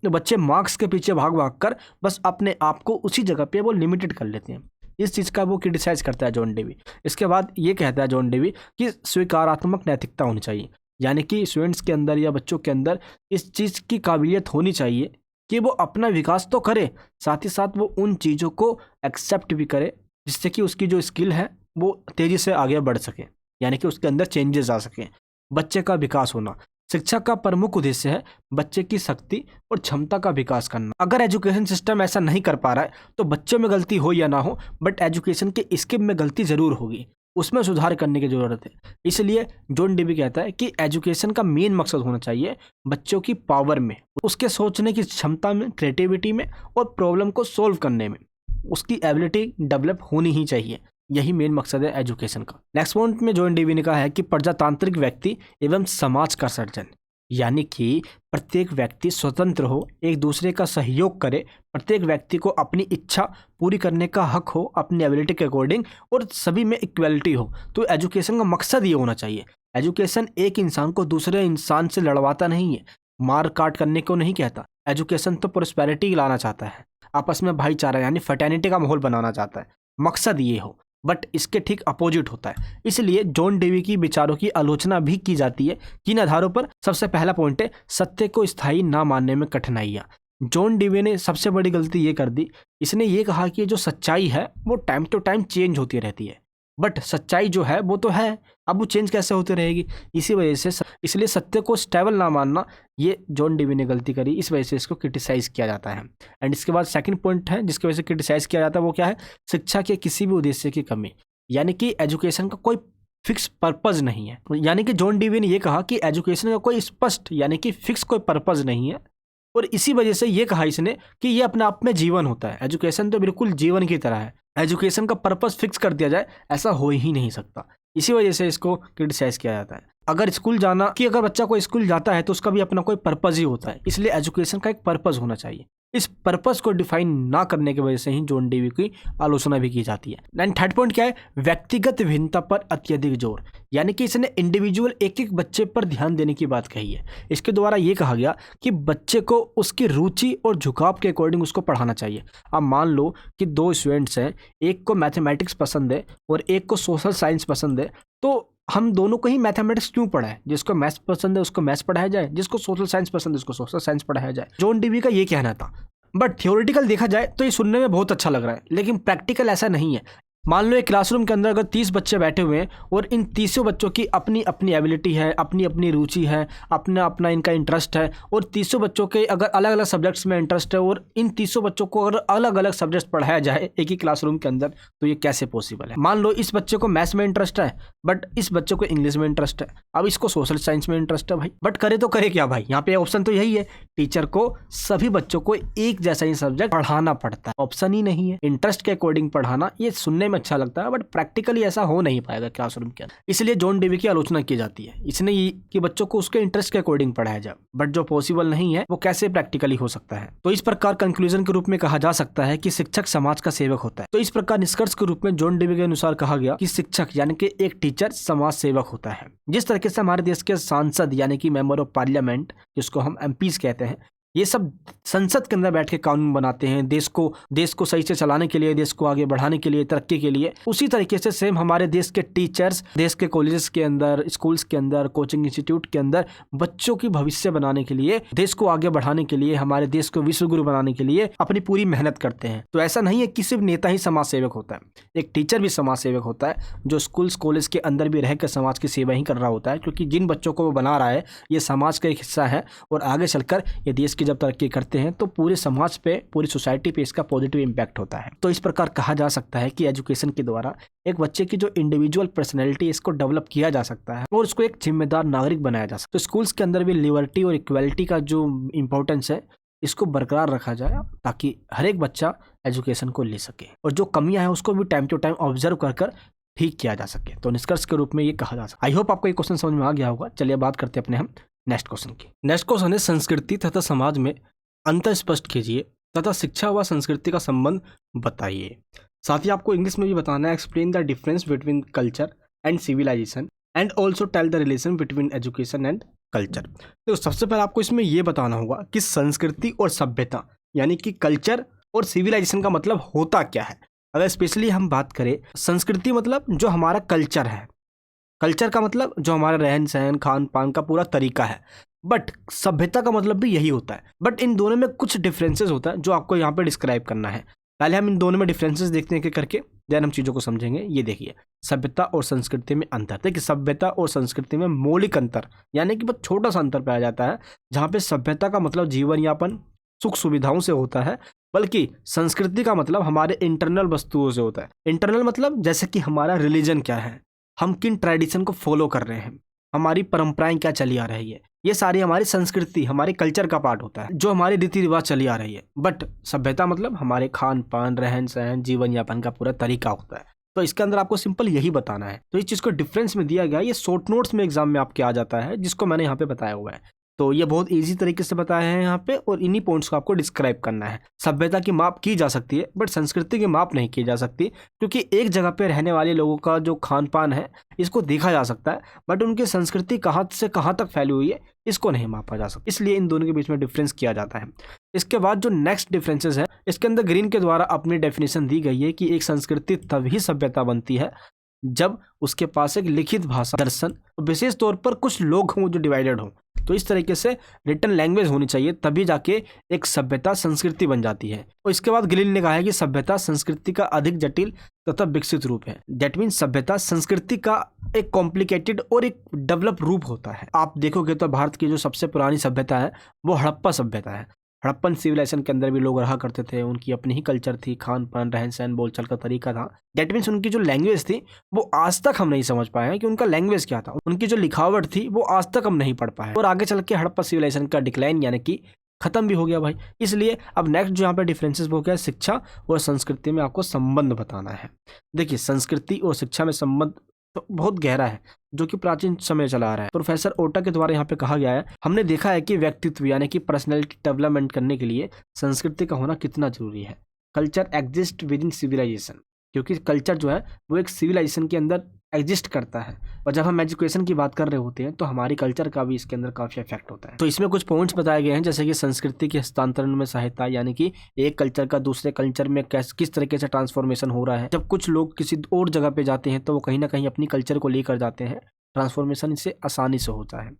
बच्चे मार्क्स के पीछे भाग कर बस अपने आप को उसी जगह पे वो लिमिटेड कर लेते हैं। इस चीज़ का वो क्रिटिसाइज करता है जॉन डीवी। इसके बाद ये कहता है जॉन डीवी कि स्वीकारात्मक नैतिकता होनी चाहिए, यानी कि स्टूडेंट्स के अंदर या बच्चों के अंदर इस चीज़ की काबिलियत होनी चाहिए कि वो अपना विकास तो करे, साथ ही साथ वो उन चीज़ों को एक्सेप्ट भी करे जिससे कि उसकी जो स्किल है वो तेज़ी से आगे बढ़ सके, यानी कि उसके अंदर चेंजेस आ सकें। बच्चे का विकास होना, शिक्षा का प्रमुख उद्देश्य है बच्चे की शक्ति और क्षमता का विकास करना। अगर एजुकेशन सिस्टम ऐसा नहीं कर पा रहा है तो बच्चों में गलती हो या ना हो, बट एजुकेशन के स्कीम में गलती ज़रूर होगी, उसमें सुधार करने की ज़रूरत है। इसलिए जॉन डीवी कहता है कि एजुकेशन का मेन मकसद होना चाहिए बच्चों की पावर में, उसके सोचने की क्षमता में, क्रिएटिविटी में और प्रॉब्लम को सोल्व करने में उसकी एबिलिटी डेवलप होनी ही चाहिए। यही मेन मकसद है एजुकेशन का। नेक्स्ट पॉइंट में जॉन डीवी ने कहा है कि प्रजातांत्रिक व्यक्ति एवं समाज का सर्जन, यानी कि प्रत्येक व्यक्ति स्वतंत्र हो, एक दूसरे का सहयोग करे, प्रत्येक व्यक्ति को अपनी इच्छा पूरी करने का हक हो अपनी एबिलिटी के अकॉर्डिंग, और सभी में इक्वलिटी हो। तो एजुकेशन का मकसद ये होना चाहिए। एजुकेशन एक इंसान को दूसरे इंसान से लड़वाता नहीं है, मार काट करने को नहीं कहता। एजुकेशन तो प्रोस्पेरिटी लाना चाहता है, आपस में भाईचारा यानी फ्रेटर्निटी का माहौल बनाना चाहता है, मकसद ये हो। बट इसके ठीक अपोजिट होता है। इसलिए जॉन डेवी की विचारों की आलोचना भी की जाती है। किन आधारों पर? सबसे पहला पॉइंट है सत्य को स्थायी ना मानने में कठिनाइयाँ। जॉन डेवी ने सबसे बड़ी गलती ये कर दी, इसने ये कहा कि जो सच्चाई है वो टाइम टू टाइम चेंज होती रहती है। बट सच्चाई जो है वो तो है, अब वो चेंज कैसे होती रहेगी? इसी वजह से इसलिए सत्य को स्टेबल ना मानना, ये जॉन डेवी ने गलती करी, इस वजह से इसको क्रिटिसाइज किया जाता है। एंड इसके बाद सेकंड पॉइंट है जिसकी वजह से क्रिटिसाइज किया जाता है, वो क्या है? शिक्षा के किसी भी उद्देश्य की कमी, यानी कि एजुकेशन का कोई फिक्स पर्पज नहीं है। यानी कि जॉन डेवी ने ये कहा कि एजुकेशन का कोई स्पष्ट यानी कि फिक्स कोई पर्पज नहीं है, और इसी वजह से ये कहा इसने कि ये अपने आप में जीवन होता है। एजुकेशन तो बिल्कुल जीवन की तरह है, एजुकेशन का पर्पस फिक्स कर दिया जाए ऐसा हो ही नहीं सकता। इसी वजह से इसको क्रिटिसाइज किया जाता है। अगर स्कूल जाना कि अगर बच्चा कोई स्कूल जाता है तो उसका भी अपना कोई पर्पस ही होता है, इसलिए एजुकेशन का एक पर्पस होना चाहिए। इस पर्पस को डिफाइन ना करने की वजह से ही जॉन डेवी की आलोचना भी की जाती है। एंड थर्ड पॉइंट क्या है? व्यक्तिगत भिन्नता पर अत्यधिक जोर, यानी कि इसने इंडिविजुअल एक एक बच्चे पर ध्यान देने की बात कही है। इसके द्वारा ये कहा गया कि बच्चे को उसकी रुचि और झुकाव के अकॉर्डिंग उसको पढ़ाना चाहिए। अब मान लो कि दो स्टूडेंट्स हैं, एक को मैथमेटिक्स पसंद है और एक को सोशल साइंस पसंद है, तो हम दोनों को ही मैथमेटिक्स क्यों पढ़ाएं? जिसको मैथ्स पसंद है उसको मैथ्स पढ़ाया जाए, जिसको सोशल साइंस पसंद है उसको सोशल साइंस पढ़ाया जाए। जॉन डेवी का ये कहना था। बट थियोरेटिकल देखा जाए तो ये सुनने में बहुत अच्छा लग रहा है, लेकिन प्रैक्टिकल ऐसा नहीं है। मान लो एक क्लासरूम के अंदर अगर 30 बच्चे बैठे हुए हैं और इन 30 बच्चों की अपनी अपनी एबिलिटी है, अपनी अपनी रुचि है, अपना अपना इनका इंटरेस्ट है, और 30 बच्चों के अगर अलग अलग सब्जेक्ट्स में इंटरेस्ट है और इन 30 बच्चों को अगर अलग अलग सब्जेक्ट्स पढ़ाया जाए एक ही क्लासरूम के अंदर, तो ये कैसे पॉसिबल है? मान लो इस बच्चे को मैथ्स में इंटरेस्ट है, बट इस बच्चे को इंग्लिश में इंटरेस्ट है, अब इसको सोशल साइंस में इंटरेस्ट है भाई, बट करे तो करे क्या भाई? यहाँ पे ऑप्शन तो यही है, टीचर को सभी बच्चों को एक जैसा ही सब्जेक्ट पढ़ाना पड़ता है, ऑप्शन ही नहीं है। इंटरेस्ट के अकॉर्डिंग पढ़ाना ये सुनने में अच्छा लगता है, बट प्रैक्टिकली ऐसा हो नहीं पाएगा क्लासरूम के अंदर। इसलिए जॉन डेवी की आलोचना की जाती है। इसने ये कि बच्चों को उसके इंटरेस्ट के अकॉर्डिंग पढ़ाया जाए, बट जो पॉसिबल नहीं है वो कैसे प्रैक्टिकली हो सकता है? तो इस प्रकार कंक्लूजन के रूप में कहा जा सकता है कि शिक्षक समाज का सेवक होता है। तो इस प्रकार निष्कर्ष के रूप में जॉन डेवी के अनुसार कहा गया कि शिक्षक यानी कि एक टीचर समाज सेवक होता है। जिस तरीके से हमारे देश के सांसद यानी कि मेंबर ऑफ पार्लियामेंट, जिसको हम एमपीज कहते हैं, ये सब संसद के अंदर बैठ के कानून बनाते हैं देश को सही से चलाने के लिए, देश को आगे बढ़ाने के लिए, तरक्की के लिए। उसी तरीके से सेम हमारे देश के टीचर्स देश के कॉलेजेस के अंदर, स्कूल्स के अंदर, कोचिंग इंस्टीट्यूट के अंदर बच्चों की भविष्य बनाने के लिए, देश को आगे बढ़ाने के लिए, हमारे देश को विश्व गुरु बनाने के लिए अपनी पूरी मेहनत करते हैं। तो ऐसा नहीं है कि सिर्फ नेता ही समाज सेवक होता है, एक टीचर भी समाज सेवक होता है, जो स्कूल्स कॉलेज के अंदर भी रहकर समाज की सेवा ही कर रहा होता है, क्योंकि जिन बच्चों को वो बना रहा है ये समाज का एक हिस्सा है, और आगे चलकर ये देश की जब तरक्की करते हैं तो पूरे समाज पे, पूरी सोसाइटी पे इसका पॉजिटिव इम्पैक्ट होता है। तो इस प्रकार कहा जा सकता है कि एजुकेशन के द्वारा एक बच्चे की जो इंडिविजुअल पर्सनैलिटी इसको डेवलप किया जा सकता है और उसको एक जिम्मेदार नागरिक बनाया जा सकता है। तो स्कूल्स के अंदर भी लिबर्टी और इक्वलिटी का जो इम्पोर्टेंस है इसको बरकरार रखा जाए, ताकि हर एक बच्चा एजुकेशन को ले सके और जो कमियां हैं उसको भी टाइम टू टाइम ऑब्जर्व कर ठीक किया जा सके। तो निष्कर्ष के रूप में ये कहा जा सकता है। आई होप आपको ये क्वेश्चन समझ में आ गया होगा। चलिए बात करते हैं अपने हम नेक्स्ट क्वेश्चन की। नेक्स्ट क्वेश्चन है संस्कृति तथा समाज में अंतर स्पष्ट कीजिए तथा शिक्षा व संस्कृति का संबंध बताइए। साथ ही आपको इंग्लिश में भी बताना है, explain the difference between culture and civilization and also tell the relation between education and culture. तो सबसे पहले आपको इसमें यह बताना होगा कि संस्कृति और सभ्यता यानी कि कल्चर और सिविलाइजेशन का मतलब होता क्या है। अगर स्पेशली हम बात करें, संस्कृति मतलब जो हमारा कल्चर है, कल्चर का मतलब जो हमारा रहन सहन, खान पान का पूरा तरीका है, बट सभ्यता का मतलब भी यही होता है। बट इन दोनों में कुछ डिफरेंसेस होता है जो आपको यहाँ पे डिस्क्राइब करना है। पहले हम इन दोनों में डिफरेंसेस देखते हैं करके, देन हम चीज़ों को समझेंगे। ये देखिए, सभ्यता और संस्कृति में अंतर। देखिए, सभ्यता और संस्कृति में मौलिक अंतर यानी कि बहुत छोटा सा अंतर पाया जाता है, जहाँ पे सभ्यता का मतलब जीवन यापन सुख सुविधाओं से होता है, बल्कि संस्कृति का मतलब हमारे इंटरनल वस्तुओं से होता है। इंटरनल मतलब जैसे कि हमारा रिलीजन क्या है, हम किन ट्रेडिशन को फॉलो कर रहे हैं, हमारी परंपराएं क्या चली आ रही है, ये सारी हमारी संस्कृति, हमारे कल्चर का पार्ट होता है, जो हमारे रीति रिवाज चली आ रही है। बट सभ्यता मतलब हमारे खान पान, रहन सहन, जीवन यापन का पूरा तरीका होता है। तो इसके अंदर आपको सिंपल यही बताना है। तो इस चीज़ को डिफरेंस में दिया गया, ये शॉर्ट नोट्स में एग्जाम में आपके आ जाता है, जिसको मैंने यहाँ पे बताया हुआ है। तो ये बहुत इजी तरीके से बताया है यहाँ पे, और इन्हीं पॉइंट्स को आपको डिस्क्राइब करना है। सभ्यता की माप की जा सकती है बट संस्कृति की माप नहीं की जा सकती, क्योंकि एक जगह पे रहने वाले लोगों का जो खान पान है इसको देखा जा सकता है, बट उनकी संस्कृति कहाँ से कहाँ तक फैली हुई है इसको नहीं मापा जा सकता। इसलिए इन दोनों के बीच में डिफरेंस किया जाता है। इसके बाद जो नेक्स्ट डिफरेंसेस है, इसके अंदर ग्रीन के द्वारा अपनी डेफिनेशन दी गई है कि एक संस्कृति तभी सभ्यता बनती है जब उसके पास एक लिखित भाषा, दर्शन, विशेष तौर पर कुछ लोग हों जो डिवाइडेड हों। तो इस तरीके से रिटन लैंग्वेज होनी चाहिए, तभी जाके एक सभ्यता संस्कृति बन जाती है। और इसके बाद ग्रीन ने कहा है कि सभ्यता संस्कृति का अधिक जटिल तथा विकसित रूप है। दैट मीन्स सभ्यता संस्कृति का एक कॉम्प्लिकेटेड और एक डेवलप रूप होता है। आप देखोगे तो भारत की जो सबसे पुरानी सभ्यता है वो हड़प्पा सभ्यता है। हड़प्पन सिविलाइजेशन के अंदर भी लोग रहा करते थे, उनकी अपनी ही कल्चर थी, खान पान, रहन सहन, बोलचाल का तरीका था। दैट मीन्स उनकी जो लैंग्वेज थी वो आज तक हम नहीं समझ पाए हैं कि उनका लैंग्वेज क्या था। उनकी जो लिखावट थी वो आज तक हम नहीं पढ़ पाए, और आगे चल के हड़प्पा सिविलाइजेशन का डिक्लाइन यानी कि खत्म भी हो गया भाई। इसलिए अब नेक्स्ट जो यहाँ पे डिफरेंसेस वो क्या है, शिक्षा और संस्कृति में आपको संबंध बताना है। देखिए संस्कृति और शिक्षा में संबंध तो बहुत गहरा है, जो कि प्राचीन समय चला आ रहा है। प्रोफेसर ओटा के द्वारा यहाँ पे कहा गया है, हमने देखा है कि व्यक्तित्व यानी कि पर्सनैलिटी डेवलपमेंट करने के लिए संस्कृति का होना कितना जरूरी है। Culture exist within civilization, क्योंकि कल्चर जो है वो एक सिविलाइजेशन के अंदर एग्जिस्ट करता है, और जब हम एजुकेशन की बात कर रहे होते हैं तो हमारी कल्चर का भी इसके अंदर काफ़ी इफेक्ट होता है। तो इसमें कुछ पॉइंट्स बताए गए हैं, जैसे कि संस्कृति के हस्तांतरण में सहायता, यानी कि एक कल्चर का दूसरे कल्चर में किस तरीके से ट्रांसफॉर्मेशन हो रहा है। जब कुछ लोग किसी और जगह पे जाते हैं तो वो कहीं ना कहीं अपनी कल्चर को लेकर जाते हैं, ट्रांसफॉर्मेशन इससे आसानी से होता है।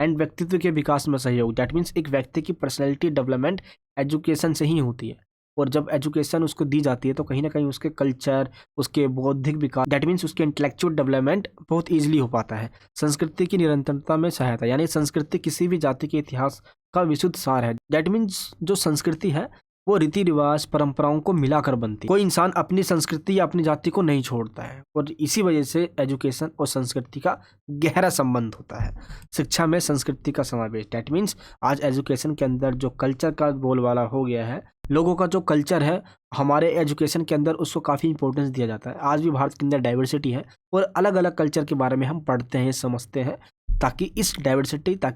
एंड व्यक्तित्व के विकास में सहयोग, दैट मीन्स एक व्यक्ति की पर्सनैलिटी डेवलपमेंट एजुकेशन से ही होती है, और जब एजुकेशन उसको दी जाती है तो कहीं ना कहीं उसके कल्चर, उसके बौद्धिक विकास, दैट मीन्स उसके इंटेलेक्चुअल डेवलपमेंट बहुत ईजिली हो पाता है। संस्कृति की निरंतरता में सहायता, यानी संस्कृति किसी भी जाति के इतिहास का विशुद्ध सार है। दैट मीन्स जो संस्कृति है वो रीति रिवाज, परंपराओं को मिलाकर बनती है। कोई इंसान अपनी संस्कृति या अपनी जाति को नहीं छोड़ता है, और इसी वजह से एजुकेशन और संस्कृति का गहरा संबंध होता है। शिक्षा में संस्कृति का समावेश, दैट मीन्स आज एजुकेशन के अंदर जो कल्चर का बोलबाला हो गया है, लोगों का जो कल्चर है हमारे एजुकेशन के अंदर उसको काफ़ी इंपॉर्टेंस दिया जाता है। आज भी भारत के अंदर डाइवर्सिटी है, और अलग अलग कल्चर के बारे में हम पढ़ते हैं, समझते हैं, ताकि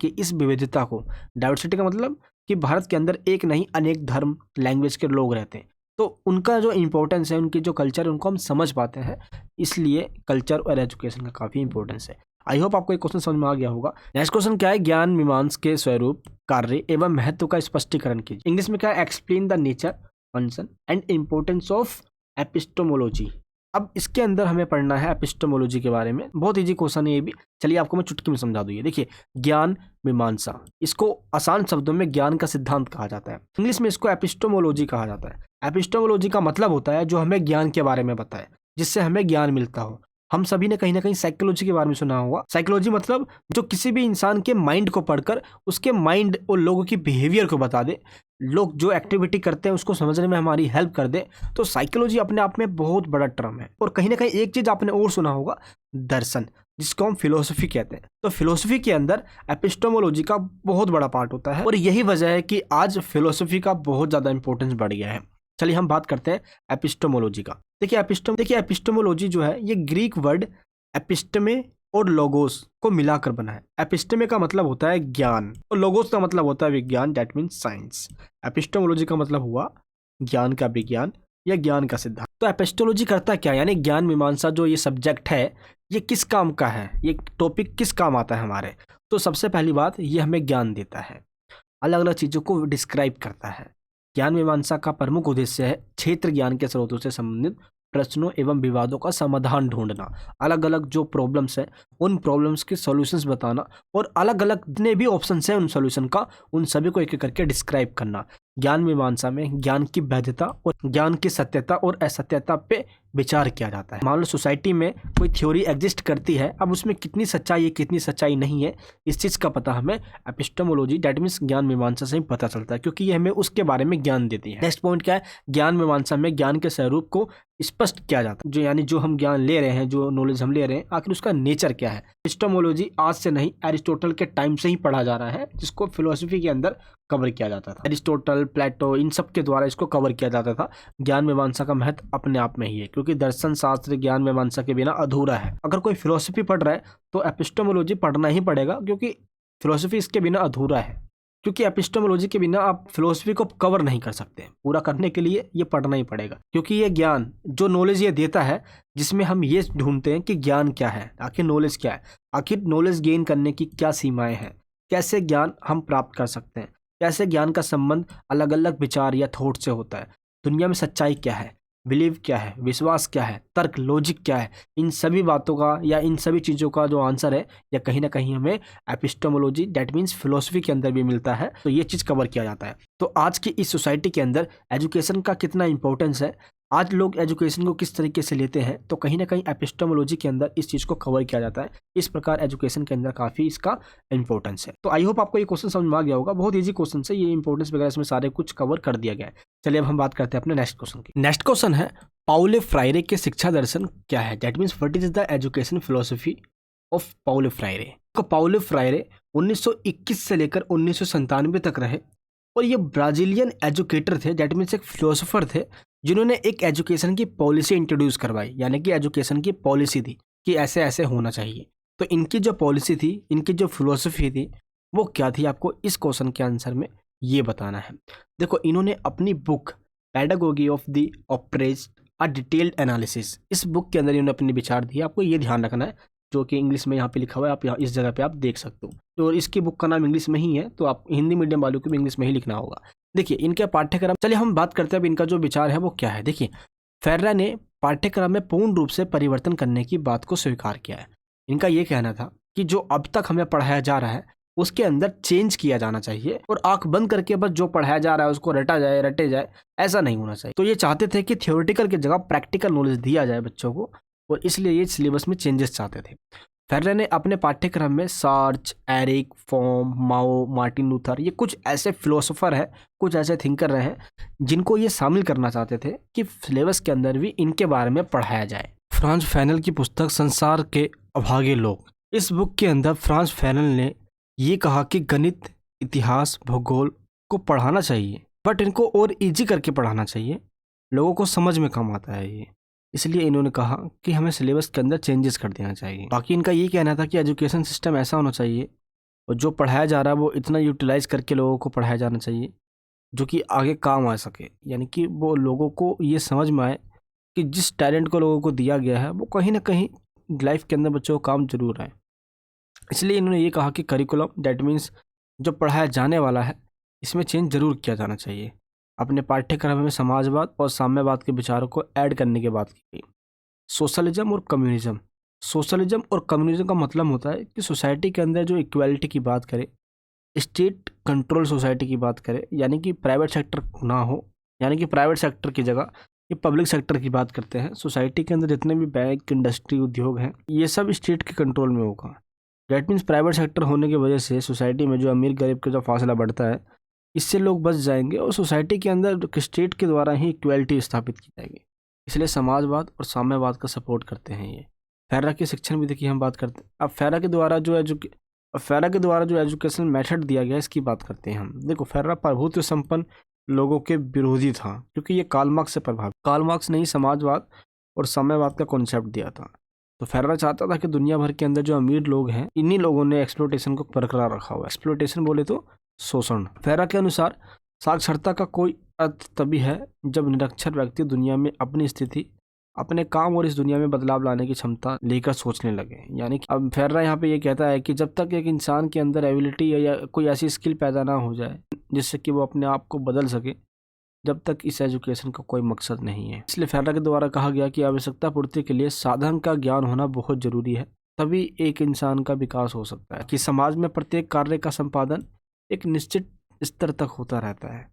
इस विविधता को, डाइवर्सिटी का मतलब कि भारत के अंदर एक नहीं अनेक धर्म, लैंग्वेज के लोग रहते हैं, तो उनका जो इम्पोर्टेंस है, उनकी जो कल्चर है, उनको हम समझ पाते हैं। इसलिए कल्चर और एजुकेशन का काफ़ी इंपॉर्टेंस है। आई होप आपको एक क्वेश्चन समझ में आ गया होगा। नेक्स्ट क्वेश्चन क्या है, ज्ञान मीमांसा के स्वरूप, कार्य एवं महत्व का स्पष्टीकरण कीजिए। इंग्लिश में क्या है, explain the nature, function and importance of epistemology. अब इसके अंदर हमें पढ़ना है एपिस्टोमोलॉजी के बारे में। बहुत इजी क्वेश्चन है ये भी, चलिए आपको मैं चुटकी में समझा दूँ। ये देखिए, ज्ञान मीमांसा, इसको आसान शब्दों में ज्ञान का सिद्धांत कहा जाता है। इंग्लिश में इसको एपिस्टोमोलॉजी कहा जाता है। एपिस्टोमोलॉजी का मतलब होता है जो हमें ज्ञान के बारे में बताए, जिससे हमें ज्ञान मिलता हो। हम सभी ने कहीं ना कहीं साइकोलॉजी के बारे में सुना होगा। साइकोलॉजी मतलब जो किसी भी इंसान के माइंड को पढ़कर उसके माइंड और लोगों की बिहेवियर को बता दे, लोग जो एक्टिविटी करते हैं उसको समझने में हमारी हेल्प कर दे। तो साइकोलॉजी अपने आप में बहुत बड़ा टर्म है। और कहीं ना कहीं एक चीज़ आपने और सुना होगा, दर्शन, जिसको हम फिलोसफी कहते हैं। तो फिलोसफी के अंदर एपिस्टोमोलॉजी का बहुत बड़ा पार्ट होता है, और यही वजह है कि आज फिलोसफी का बहुत ज़्यादा इंपॉर्टेंस बढ़ गया है। चलिए हम बात करते हैं एपिस्टोमोलॉजी का। देखिए एपिस्टोमोलॉजी जो है ये ग्रीक वर्ड एपिस्टमे और लोगोस को मिलाकर बना है। एपिस्टमे का मतलब होता है ज्ञान, और लोगोस का मतलब होता है विज्ञान, दैट मीन्स साइंस। एपिस्टोमोलॉजी का मतलब हुआ ज्ञान का विज्ञान या ज्ञान का सिद्धांत। तो एपिस्टोलॉजी करता क्या, यानी ज्ञान मीमांसा जो ये सब्जेक्ट है ये किस काम का है, ये टॉपिक किस काम आता है हमारे। तो सबसे पहली बात, ये हमें ज्ञान देता है, अलग अलग चीज़ों को डिस्क्राइब करता है। ज्ञान मीमांसा का प्रमुख उद्देश्य है क्षेत्र ज्ञान के स्रोतों से संबंधित प्रश्नों एवं विवादों का समाधान ढूंढना, अलग अलग जो प्रॉब्लम्स हैं उन प्रॉब्लम्स के सॉल्यूशंस बताना, और अलग अलग जितने भी ऑप्शंस हैं उन सॉल्यूशन का, उन सभी को एक एक करके डिस्क्राइब करना। ज्ञान मीमांसा में ज्ञान की वैधता और ज्ञान की सत्यता और असत्यता पे विचार किया जाता है। मान लो सोसाइटी में कोई थ्योरी एग्जिस्ट करती है, अब उसमें कितनी सच्चाई है कितनी सच्चाई नहीं है, इस चीज़ का पता हमें एपिस्टोमोलॉजी दैट मीन्स ज्ञान मीमांसा से ही पता चलता है, क्योंकि ये हमें उसके बारे में ज्ञान देती है। नेक्स्ट पॉइंट क्या है, ज्ञान मीमांसा में ज्ञान के स्वरूप को स्पष्ट किया जाता है, जो यानी जो हम ज्ञान ले रहे हैं, जो नॉलेज हम ले रहे हैं, आखिर उसका नेचर क्या है। एपिस्टोमोलॉजी आज से नहीं, एरिस्टोटल के टाइम से ही पढ़ा जा रहा है, जिसको फिलोसफी के अंदर कवर किया जाता था। एरिस्टोटल, प्लेटो, इन सब के द्वारा इसको कवर किया जाता था। ज्ञान मीमांसा का महत्व अपने आप में ही है, क्योंकि दर्शन शास्त्र ज्ञान मीमांसा के बिना अधूरा है। अगर कोई फिलोसफी पढ़ रहा है तो एपिस्टोमोलॉजी पढ़ना ही पड़ेगा, क्योंकि फिलोसफी इसके बिना अधूरा है, क्योंकि एपिस्टेमोलॉजी के बिना आप फिलोसफी को कवर नहीं कर सकते। पूरा करने के लिए ये पढ़ना ही पड़ेगा, क्योंकि ये ज्ञान जो नॉलेज ये देता है, जिसमें हम ये ढूंढते हैं कि ज्ञान क्या है, आखिर नॉलेज क्या है, आखिर नॉलेज गेन करने की क्या सीमाएं हैं, कैसे ज्ञान हम प्राप्त कर सकते हैं, कैसे ज्ञान का संबंध अलग अलग विचार या थॉट से होता है, दुनिया में सच्चाई क्या है, बिलीव क्या है, विश्वास क्या है, तर्क लॉजिक क्या है, इन सभी बातों का या इन सभी चीज़ों का जो आंसर है या कहीं ना कहीं हमें एपिस्टेमोलॉजी दैट मीन्स फिलोसफी के अंदर भी मिलता है। तो ये चीज़ कवर किया जाता है। तो आज की इस सोसाइटी के अंदर एजुकेशन का कितना इंपॉर्टेंस है, आज लोग एजुकेशन को किस तरीके से लेते हैं, तो कहीं ना कहीं एपिस्टेमोलॉजी के अंदर इस चीज़ को कवर किया जाता है। इस प्रकार एजुकेशन के अंदर काफ़ी इसका इंपॉर्टेंस है। तो आई होप आपको ये क्वेश्चन समझ में आ गया होगा। बहुत ईजी क्वेश्चन है, ये इंपॉर्टेंस वगैरह इसमें सारे कुछ कवर कर दिया गया है। चलिए अब हम बात करते हैं अपने नेक्स्ट क्वेश्चन की। नेक्स्ट क्वेश्चन है पाउलो फ्रायरे के शिक्षा दर्शन क्या है, that means what is the education philosophy of Paulo Freire. तो पाउलो फ्रायरे 1921 से लेकर 1997 तक रहे और ये ब्राजीलियन एजुकेटर थे, दैट मीन्स एक फिलोसोफर थे, जिन्होंने एक एजुकेशन की पॉलिसी इंट्रोड्यूस करवाई, यानी कि एजुकेशन की पॉलिसी थी कि ऐसे ऐसे होना चाहिए। तो इनकी जो पॉलिसी थी, इनकी जो फिलोसफी थी, वो क्या थी, आपको इस क्वेश्चन के आंसर में ये बताना है। देखो, इन्होंने अपनी book pedagogy of the oppressed a detailed analysis, इस बुक के अंदर इन्होंने अपने विचार दिए। आपको ये ध्यान रखना है, जो कि इंग्लिश में यहाँ पे लिखा हुआ है, आप यहाँ इस जगह पे आप देख सकते हो। और इसकी बुक का नाम इंग्लिश में ही है, तो आप हिंदी मीडियम वालों को भी इंग्लिश में ही लिखना होगा। देखिए इनके पाठ्यक्रम, चलिए हम बात करते हैं अब इनका जो विचार है वो क्या है। देखिए, फेर्रा ने पाठ्यक्रम में पूर्ण रूप से परिवर्तन करने की बात को स्वीकार किया है। इनका ये कहना था कि जो अब तक हमें पढ़ाया जा रहा है उसके अंदर चेंज किया जाना चाहिए, और आंख बंद करके बस जो पढ़ाया जा रहा है उसको रटे जाए, ऐसा नहीं होना चाहिए। तो ये चाहते थे कि थ्योरेटिकल की जगह प्रैक्टिकल नॉलेज दिया जाए बच्चों को, और इसलिए ये सिलेबस में चेंजेस चाहते थे। फेर्रा ने अपने पाठ्यक्रम में सार्च, एरिक फॉर्म, माओ, मार्टिन लूथर, ये कुछ ऐसे फिलोसोफर हैं, कुछ ऐसे थिंकर रहे हैं जिनको ये शामिल करना चाहते थे कि सिलेबस के अंदर भी इनके बारे में पढ़ाया जाए। फ्रांस फैनल की पुस्तक संसार के अभागे लोग, इस बुक के अंदर फ्रांस फैनल ने ये कहा कि गणित, इतिहास, भूगोल को पढ़ाना चाहिए, बट इनको और इजी करके पढ़ाना चाहिए, लोगों को समझ में कम आता है ये, इसलिए इन्होंने कहा कि हमें सिलेबस के अंदर चेंजेस कर देना चाहिए। बाकी इनका ये कहना था कि एजुकेशन सिस्टम ऐसा होना चाहिए और जो पढ़ाया जा रहा है वो इतना यूटिलाइज करके लोगों को पढ़ाया जाना चाहिए जो कि आगे काम आ सके, यानी कि वो लोगों को ये समझ में आए कि जिस टैलेंट को लोगों को दिया गया है वो कहीं ना कहीं लाइफ के अंदर बच्चों को काम जरूर आए। इसलिए इन्होंने ये कहा कि करिकुलम दैट मीन्स जो पढ़ाया जाने वाला है इसमें चेंज जरूर किया जाना चाहिए। अपने पाठ्यक्रम में समाजवाद और साम्यवाद के विचारों को ऐड करने की बात की गई। सोशलिज्म और कम्युनिज्म, सोशलिज्म और कम्युनिज्म का मतलब होता है कि सोसाइटी के अंदर जो इक्वालिटी की बात करे, स्टेट कंट्रोल सोसाइटी की बात करे, यानी कि प्राइवेट सेक्टर ना हो, यानी कि प्राइवेट सेक्टर की जगह ये पब्लिक सेक्टर की बात करते हैं। सोसाइटी के अंदर जितने भी बैंक, इंडस्ट्री, उद्योग हैं, ये सब स्टेट के कंट्रोल में होगा। डेट मीन्स प्राइवेट सेक्टर होने की वजह से सोसाइटी में जो अमीर गरीब का जो फासला बढ़ता है, इससे लोग बच जाएंगे और सोसाइटी के अंदर स्टेट के द्वारा ही इक्वालिटी स्थापित की जाएगी। इसलिए समाजवाद और साम्यवाद का सपोर्ट करते हैं ये। फेर्रा के शिक्षण विधि की हम बात करते हैं। अब फेर्रा के द्वारा जो एजुकेशन मेथड दिया गया इसकी बात करते हैं हम। देखो, फेर्रा प्रभुत्व संपन्न लोगों के विरोधी था, क्योंकि ये कार्ल मार्क्स से प्रभावित, कार्ल मार्क्स ने ही समाजवाद और साम्यवाद का कॉन्सेप्ट दिया था। तो फेर्रा चाहता था कि दुनिया भर के अंदर जो अमीर लोग हैं, इन्हीं लोगों ने एक्सप्लोटेशन को बरकरार रखा हुआ। एक्सप्लोटेशन बोले तो शोषण। फेर्रा के अनुसार साक्षरता का कोई अर्थ तभी है जब निरक्षर व्यक्ति दुनिया में अपनी स्थिति, अपने काम और इस दुनिया में बदलाव लाने की क्षमता लेकर सोचने लगे। यानी कि अब फेर्रा यहाँ पे ये कहता है कि जब तक एक इंसान के अंदर एबिलिटी या कोई ऐसी स्किल पैदा ना हो जाए जिससे कि वो अपने आप को बदल सके, जब तक इस एजुकेशन का कोई मकसद नहीं है। इसलिए फेर्रा के द्वारा कहा गया कि आवश्यकता पूर्ति के लिए साधन का ज्ञान होना बहुत जरूरी है, तभी एक इंसान का विकास हो सकता है। कि समाज में प्रत्येक कार्य का संपादन एक निश्चित स्तर तक होता रहता है।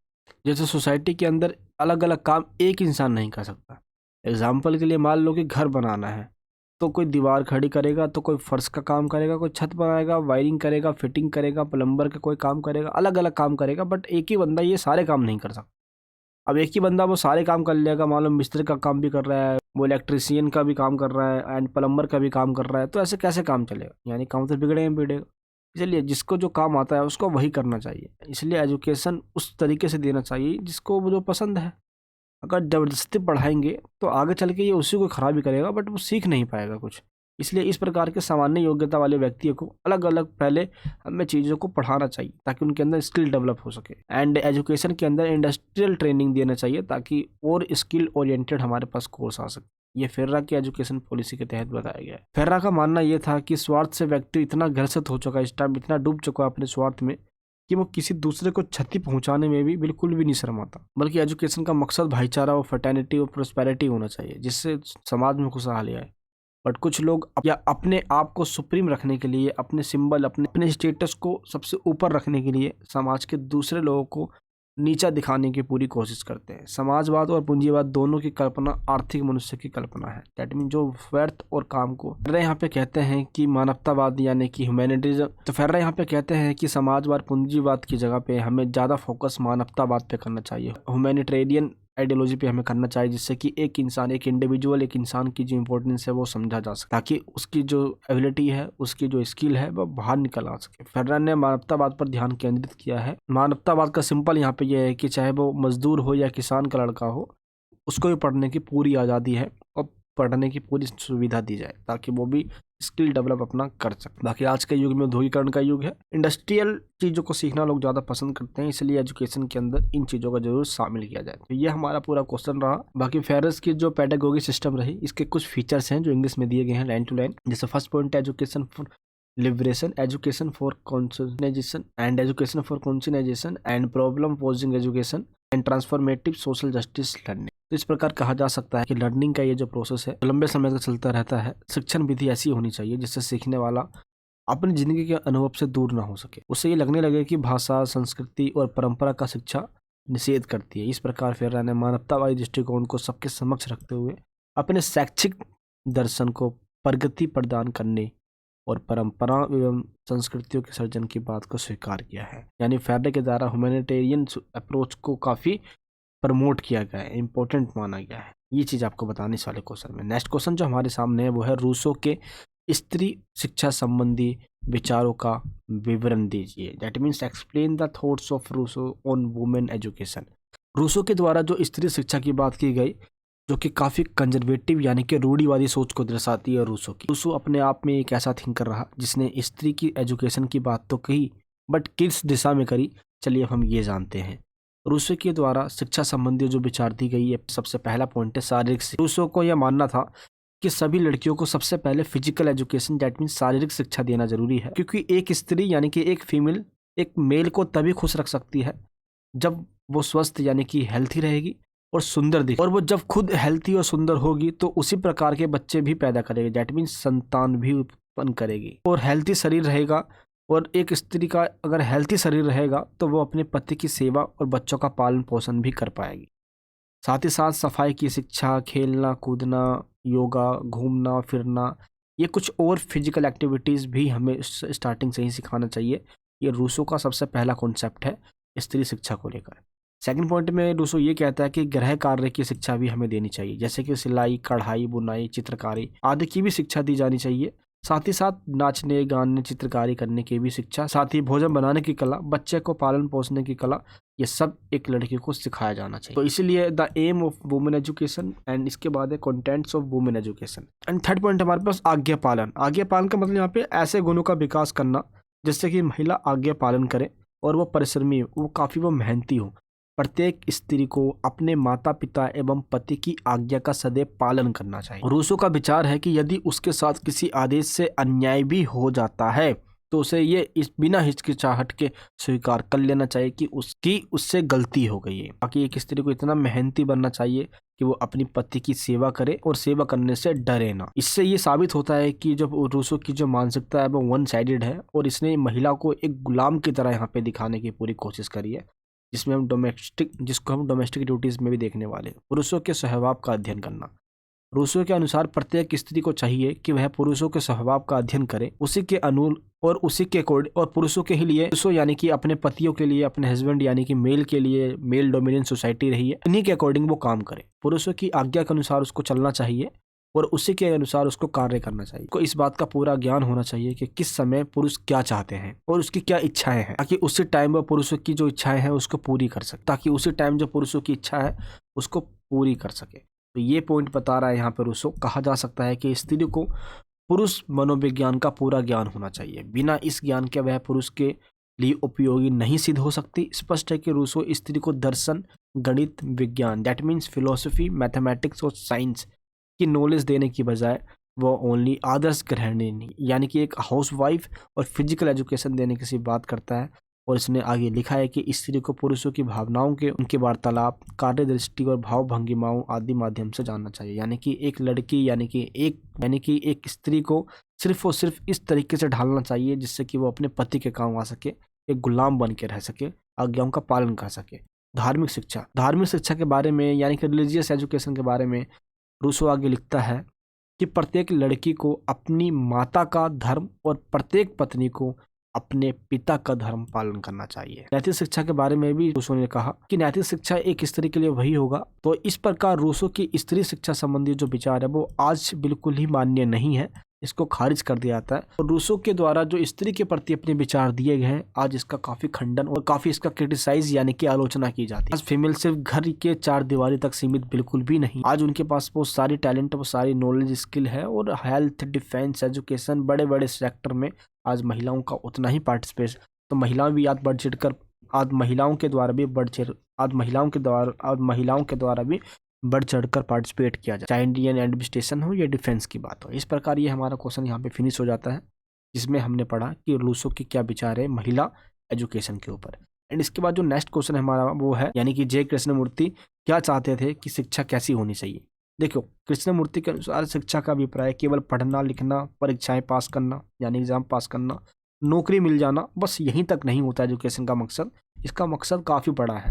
जैसे सोसाइटी के अंदर अलग अलग काम एक इंसान नहीं कर सकता। एग्जाम्पल के लिए मान लो कि घर बनाना है, तो कोई दीवार खड़ी करेगा, तो कोई फर्श का काम करेगा, कोई छत बनाएगा, वायरिंग करेगा, फिटिंग करेगा, प्लम्बर का कोई काम करेगा, अलग अलग काम करेगा, बट एक ही बंदा ये सारे काम नहीं कर सकता। अब एक ही बंदा वो सारे काम कर लेगा, मान लो मिस्त्री का काम भी कर रहा है, वो इलेक्ट्रीशियन का भी काम कर रहा है एंड प्लम्बर का भी काम कर रहा है, तो ऐसे कैसे काम चलेगा? यानी काम तो बिगड़ेगा। इसलिए जिसको जो काम आता है उसको वही करना चाहिए। इसलिए एजुकेशन उस तरीके से देना चाहिए जिसको वो जो पसंद है। अगर ज़बरदस्ती पढ़ाएंगे तो आगे चल के ये उसी को ख़राब ही करेगा, बट वो सीख नहीं पाएगा कुछ। इसलिए इस प्रकार के सामान्य योग्यता वाले व्यक्तियों को अलग अलग पहले हमें चीज़ों को पढ़ाना चाहिए ताकि उनके अंदर स्किल डेवलप हो सके। एंड एजुकेशन के अंदर इंडस्ट्रियल ट्रेनिंग देना चाहिए ताकि और स्किल ओरिएंटेड हमारे पास कोर्स आ सके। ये फेर्रा की एजुकेशन पॉलिसी के तहत बताया गया है। फेर्रा का मानना यह था कि स्वार्थ से व्यक्ति इतना ग्रसित हो चुका है, इस टाइम इतना डूब चुका है अपने स्वार्थ में कि वो किसी दूसरे को क्षति पहुंचाने में भी बिल्कुल भी नहीं शर्माता। बल्कि एजुकेशन का मकसद भाईचारा और फ्रेटर्निटी और प्रोस्पेरिटी होना चाहिए, जिससे समाज में खुशहाली आए। बट कुछ लोग या अपने आप को सुप्रीम रखने के लिए, अपने सिंबल, अपने स्टेटस को सबसे ऊपर रखने के लिए समाज के दूसरे लोगों को नीचा दिखाने की पूरी कोशिश करते हैं। समाजवाद और पूंजीवाद दोनों की कल्पना आर्थिक मनुष्य की कल्पना है। दैट मीन जो व्यर्थ और काम को फेर्रा यहाँ पे कहते हैं कि मानवतावाद यानी कि ह्यूमैनिटीज़म। तो फेर्रा यहाँ पे कहते हैं कि समाजवाद पूंजीवाद की जगह पे हमें ज़्यादा फोकस मानवतावाद पे करना चाहिए, ह्यूमैनिटेरियन आइडियोलॉजी पे हमें करना चाहिए, जिससे कि एक इंसान, एक इंडिविजुअल, एक इंसान की जो इंपॉर्टेंस है वो समझा जा सके, ताकि उसकी जो एबिलिटी है, उसकी जो स्किल है वो बाहर निकल आ सके। फेर्रा ने मानवतावाद पर ध्यान केंद्रित किया है। मानवतावाद का सिंपल यहाँ पे यह है कि चाहे वो मजदूर हो या किसान का लड़का हो, उसको भी पढ़ने की पूरी आज़ादी है और पढ़ने की पूरी सुविधा दी जाए ताकि वो भी स्किल डेवलप अपना कर सके। बाकी आज के युग में औद्योगिकरण का युग है, इंडस्ट्रियल चीज़ों को सीखना लोग ज़्यादा पसंद करते हैं, इसलिए एजुकेशन के अंदर इन चीज़ों का जरूर शामिल किया जाए। तो ये हमारा पूरा क्वेश्चन रहा। बाकी फेरस की जो पेडागोगी सिस्टम रही, इसके कुछ फीचर्स हैं जो इंग्लिश में दिए गए हैं लाइन टू लाइन। जैसे फर्स्ट पॉइंट है education for liberation, education for conscientisation and problem posing education and transformative social justice learning. तो इस प्रकार कहा जा सकता है कि लर्निंग का ये जो प्रोसेस है लंबे समय तक चलता रहता है। शिक्षण विधि ऐसी होनी चाहिए जिससे सीखने वाला अपनी जिंदगी के अनुभव से दूर ना हो सके, उससे ये लगने लगे कि भाषा, संस्कृति और परंपरा का शिक्षा निषेध करती है। इस प्रकार फेर्रा ने मानवतावादी दृष्टिकोण को सबके समक्ष रखते हुए अपने शैक्षिक दर्शन को प्रगति प्रदान करने और परंपरा एवं संस्कृतियों के सर्जन की बात को स्वीकार किया है। यानी फेर्रा के द्वारा ह्यूमैनिटेरियन अप्रोच को काफ़ी प्रमोट किया गया है, इंपॉर्टेंट माना गया है। ये चीज़ आपको बताने इस वाले क्वेश्चन में। नेक्स्ट क्वेश्चन जो हमारे सामने है वो है रूसो के स्त्री शिक्षा संबंधी विचारों का विवरण दीजिए। That means explain the thoughts of Rousseau on women education. Rousseau के द्वारा जो स्त्री शिक्षा की बात की गई, जो कि काफ़ी कंजर्वेटिव यानी कि रूढ़िवादी सोच को दर्शाती है रूसो की। रूसो अपने आप में एक ऐसा थिंकर रहा जिसने स्त्री की एजुकेशन की बात तो कही, बट किस दिशा में करी, चलिए हम ये जानते हैं। रूसो के द्वारा शिक्षा संबंधी जो विचार दी गई है, सबसे पहला पॉइंट है शारीरिक शिक्षा। रूसो को यह मानना था कि सभी लड़कियों को सबसे पहले फिजिकल एजुकेशन, दैट मीन्स शारीरिक शिक्षा देना जरूरी है, क्योंकि एक स्त्री यानी कि एक फीमेल एक मेल को तभी खुश रख सकती है जब वो स्वस्थ यानी कि हेल्थी रहेगी और सुंदर दिखे, और वो जब खुद हेल्थी और सुंदर होगी तो उसी प्रकार के बच्चे भी पैदा करेगी, दैट मीन्स संतान भी उत्पन्न करेगी। और हेल्थी शरीर रहेगा, और एक स्त्री का अगर हेल्थी शरीर रहेगा तो वो अपने पति की सेवा और बच्चों का पालन पोषण भी कर पाएगी। साथ ही साथ सफाई की शिक्षा, खेलना कूदना, योगा, घूमना फिरना, ये कुछ और फिजिकल एक्टिविटीज़ भी हमें स्टार्टिंग से ही सिखाना चाहिए। ये रूसो का सबसे पहला कॉन्सेप्ट है स्त्री शिक्षा को लेकर। सेकंड पॉइंट में रूसो ये कहता है कि गृह कार्य की शिक्षा भी हमें देनी चाहिए, जैसे कि सिलाई, कढ़ाई, बुनाई, चित्रकारी आदि की भी शिक्षा दी जानी चाहिए। साथ ही साथ नाचने, गाने, चित्रकारी करने की भी शिक्षा, साथ ही भोजन बनाने की कला, बच्चे को पालन पोषने की कला, ये सब एक लड़की को सिखाया जाना चाहिए। तो इसीलिए the aim of women education, and इसके बाद है contents of women education. And third point हमारे पास आज्ञा पालन। आज्ञा पालन का मतलब यहाँ पे ऐसे गुणों का विकास करना जिससे कि महिला आज्ञा पालन करे और वो परिश्रमी हो, वो काफ़ी वो मेहनती हो। प्रत्येक स्त्री को अपने माता पिता एवं पति की आज्ञा का सदैव पालन करना चाहिए। रूसो का विचार है कि यदि उसके साथ किसी आदेश से अन्याय भी हो जाता है तो उसे ये इस बिना हिचकिचाहट के स्वीकार कर लेना चाहिए कि उससे गलती हो गई है। बाकी एक स्त्री को इतना मेहनती बनना चाहिए कि वो अपनी पति की सेवा करे और सेवा करने से डरे ना। इससे ये साबित होता है कि जब रूसो की जो मानसिकता है वो वन साइडेड है और इसने महिला को एक गुलाम की तरह यहाँ पे दिखाने की पूरी कोशिश करी है, जिसको हम डोमेस्टिक ड्यूटीज में भी देखने वाले। पुरुषों के स्वभाव का अध्ययन करना। रूसो के अनुसार प्रत्येक स्त्री को चाहिए कि वह पुरुषों के स्वभाव का अध्ययन करे, उसी के अनुकूल और उसी के अकॉर्डिंग, और पुरुषों के ही लिए, पुरुषों यानी कि अपने पतियों के लिए, अपने हस्बैंड यानी कि मेल के लिए, मेल डोमिनेंट सोसाइटी रही है, इन्हीं के अकॉर्डिंग वो काम करे। पुरुषों की आज्ञा के अनुसार उसको चलना चाहिए और उसी के अनुसार उसको कार्य करना चाहिए। को इस बात का पूरा ज्ञान होना चाहिए कि किस समय पुरुष क्या चाहते हैं और उसकी क्या इच्छाएं हैं, ताकि उसी टाइम वो पुरुषों की जो इच्छाएं हैं उसको पूरी कर सके, ताकि उसी टाइम जो पुरुषों की इच्छा है उसको पूरी कर सके। तो ये पॉइंट बता रहा है यहाँ पर रूसो। कहा जा सकता है कि स्त्री को पुरुष मनोविज्ञान का पूरा ज्ञान होना चाहिए। बिना इस ज्ञान के वह पुरुष के लिए उपयोगी नहीं सिद्ध हो सकती। स्पष्ट है कि रूसो स्त्री को दर्शन, गणित, विज्ञान दैट मीन्स फिलोसफी, मैथमेटिक्स और साइंस की नॉलेज देने की बजाय वो ओनली आदर्श गृहिणी यानी कि एक हाउसवाइफ और फिजिकल एजुकेशन देने की सिर्फ बात करता है। और इसने आगे लिखा है कि स्त्री को पुरुषों की भावनाओं के, उनके वार्तालाप, कार्यदृष्टि और भाव भंगिमाओं आदि माध्यम से जानना चाहिए। यानी कि एक लड़की यानी कि एक स्त्री को सिर्फ और सिर्फ इस तरीके से ढालना चाहिए जिससे कि वो अपने पति के काम आ सके, एक गुलाम बन के रह सके, आज्ञाओं का पालन कर सके। धार्मिक शिक्षा के बारे में यानी कि रिलीजियस एजुकेशन के बारे में रूसो आगे लिखता है कि प्रत्येक लड़की को अपनी माता का धर्म और प्रत्येक पत्नी को अपने पिता का धर्म पालन करना चाहिए। नैतिक शिक्षा के बारे में भी रूसो ने कहा कि नैतिक शिक्षा एक स्त्री के लिए वही होगा। तो इस प्रकार रूसो की स्त्री शिक्षा संबंधी जो विचार है वो आज बिल्कुल ही मान्य नहीं है, इसको खारिज कर दिया जाता है। और रूसो के द्वारा जो स्त्री के प्रति अपने विचार दिए गए हैं आज इसका काफी खंडन और काफी इसका क्रिटिसाइज यानी कि आलोचना की जाती है। आज फीमेल सिर्फ घर के 4 दीवारी तक सीमित बिल्कुल भी नहीं। आज उनके पास वो सारी टैलेंट, वो सारी नॉलेज, स्किल है और हेल्थ, डिफेंस, एजुकेशन, बड़े बड़े सेक्टर में आज महिलाओं का उतना ही पार्टिसिपेट। तो महिलाएं भी आज बढ़ चढ़कर आज महिलाओं के द्वारा भी बढ़ चढ़कर पार्टिसिपेट किया जाए, चाहे इंडियन एडमिनिस्ट्रेशन हो या डिफेंस की बात हो। इस प्रकार ये हमारा क्वेश्चन यहाँ पे फिनिश हो जाता है जिसमें हमने पढ़ा कि रूसो के क्या विचार है महिला एजुकेशन के ऊपर। एंड इसके बाद जो नेक्स्ट क्वेश्चन है हमारा वो है यानी कि जे कृष्णमूर्ति क्या चाहते थे कि शिक्षा कैसी होनी चाहिए। देखो, कृष्णमूर्ति के अनुसार शिक्षा का अभिप्राय केवल पढ़ना लिखना, परीक्षाएं पास करना यानी एग्जाम पास करना, नौकरी मिल जाना, बस यहीं तक नहीं होता एजुकेशन का मकसद। इसका मकसद काफ़ी बड़ा है।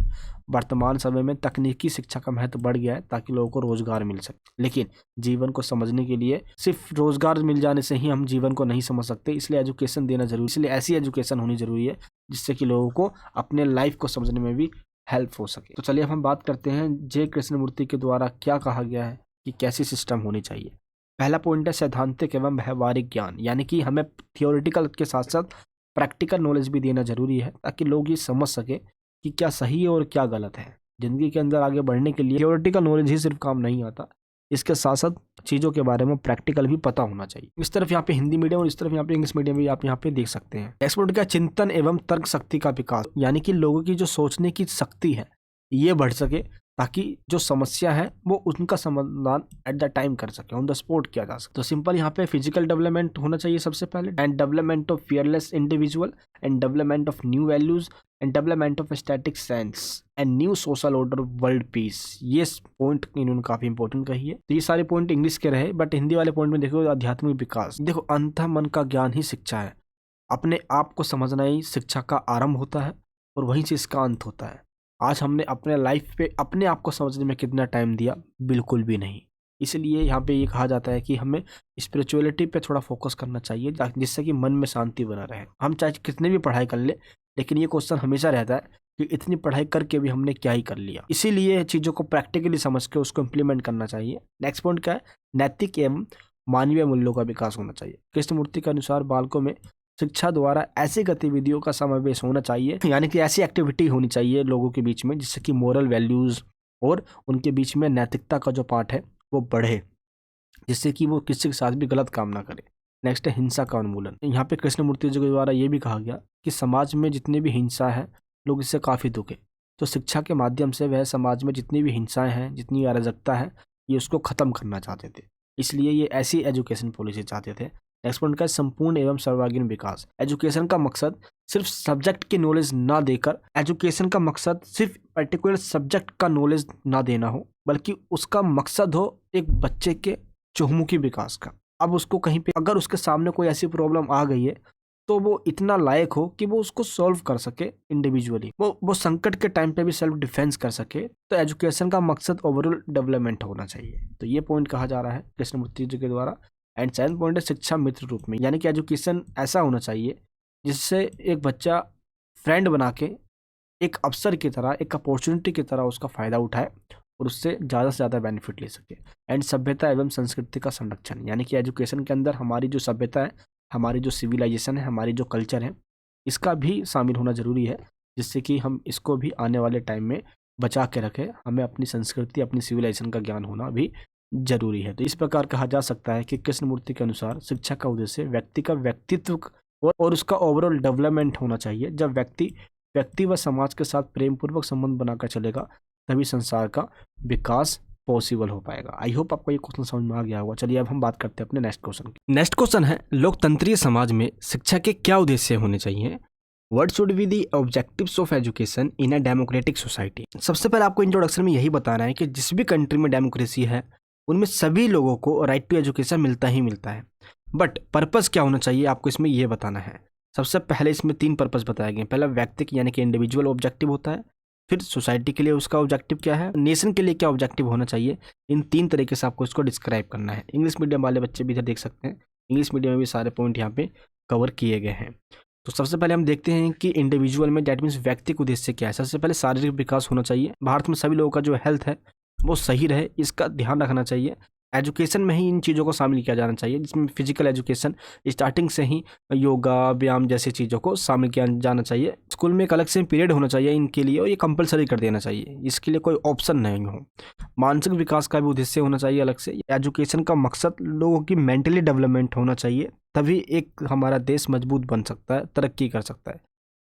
वर्तमान समय में तकनीकी शिक्षा का महत्व बढ़ गया है ताकि लोगों को रोजगार मिल सके, लेकिन जीवन को समझने के लिए सिर्फ रोजगार मिल जाने से ही हम जीवन को नहीं समझ सकते, इसलिए एजुकेशन देना जरूरी। इसलिए ऐसी एजुकेशन होनी जरूरी है जिससे कि लोगों को अपने लाइफ को समझने में भी हेल्प हो सके। तो चलिए अब हम बात करते हैं जे कृष्णमूर्ति के द्वारा क्या कहा गया है कि कैसी सिस्टम होनी चाहिए। पहला पॉइंट है सैद्धांतिक एवं व्यवहारिक ज्ञान, यानी कि हमें थियोरिटिकल के साथ साथ प्रैक्टिकल नॉलेज भी देना जरूरी है ताकि लोग ये समझ सके कि क्या सही है और क्या गलत है। जिंदगी के अंदर आगे बढ़ने के लिए थियोरिटिकल नॉलेज ही सिर्फ काम नहीं आता, इसके साथ साथ चीज़ों के बारे में प्रैक्टिकल भी पता होना चाहिए। इस तरफ यहाँ पे हिंदी मीडियम और इस तरफ यहाँ पे इंग्लिश मीडियम भी आप यहाँ पे देख सकते हैं। एक्सपोर्ट का चिंतन एवं तर्क शक्ति का विकास, यानी कि लोगों की जो सोचने की शक्ति है ये बढ़ सके ताकि जो समस्या है वो उनका समाधान एट द टाइम कर सके, ऑन द स्पॉट किया जा सके। तो सिंपल यहाँ पे फिजिकल डेवलपमेंट होना चाहिए सबसे पहले, and development of fearless individual, and development of new values, and development of static sense, and new social order, world peace. ये पॉइंट इन्होंने काफी इंपॉर्टेंट कही है। तो ये सारे पॉइंट इंग्लिश के रहे, बट हिंदी वाले पॉइंट में देखो आध्यात्मिक विकास। देखो, अंतः मन का ज्ञान ही शिक्षा है। अपने आप को समझना ही शिक्षा का आरंभ होता है और वहीं से इसका अंत होता है। आज हमने अपने लाइफ पे अपने आप को समझने में कितना टाइम दिया? बिल्कुल भी नहीं। इसलिए यहाँ पे ये कहा जाता है कि हमें स्पिरिचुअलिटी पे थोड़ा फोकस करना चाहिए जिससे कि मन में शांति बना रहे। हम चाहे कितने भी पढ़ाई कर ले, लेकिन ये क्वेश्चन हमेशा रहता है कि इतनी पढ़ाई करके भी हमने क्या ही कर लिया। इसीलिए चीज़ों को प्रैक्टिकली समझ के उसको इम्प्लीमेंट करना चाहिए। नेक्स्ट पॉइंट क्या है? नैतिक एवं मानवीय मूल्यों का विकास होना चाहिए। कृष्णमूर्ति के अनुसार बालकों में शिक्षा द्वारा ऐसी गतिविधियों का समावेश होना चाहिए, यानी कि ऐसी एक्टिविटी होनी चाहिए लोगों के बीच में जिससे कि मोरल वैल्यूज और उनके बीच में नैतिकता का जो पार्ट है वो बढ़े, जिससे कि वो किसी के साथ भी गलत काम ना करे। नेक्स्ट है हिंसा का उन्मूलन। यहाँ पे कृष्णमूर्ति जी के द्वारा ये भी कहा गया कि समाज में जितनी भी हिंसा है लोग इससे काफ़ी दुखे, तो शिक्षा के माध्यम से वह समाज में जितनी भी हिंसाएं हैं, जितनी अराजकता है, ये उसको ख़त्म करना चाहते थे। इसलिए ये ऐसी एजुकेशन पॉलिसी चाहते थे। नेक्स्ट पॉइंट का संपूर्ण एवं सर्वांगीण विकास। एजुकेशन का मकसद सिर्फ सब्जेक्ट की नॉलेज ना देकर, एजुकेशन का मकसद सिर्फ पर्टिकुलर सब्जेक्ट का नॉलेज ना देना हो, बल्कि उसका मकसद हो एक बच्चे के चहुमुखी विकास का। अब उसको कहीं पे अगर उसके सामने कोई ऐसी प्रॉब्लम आ गई है तो वो इतना लायक हो कि वो उसको सॉल्व कर सके इंडिविजुअली, वो संकट के टाइम पे भी सेल्फ डिफेंस कर सके। तो एजुकेशन का मकसद ओवरऑल डेवलपमेंट होना चाहिए। तो ये पॉइंट कहा जा रहा है कृष्णमूर्ति जी के द्वारा। एंड सेकंड पॉइंट है शिक्षा मित्र रूप में, यानी कि एजुकेशन ऐसा होना चाहिए जिससे एक बच्चा फ्रेंड बना के एक अवसर की तरह, एक अपॉर्चुनिटी की तरह उसका फ़ायदा उठाए और उससे ज़्यादा से ज़्यादा बेनिफिट ले सके। एंड सभ्यता एवं संस्कृति का संरक्षण, यानी कि एजुकेशन के अंदर हमारी जो सभ्यता है, हमारी जो सिविलाइजेशन है, हमारी जो कल्चर है, इसका भी शामिल होना ज़रूरी है, जिससे कि हम इसको भी आने वाले टाइम में बचा के रखें। हमें अपनी संस्कृति, अपनी सिविलाइजेशन का ज्ञान होना भी जरूरी है। तो इस प्रकार कहा जा सकता है कि कृष्णमूर्ति के अनुसार शिक्षा का उद्देश्य व्यक्ति का व्यक्तित्व और उसका ओवरऑल डेवलपमेंट होना चाहिए। जब व्यक्ति व समाज के साथ प्रेम पूर्वक संबंध बनाकर चलेगा तभी संसार का विकास पॉसिबल हो पाएगा। आई होप आपको ये क्वेश्चन समझ में आ गया होगा। चलिए अब हम बात करते हैं अपने नेक्स्ट क्वेश्चन की। नेक्स्ट क्वेश्चन है, लोकतंत्रीय समाज में शिक्षा के क्या उद्देश्य होने चाहिए? What should be the objectives of education in a democratic society? सबसे पहले आपको इंट्रोडक्शन में यही बताना है कि जिस भी कंट्री में डेमोक्रेसी है उनमें सभी लोगों को राइट टू एजुकेशन मिलता ही मिलता है। बट पर्पस क्या होना चाहिए आपको इसमें ये बताना है। सबसे पहले इसमें 3 पर्पस बताए गए। पहला व्यक्ति यानी कि इंडिविजुअल ऑब्जेक्टिव होता है, फिर सोसाइटी के लिए उसका ऑब्जेक्टिव क्या है, नेशन के लिए क्या ऑब्जेक्टिव होना चाहिए। इन 3 तरीके से आपको इसको डिस्क्राइब करना है। इंग्लिश मीडियम वाले बच्चे भी इधर देख सकते हैं, इंग्लिश मीडियम में भी सारे पॉइंट यहाँ पे कवर किए गए हैं। तो सबसे पहले हम देखते हैं कि इंडिविजुअल में डेट मीन्स व्यक्ति का उद्देश्य क्या है। सबसे पहले शारीरिक विकास होना चाहिए। भारत में सभी लोगों का जो हेल्थ है वो सही रहे, इसका ध्यान रखना चाहिए। एजुकेशन में ही इन चीज़ों को शामिल किया जाना चाहिए, जिसमें फिजिकल एजुकेशन स्टार्टिंग से ही योगा व्यायाम जैसी चीज़ों को शामिल किया जाना चाहिए। स्कूल में एक अलग से पीरियड होना चाहिए इनके लिए और ये कंपलसरी कर देना चाहिए, इसके लिए कोई ऑप्शन नहीं हो। मानसिक विकास का भी उद्देश्य होना चाहिए अलग से। एजुकेशन का मकसद लोगों की मेंटली डेवलपमेंट होना चाहिए, तभी एक हमारा देश मजबूत बन सकता है, तरक्की कर सकता है।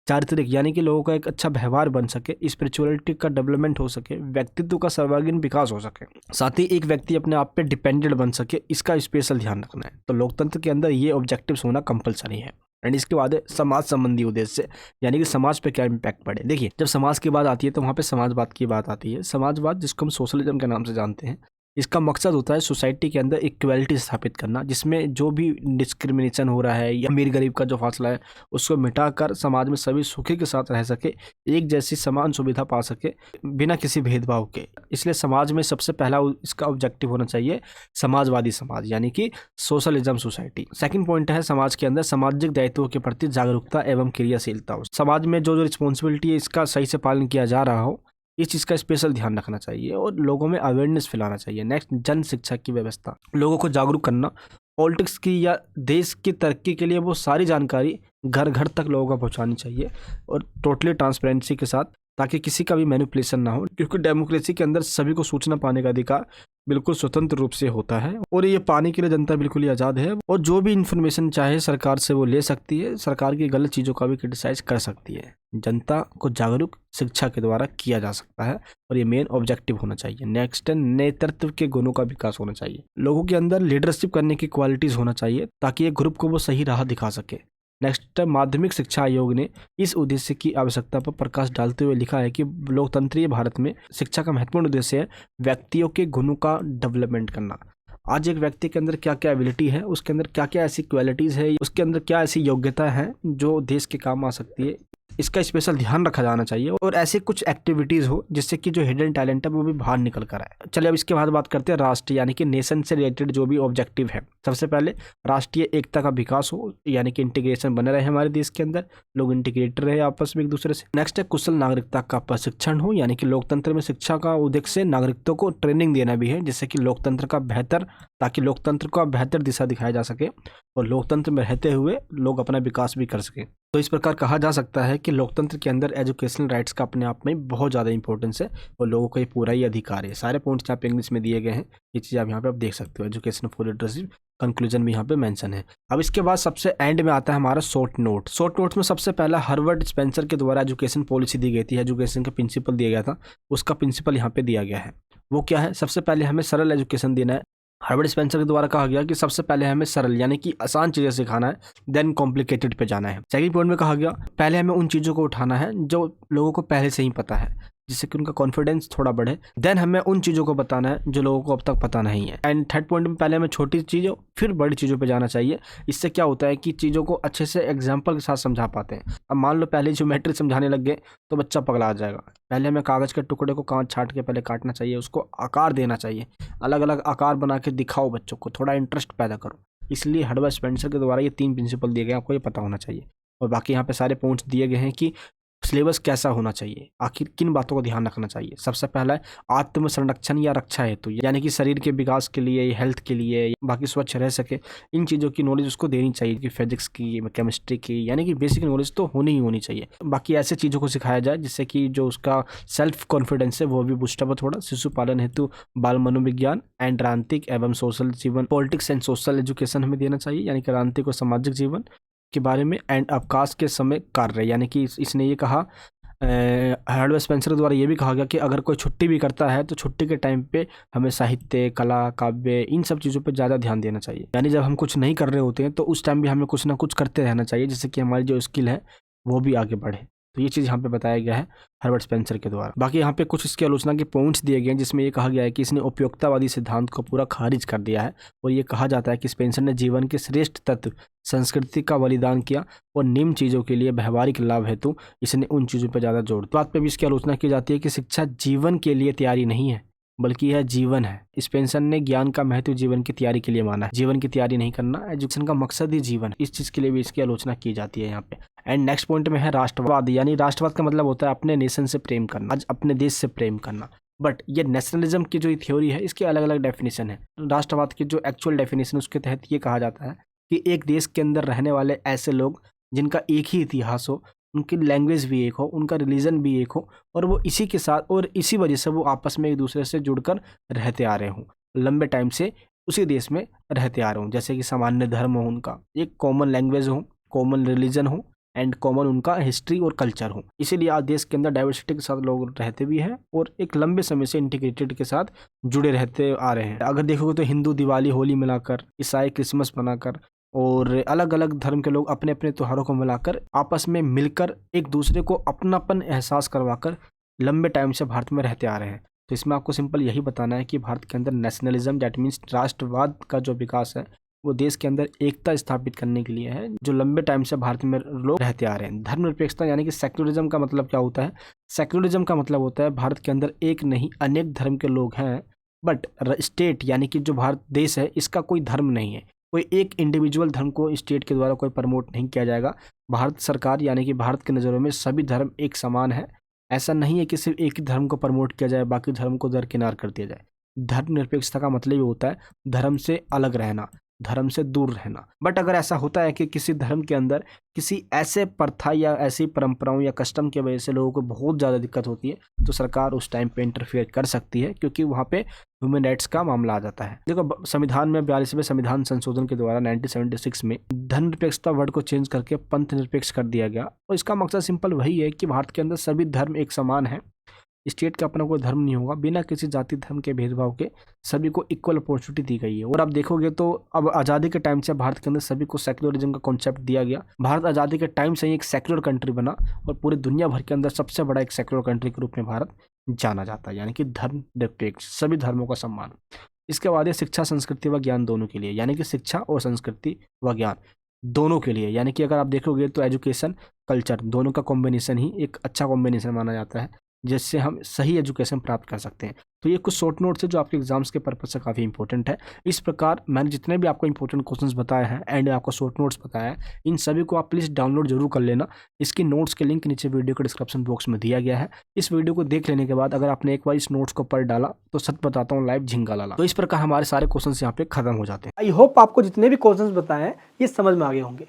चारित्रिक यानी कि लोगों का एक अच्छा व्यवहार बन सके, स्पिरिचुअलिटी का डेवलपमेंट हो सके, व्यक्तित्व का सर्वांगीण विकास हो सके, साथ ही एक व्यक्ति अपने आप पे डिपेंडेंट बन सके, इसका स्पेशल ध्यान रखना है। तो लोकतंत्र के अंदर ये ऑब्जेक्टिव्स होना कंपलसरी है। एंड इसके बाद है समाज संबंधी उद्देश्य, यानी कि समाज पे क्या इम्पैक्ट पड़े। देखिए जब समाज की बात आती है तो वहाँ पे समाजवाद की बात आती है। समाजवाद जिसको हम सोशलिज्म के नाम से जानते हैं, इसका मकसद होता है सोसाइटी के अंदर इक्वलिटी स्थापित करना, जिसमें जो भी डिस्क्रिमिनेशन हो रहा है या अमीर गरीब का जो फासला है उसको मिटाकर समाज में सभी सुखी के साथ रह सके, एक जैसी समान सुविधा पा सके बिना किसी भेदभाव के। इसलिए समाज में सबसे पहला इसका ऑब्जेक्टिव होना चाहिए समाजवादी समाज, यानी कि सोशलिज्म सोसाइटी। सेकंड पॉइंट है समाज के अंदर सामाजिक दायित्वों के प्रति जागरूकता एवं क्रियाशीलता हो। समाज में जो रिस्पॉन्सिबिलिटी है इसका सही से पालन किया जा रहा हो, इस चीज़ का स्पेशल ध्यान रखना चाहिए और लोगों में अवेयरनेस फैलाना चाहिए। नेक्स्ट, जन शिक्षा की व्यवस्था, लोगों को जागरूक करना। पॉलिटिक्स की या देश की तरक्की के लिए वो सारी जानकारी घर घर तक लोगों को पहुंचानी चाहिए और टोटली ट्रांसपेरेंसी के साथ, ताकि किसी का भी मैनिपुलेशन ना हो, क्योंकि डेमोक्रेसी के अंदर सभी को सूचना पाने का अधिकार बिल्कुल स्वतंत्र रूप से होता है और ये पाने के लिए जनता बिल्कुल ही आज़ाद है और जो भी इन्फॉर्मेशन चाहे सरकार से वो ले सकती है, सरकार की गलत चीज़ों का भी क्रिटिसाइज कर सकती है। जनता को जागरूक शिक्षा के द्वारा किया जा सकता है और ये मेन ऑब्जेक्टिव होना चाहिए। नेक्स्ट है नेतृत्व के गुणों का विकास होना चाहिए। लोगों के अंदर लीडरशिप करने की क्वालिटीज़ होना चाहिए ताकि एक ग्रुप को वो सही राह दिखा सके। नेक्स्ट, माध्यमिक शिक्षा आयोग ने इस उद्देश्य की आवश्यकता पर प्रकाश डालते हुए लिखा है कि लोकतंत्रीय भारत में शिक्षा का महत्वपूर्ण उद्देश्य है व्यक्तियों के गुणों का डेवलपमेंट करना। आज एक व्यक्ति के अंदर क्या क्या एबिलिटी है, उसके अंदर क्या क्या ऐसी क्वालिटीज़ है, उसके अंदर क्या ऐसी योग्यता है जो देश के काम आ सकती है, इसका स्पेशल ध्यान रखा जाना चाहिए और ऐसे कुछ एक्टिविटीज़ हो जिससे कि जो हिडन टैलेंट है वो भी बाहर निकल कर आए। चलिए अब इसके बाद बात करते हैं राष्ट्र यानी कि नेशन से रिलेटेड जो भी ऑब्जेक्टिव है। सबसे पहले राष्ट्रीय एकता का विकास हो, यानी कि इंटीग्रेशन बने रहे हमारे देश के अंदर, लोग इंटीग्रेटेड रहे आपस में एक दूसरे से। नेक्स्ट है कुशल नागरिकता का प्रशिक्षण हो, यानी कि लोकतंत्र में शिक्षा का उद्देश्य नागरिकों को ट्रेनिंग देना भी है, जिससे कि लोकतंत्र का बेहतर, ताकि लोकतंत्र को बेहतर दिशा दिखाया जा सके और लोकतंत्र में रहते हुए लोग अपना विकास भी कर सकें। तो इस प्रकार कहा जा सकता है कि लोकतंत्र के अंदर एजुकेशनल राइट्स का अपने आप में बहुत ज़्यादा इंपॉर्टेंस है और लोगों का ये पूरा ही अधिकार है। सारे पॉइंट्स यहाँ पे इंग्लिश में दिए गए हैं, ये चीज़ आप यहाँ पे आप देख सकते हो। एजुकेशन फॉर लिटरेसी कंक्लूजन भी यहाँ पे मेंशन है। अब इसके बाद सबसे एंड में आता है हमारा शॉर्ट नोट। शॉर्ट नोट्स में सबसे पहला हार्वर्ड स्पेंसर के द्वारा एजुकेशन पॉलिसी दी गई थी, एजुकेशन का प्रिंसिपल दिया गया था, उसका प्रिंसिपल यहाँ पे दिया गया है। वो क्या है? सबसे पहले हमें सरल एजुकेशन देना है। हार्वर्ड स्पेंसर के द्वारा कहा गया कि सबसे पहले हमें सरल यानी कि आसान चीज़ें सिखाना है, देन कॉम्प्लिकेटेड पे जाना है। सेकंड पॉइंट में कहा गया पहले हमें उन चीज़ों को उठाना है जो लोगों को पहले से ही पता है, जिससे कि उनका कॉन्फिडेंस थोड़ा बढ़े। देन हमें उन चीज़ों को बताना है जो लोगों को अब तक पता नहीं है। एंड थर्ड पॉइंट में पहले हमें छोटी चीज़ों फिर बड़ी चीज़ों पे जाना चाहिए। इससे क्या होता है कि चीज़ों को अच्छे से एग्जाम्पल के साथ समझा पाते हैं। अब मान लो पहले ज्योमेट्री समझाने लग गए तो बच्चा पगला जाएगा। पहले हमें कागज़ के टुकड़े को कांच छाट के पहले काटना चाहिए, उसको आकार देना चाहिए, अलग अलग आकार बना के दिखाओ बच्चों को, थोड़ा इंटरेस्ट पैदा करो। इसलिए हार्वर्ड स्पेंसर के द्वारा ये 3 प्रिंसिपल दिए गए, आपको ये पता होना चाहिए। और बाकी यहाँ पे सारे पॉइंट्स दिए गए हैं कि सिलेबस कैसा होना चाहिए, आखिर किन बातों का ध्यान रखना चाहिए। सबसे पहला है आत्म संरक्षण या रक्षा हेतु, यानी कि शरीर के विकास के लिए, हेल्थ के लिए, बाकी स्वच्छ रह सके, इन चीज़ों की नॉलेज उसको देनी चाहिए कि फिजिक्स की, केमिस्ट्री की, यानी कि बेसिक नॉलेज तो होनी ही होनी चाहिए। बाकी ऐसे चीज़ों को सिखाया जाए जिससे कि जो उसका सेल्फ कॉन्फिडेंस है वो भी बूस्टअप हो थोड़ा। शिशु पालन हेतु बाल मनोविज्ञान एंड रांत्रिक एवं सोशल जीवन, पॉलिटिक्स एंड सोशल एजुकेशन हमें देना चाहिए, यानी कि रांत्रिक और सामाजिक जीवन के बारे में। एंड अवकाश के समय कार्य, यानी कि इसने ये कहा, हर्बर्ट स्पेंसर द्वारा ये भी कहा गया कि अगर कोई छुट्टी भी करता है तो छुट्टी के टाइम पे हमें साहित्य, कला, काव्य, इन सब चीज़ों पे ज़्यादा ध्यान देना चाहिए। यानी जब हम कुछ नहीं कर रहे होते हैं तो उस टाइम भी हमें कुछ ना कुछ करते रहना चाहिए जिससे कि हमारी जो स्किल है वो भी आगे बढ़े। तो ये चीज़ यहाँ पे बताया गया है हर्बर्ट स्पेंसर के द्वारा। बाकी यहाँ पे कुछ इसकी आलोचना के पॉइंट्स दिए गए हैं जिसमें ये कहा गया है कि इसने उपयोगितावादी सिद्धांत को पूरा खारिज कर दिया है और ये कहा जाता है कि स्पेंसर ने जीवन के श्रेष्ठ तत्व संस्कृति का बलिदान किया और निम्न चीज़ों के लिए व्यवहारिक लाभ हेतु इसने उन चीज़ों पर ज़्यादा जोर दिया। बात पर भी इसकी आलोचना की जाती है कि शिक्षा जीवन के लिए तैयारी नहीं है बल्कि यह जीवन है। स्पेंसर ने ज्ञान का महत्व जीवन की तैयारी के लिए माना है, जीवन की तैयारी नहीं करना। एजुकेशन का मकसद ही जीवन, इस चीज़ के लिए भी इसकी आलोचना की जाती है यहाँ पे। एंड नेक्स्ट पॉइंट में है राष्ट्रवाद, यानी राष्ट्रवाद का मतलब होता है अपने नेशन से प्रेम करना, आज अपने देश से प्रेम करना। बट ये नेशनलिज्म की जो थ्योरी है इसके अलग अलग डेफिनेशन है। राष्ट्रवाद की जो एक्चुअल डेफिनेशन उसके तहत ये कहा जाता है कि एक देश के अंदर रहने वाले ऐसे लोग जिनका एक ही इतिहास हो, उनकी लैंग्वेज भी एक हो, उनका रिलीजन भी एक हो और वो इसी के साथ और इसी वजह से वो आपस में एक दूसरे से जुड़कर रहते आ रहे हों, लंबे टाइम से उसी देश में रहते आ रहे हों। जैसे कि सामान्य धर्म हो, उनका एक कॉमन लैंग्वेज हो, कॉमन रिलीजन हो एंड कॉमन उनका हिस्ट्री और कल्चर हो। इसीलिए आज देश के अंदर डाइवर्सिटी के साथ लोग रहते भी हैं और एक लंबे समय से इंटीग्रेटेड के साथ जुड़े रहते आ रहे हैं। अगर देखोगे तो हिंदू दिवाली, होली मिलाकर, ईसाई क्रिसमस मनाकर और अलग अलग धर्म के लोग अपने अपने त्योहारों को मिलाकर आपस में मिलकर एक दूसरे को अपनापन एहसास करवाकर लंबे टाइम से भारत में रहते आ रहे हैं। तो इसमें आपको सिंपल यही बताना है कि भारत के अंदर नेशनलिज्म दैट मीन्स राष्ट्रवाद का जो विकास है वो देश के अंदर एकता स्थापित करने के लिए है, जो लंबे टाइम से भारत में लोग रहते आ रहे हैं। धर्मनिरपेक्षता यानी कि सेक्युलरिज्म का मतलब क्या होता है? सेक्युलरिज्म का मतलब होता है भारत के अंदर एक नहीं अनेक धर्म के लोग हैं, बट स्टेट यानी कि जो भारत देश है इसका कोई धर्म नहीं है, कोई एक इंडिविजुअल धर्म को स्टेट के द्वारा कोई प्रमोट नहीं किया जाएगा। भारत सरकार यानी कि भारत के नज़रों में सभी धर्म एक समान है। ऐसा नहीं है कि सिर्फ एक ही धर्म को प्रमोट किया जाए, बाकी धर्म को दरकिनार कर दिया जाए। धर्मनिरपेक्षता का मतलब ये होता है धर्म से अलग रहना, धर्म से दूर रहना। बट अगर ऐसा होता है कि किसी धर्म के अंदर किसी ऐसे प्रथा या ऐसी परंपराओं या कस्टम की वजह से लोगों को बहुत ज़्यादा दिक्कत होती है तो सरकार उस टाइम पे इंटरफेयर कर सकती है, क्योंकि वहाँ पे ह्यूमन राइट्स का मामला आ जाता है। देखो संविधान में 42वें संविधान संशोधन के द्वारा 1976 में धर्मनिरपेक्षता वर्ड को चेंज करके पंथ निरपेक्ष कर दिया गया और इसका मकसद सिंपल वही है कि भारत के अंदर सभी धर्म एक समान है। स्टेट का अपना कोई धर्म नहीं होगा, बिना किसी जाति धर्म के भेदभाव के सभी को इक्वल अपॉर्चुनिटी दी गई है। और आप देखोगे तो अब आज़ादी के टाइम से भारत के अंदर सभी को सेक्युलरिज्म का कॉन्सेप्ट दिया गया। भारत आज़ादी के टाइम से ही एक सेक्युलर कंट्री बना और पूरी दुनिया भर के अंदर सबसे बड़ा एक सेक्युलर कंट्री के रूप में भारत जाना जाता है, यानी कि धर्म निरपेक्ष, सभी धर्मों का सम्मान। इसके बाद है शिक्षा, संस्कृति व ज्ञान दोनों के लिए, यानी कि शिक्षा और संस्कृति व ज्ञान दोनों के लिए, यानी कि अगर आप देखोगे तो एजुकेशन कल्चर दोनों का कॉम्बिनेशन ही एक अच्छा कॉम्बिनेशन माना जाता है जिससे हम सही एजुकेशन प्राप्त कर सकते हैं। तो ये कुछ शॉर्ट नोट्स है जो आपके एग्जाम्स के पर्पज से काफ़ी इंपॉर्टेंट है। इस प्रकार मैंने जितने भी आपको इंपॉर्टेंट क्वेश्चंस बताए हैं एंड आपको शॉर्ट नोट्स बताया है, इन सभी को आप प्लीज़ डाउनलोड जरूर कर लेना। इसकी नोट्स के लिंक नीचे वीडियो के डिस्क्रिप्शन बॉक्स में दिया गया है। इस वीडियो को देख लेने के बाद अगर आपने एक बार इस नोट्स को पढ़ डाला तो सच बताता हूँ लाइव झिंगा लाला। तो इस प्रकार हमारे सारे क्वेश्चन यहाँ पे खत्म हो जाते हैं। आई होप आपको जितने भी क्वेश्चन बताए हैं ये समझ में आ गए होंगे।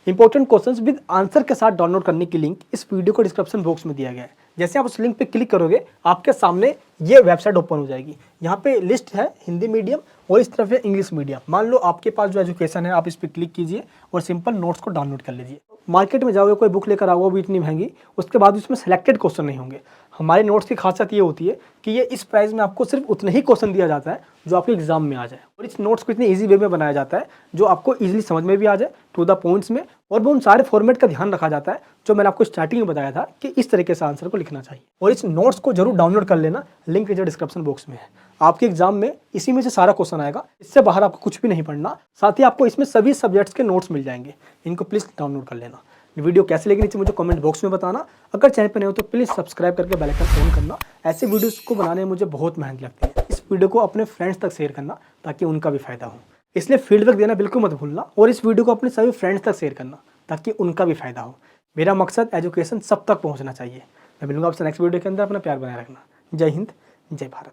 इंपॉर्टेंट क्वेश्चंस विद आंसर के साथ डाउनलोड करने की लिंक इस वीडियो को डिस्क्रिप्शन बॉक्स में दिया गया है। जैसे आप उस लिंक पे क्लिक करोगे आपके सामने ये वेबसाइट ओपन हो जाएगी। यहाँ पे लिस्ट है हिंदी मीडियम और इस तरफ है इंग्लिश मीडियम। मान लो आपके पास जो एजुकेशन है आप इस पर क्लिक कीजिए और सिंपल नोट्स को डाउनलोड कर लीजिए। मार्केट में जाओगे कोई बुक लेकर आओगे वो भी इतनी महंगी, उसके बाद उसमें सेलेक्टेड क्वेश्चन नहीं होंगे। हमारे नोट्स की खासियत ये होती है कि ये इस प्राइस में आपको सिर्फ उतने ही क्वेश्चन दिया जाता है जो आपके एग्जाम में आ जाए, और इस नोट्स को इतनी ईजी वे में बनाया जाता है जो आपको ईजिली समझ में भी आ जाए, टू द पॉइंट्स में, और वो उन सारे फॉर्मेट का ध्यान रखा जाता है जो मैंने आपको स्टार्टिंग में बताया था कि इस तरीके से आंसर को लिखना चाहिए। और इस नोट्स को जरूर डाउनलोड कर लेना, लिंक नीचे डिस्क्रिप्शन बॉक्स में है। आपके एग्जाम में इसी में से सारा क्वेश्चन आएगा, इससे बाहर आपको कुछ भी नहीं पढ़ना। साथ ही आपको इसमें सभी सब्जेक्ट्स के नोट्स मिल जाएंगे, इनको प्लीज़ डाउनलोड कर लेना। वीडियो कैसे लगी नीचे मुझे कमेंट बॉक्स में बताना। अगर चैनल पर नहीं हो तो प्लीज़ सब्सक्राइब करके बेल आइकन ऑन करना। ऐसे वीडियोस को बनाने में मुझे बहुत मेहनत लगती है। इस वीडियो को अपने फ्रेंड्स तक शेयर करना ताकि उनका भी फायदा हो, इसलिए फीडबैक देना बिल्कुल मत भूलना, और इस वीडियो को अपने सभी फ्रेंड्स तक शेयर करना ताकि उनका भी फायदा हो। मेरा मकसद एजुकेशन सब तक पहुंचना चाहिए। मैं मिलूंगा आपसे नेक्स्ट वीडियो के अंदर। अपना प्यार बनाए रखना। जय हिंद, जय भारत।